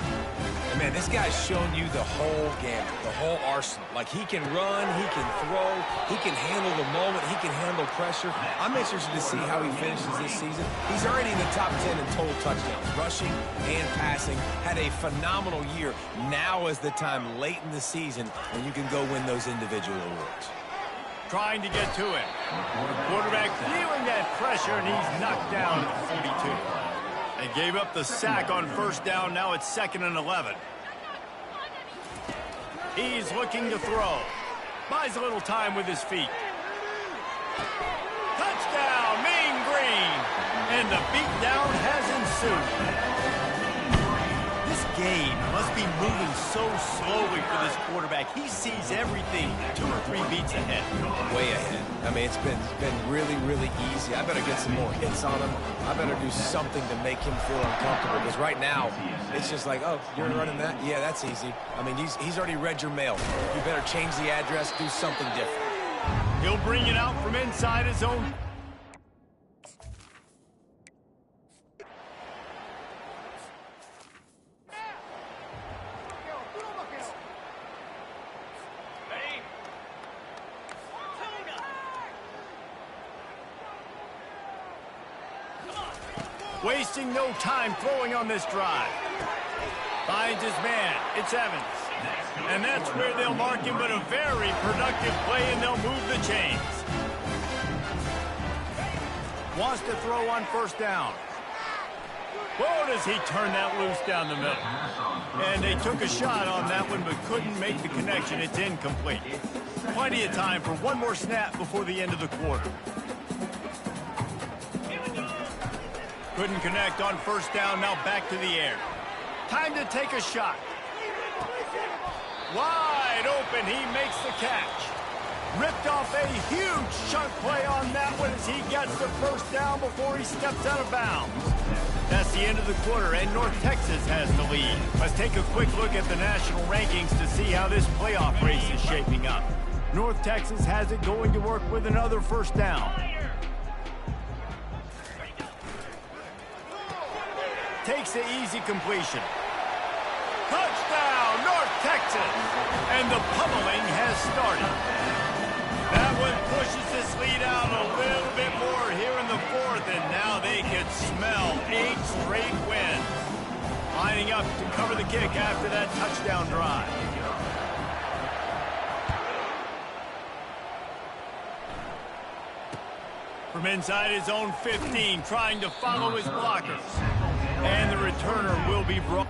Speaker 3: And man, this guy's shown you the whole gamut, the whole arsenal. Like, he can run, he can throw, he can handle the moment, he can handle pressure. I'm interested to see how he finishes this season. He's already in the top 10 in total touchdowns, rushing and passing. Had a phenomenal year. Now is the time late in the season when you can go win those individual awards.
Speaker 1: Trying to get to it. Quarterback feeling that pressure, and he's knocked down at the 42. They gave up the sack on first down. Now it's 2nd and 11. He's looking to throw. Buys a little time with his feet. Touchdown, Mean Green. And the beatdown has ensued. This game must be moving so slowly for this quarterback. He sees everything 2 or 3 beats ahead.
Speaker 3: Way ahead. I mean, it's been really, really easy. I better get some more hits on him. I better do something to make him feel uncomfortable, because right now, it's just like, oh, you're running that? Yeah, that's easy. I mean, he's already read your mail. You better change the address, do something different.
Speaker 1: He'll bring it out from inside his own. Wasting no time throwing on this drive. Finds his man. It's Evans. And that's where they'll mark him, but a very productive play, and they'll move the chains. Wants to throw on first down. Whoa, does he turn that loose down the middle. And they took a shot on that one, but couldn't make the connection. It's incomplete. Plenty of time for one more snap before the end of the quarter. Couldn't connect on first down, now back to the air. Time to take a shot. Wide open, he makes the catch. Ripped off a huge chunk play on that one as he gets the first down before he steps out of bounds. That's the end of the quarter, and North Texas has the lead. Let's take a quick look at the national rankings to see how this playoff race is shaping up. North Texas has it going to work with another first down. Takes the easy completion. Touchdown, North Texas! And the pummeling has started. That one pushes this lead out a little bit more here in the 4th, and now they can smell 8 straight wins. Lining up to cover the kick after that touchdown drive. From inside his own 15, trying to follow his blockers. And the returner will be brought.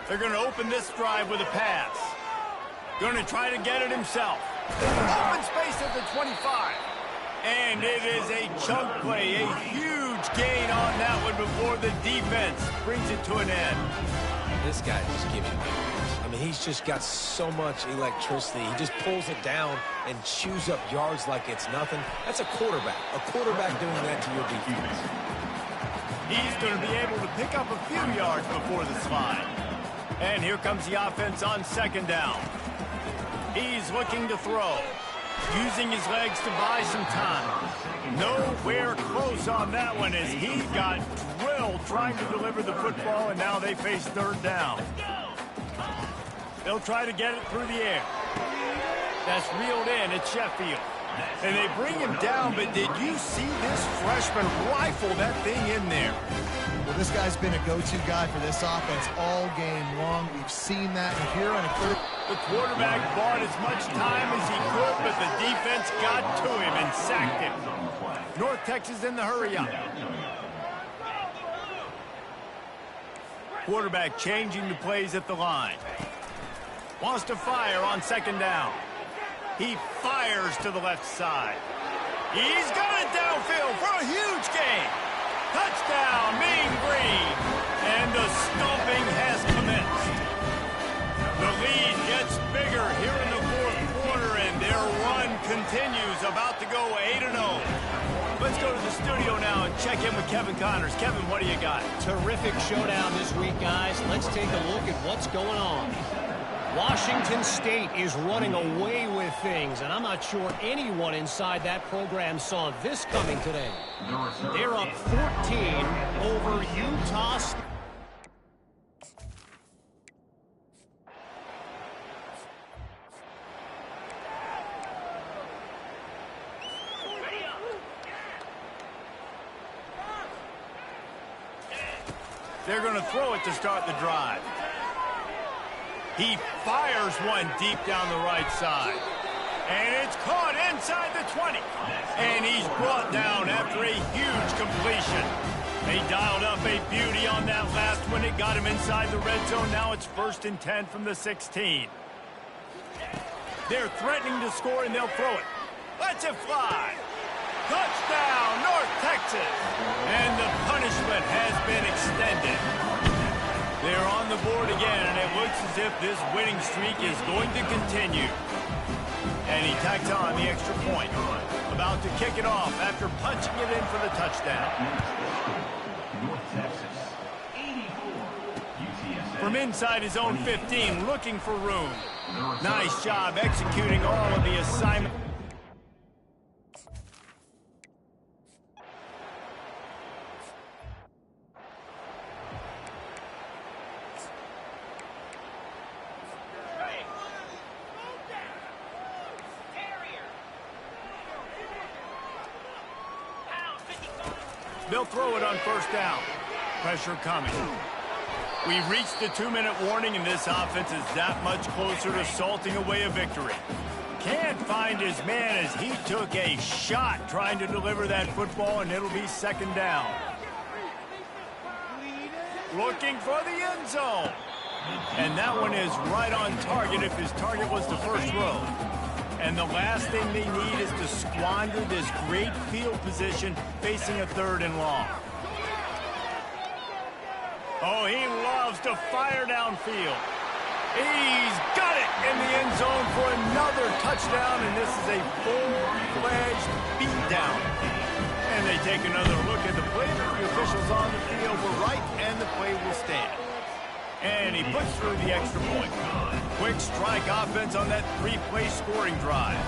Speaker 1: They're going to open this drive with a pass. Going to try to get it himself. Open space at the 25. And it is a chunk play, a huge gain on that one before the defense brings it to an end.
Speaker 3: This guy just giving me. I mean, he's just got so much electricity. He just pulls it down and chews up yards like it's nothing. That's a quarterback. A quarterback doing that to your defense.
Speaker 1: He's going to be able to pick up a few yards before the slide. And here comes the offense on 2nd down. He's looking to throw. Using his legs to buy some time. Nowhere close on that one as he got drilled trying to deliver the football, and now they face 3rd down. They'll try to get it through the air. That's reeled in at Sheffield. And they bring him down, but did you see this freshman rifle that thing in there?
Speaker 2: Well, this guy's been a go-to guy for this offense all game long. We've seen that here on a clear.
Speaker 1: The quarterback bought as much time as he could, but the defense got to him and sacked him. North Texas in the hurry up. Quarterback changing the plays at the line. Wants to fire on second down. He fires to the left side. He's got it downfield for a huge gain. Touchdown, Mean Green. And the stomping has commenced. The lead gets bigger here in the fourth quarter, and their run continues, about to go 8-0. Let's go to the studio now and check in with Kevin Connors. Kevin, what do you got?
Speaker 5: Terrific showdown this week, guys. Let's take a look at what's going on. Washington State is running away with things, and I'm not sure anyone inside that program saw this coming today. They're up 14 over Utah State.
Speaker 1: They're going to throw it to start the drive. He fires one deep down the right side. And it's caught inside the 20. And he's brought down after a huge completion. They dialed up a beauty on that last one. It got him inside the red zone. Now it's 1st and 10 from the 16. They're threatening to score, and they'll throw it. Let's it fly. Touchdown, North Texas. And the punishment has been extended. They're on the board again, and it looks as if this winning streak is going to continue. And he tacks on the extra point. About to kick it off after punching it in for the touchdown.
Speaker 4: North Texas, 84. UTSA.
Speaker 1: From inside his own 15, looking for room. Nice job executing all of the assignment. They'll throw it on first down. Pressure coming. We've reached the 2-minute warning, and this offense is that much closer to salting away a victory. Can't find his man as he took a shot trying to deliver that football, and it'll be second down. Looking for the end zone. And that one is right on target if his target was the first row. And the last thing they need is to squander this great field position facing a 3rd and long. Oh, he loves to fire downfield. He's got it in the end zone for another touchdown, and this is a full-fledged beatdown. And they take another look at the play. The officials on the field were right, and the play will stand. And he puts through the extra point. Quick strike offense on that 3-play scoring drive.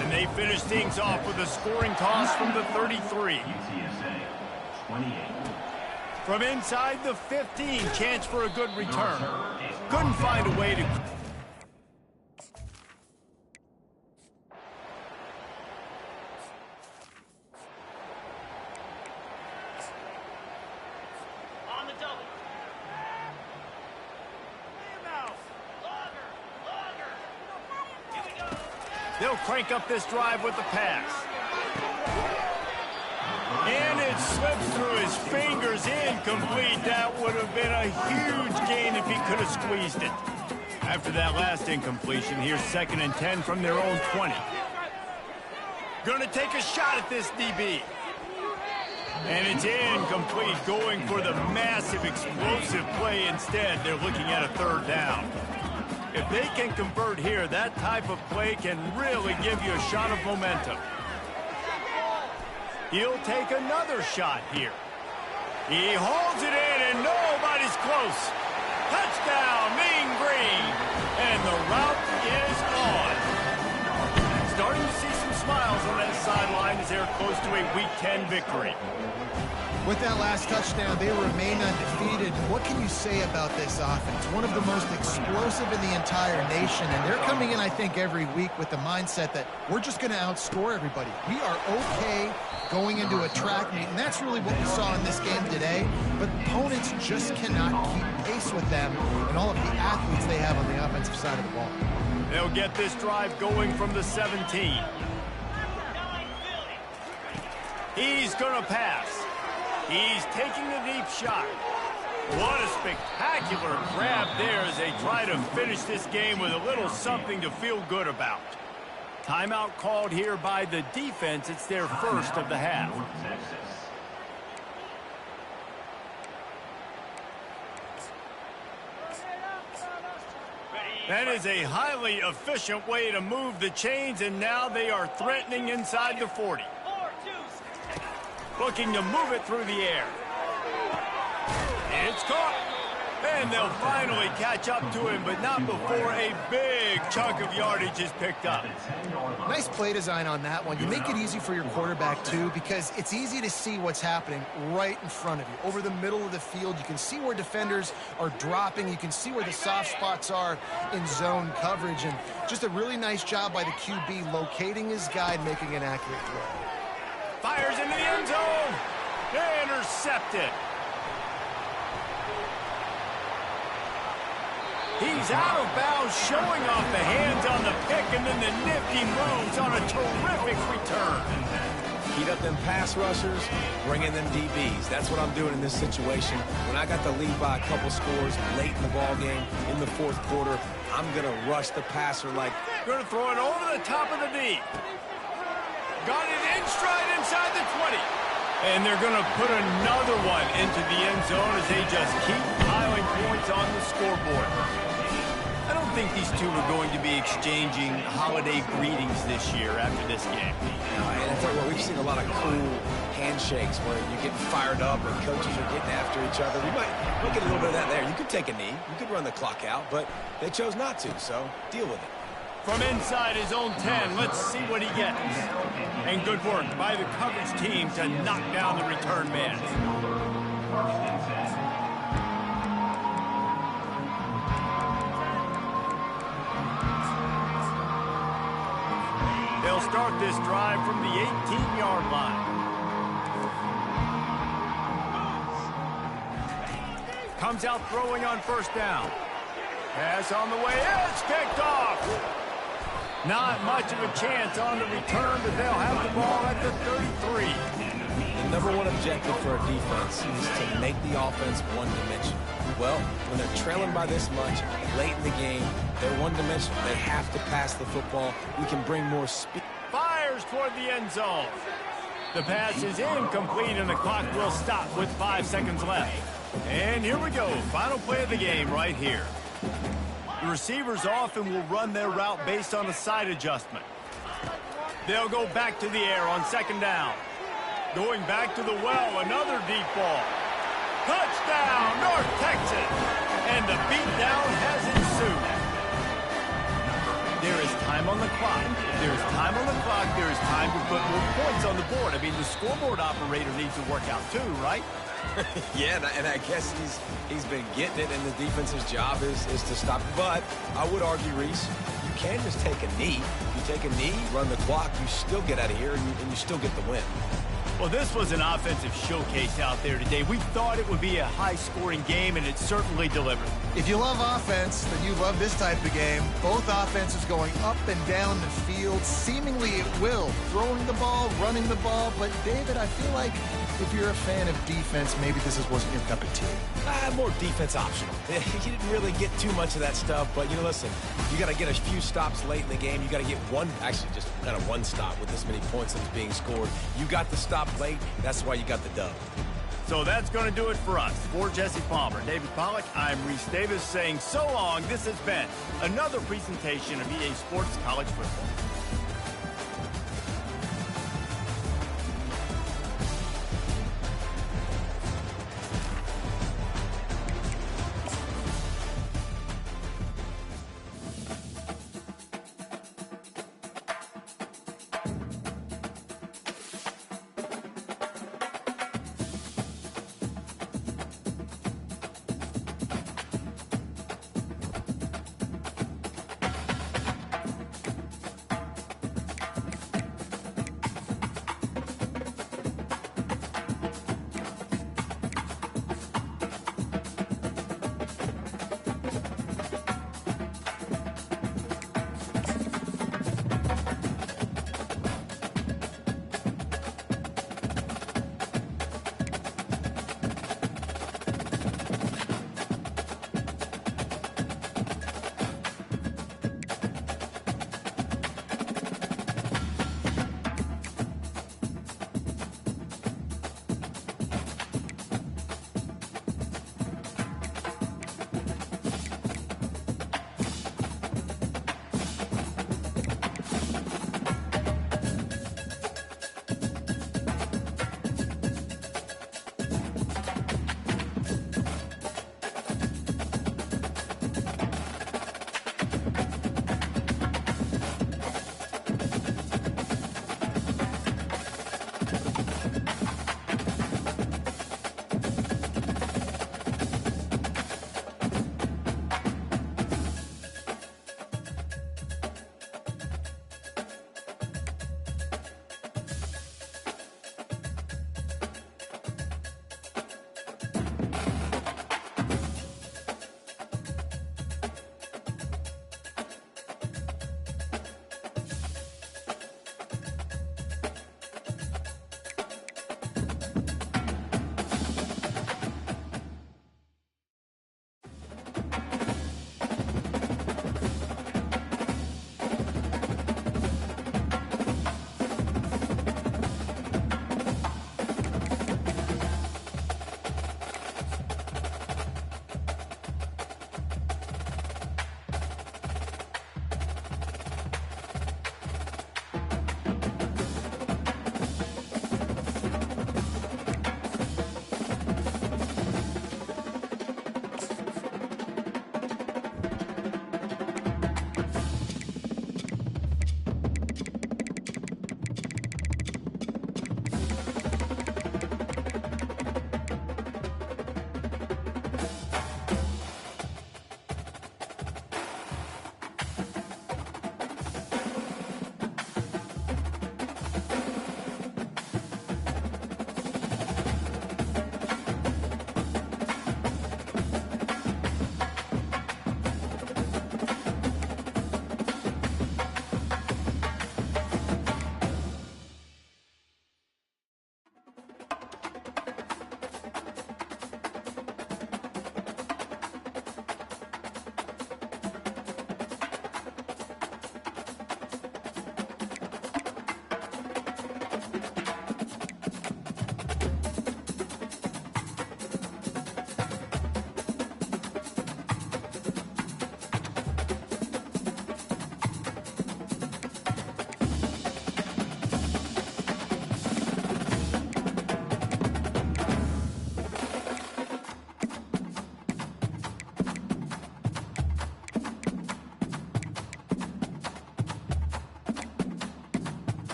Speaker 1: And they finish things off with a scoring toss from the 33.
Speaker 4: UTSA, 28.
Speaker 1: From inside the 15, chance for a good return. Couldn't find a way to...
Speaker 7: On the double. Here we go.
Speaker 1: They'll crank up this drive with the pass. And it slips through his fingers, incomplete. That would have been a huge gain if he could have squeezed it. After that last incompletion, here's 2nd and 10 from their own 20. Gonna take a shot at this DB. And it's incomplete, going for the massive explosive play instead. They're looking at a 3rd down. If they can convert here, that type of play can really give you a shot of momentum. He'll take another shot here. He holds it in, and nobody's close. Touchdown, Mean Green. And the route is on. Starting to see some smiles on that sideline as they're close to a Week 10 victory.
Speaker 2: With that last touchdown, they remain undefeated. What can you say about this offense? One of the most explosive in the entire nation, and they're coming in, I think, every week with the mindset that we're just going to outscore everybody. We are okay going into a track meet, and that's really what we saw in this game today. But opponents just cannot keep pace with them and all of the athletes they have on the offensive side of the ball.
Speaker 1: They'll get this drive going from the 17. He's going to pass. He's taking the deep shot. What a spectacular grab there as they try to finish this game with a little something to feel good about. Timeout called here by the defense. It's their first of the half. That is a highly efficient way to move the chains, and now they are threatening inside the 40. Looking to move it through the air. It's caught. And they'll finally catch up to him, but not before a big chunk of yardage is picked up.
Speaker 2: Nice play design on that one. You make it easy for your quarterback, too, because it's easy to see what's happening right in front of you. Over the middle of the field, you can see where defenders are dropping. You can see where the soft spots are in zone coverage. And just a really nice job by the QB locating his guy and making an accurate throw.
Speaker 1: Fires into the end zone. Intercepted. He's out of bounds, showing off the hands on the pick, and then the nifty moves on a terrific return.
Speaker 3: Heat up them pass rushers, bring in them DBs. That's what I'm doing in this situation. When I got the lead by a couple scores late in the ball game, in the fourth quarter, I'm going to rush the passer like...
Speaker 1: Going to throw it over the top of the D. Got it in stride inside the 20. And they're going to put another one into the end zone as they just keep piling points on the scoreboard. I don't think these two are going to be exchanging holiday greetings this year after this game.
Speaker 3: And I tell you what, we've seen a lot of cool handshakes where you're getting fired up and coaches are getting after each other. We might get a little bit of that there. You could take a knee. You could run the clock out, but they chose not to, so deal with it.
Speaker 1: From inside his own 10, let's see what he gets. And good work by the coverage team to knock down the return man. They'll start this drive from the 18-yard line. Comes out throwing on first down. Pass on the way. It's kicked off. Not much of a chance on the return, but they'll have the ball at the 33.
Speaker 3: The number one objective for a defense is to make the offense one-dimensional. Well, when they're trailing by this much, late in the game, they're one-dimensional. They have to pass the football. We can bring more speed.
Speaker 1: Fires toward the end zone. The pass is incomplete, and the clock will stop with 5 seconds left. And here we go. Final play of the game right here. The receivers often will run their route based on a side adjustment. They'll go back to the air on second down. Going back to the well, another deep ball. Touchdown, North Texas! And the beatdown has ensued. There is time on the clock. There is time on the clock. There is time to put more points on the board. I mean, the scoreboard operator needs to work out too, right?
Speaker 3: Yeah, and I guess he's been getting it, and the defense's job is to stop. But I would argue, Reese, you can just take a knee. You take a knee, run the clock, you still get out of here, and you still get the win.
Speaker 1: Well, this was an offensive showcase out there today. We thought it would be a high-scoring game, and it certainly delivered.
Speaker 2: If you love offense, then you love this type of game. Both offenses going up and down the field, seemingly at will. Throwing the ball, running the ball. But, David, I feel like if you're a fan of defense, maybe this wasn't your cup of tea.
Speaker 3: More defense optional. You didn't really get too much of that stuff, but, listen, you got to get a few stops late in the game. You got to get just kind of one stop with this many points that's being scored. You got the stop late. That's why you got the dub.
Speaker 1: So that's going to do it for us. For Jesse Palmer, David Pollack, I'm Reese Davis saying so long. This has been another presentation of EA Sports College Football.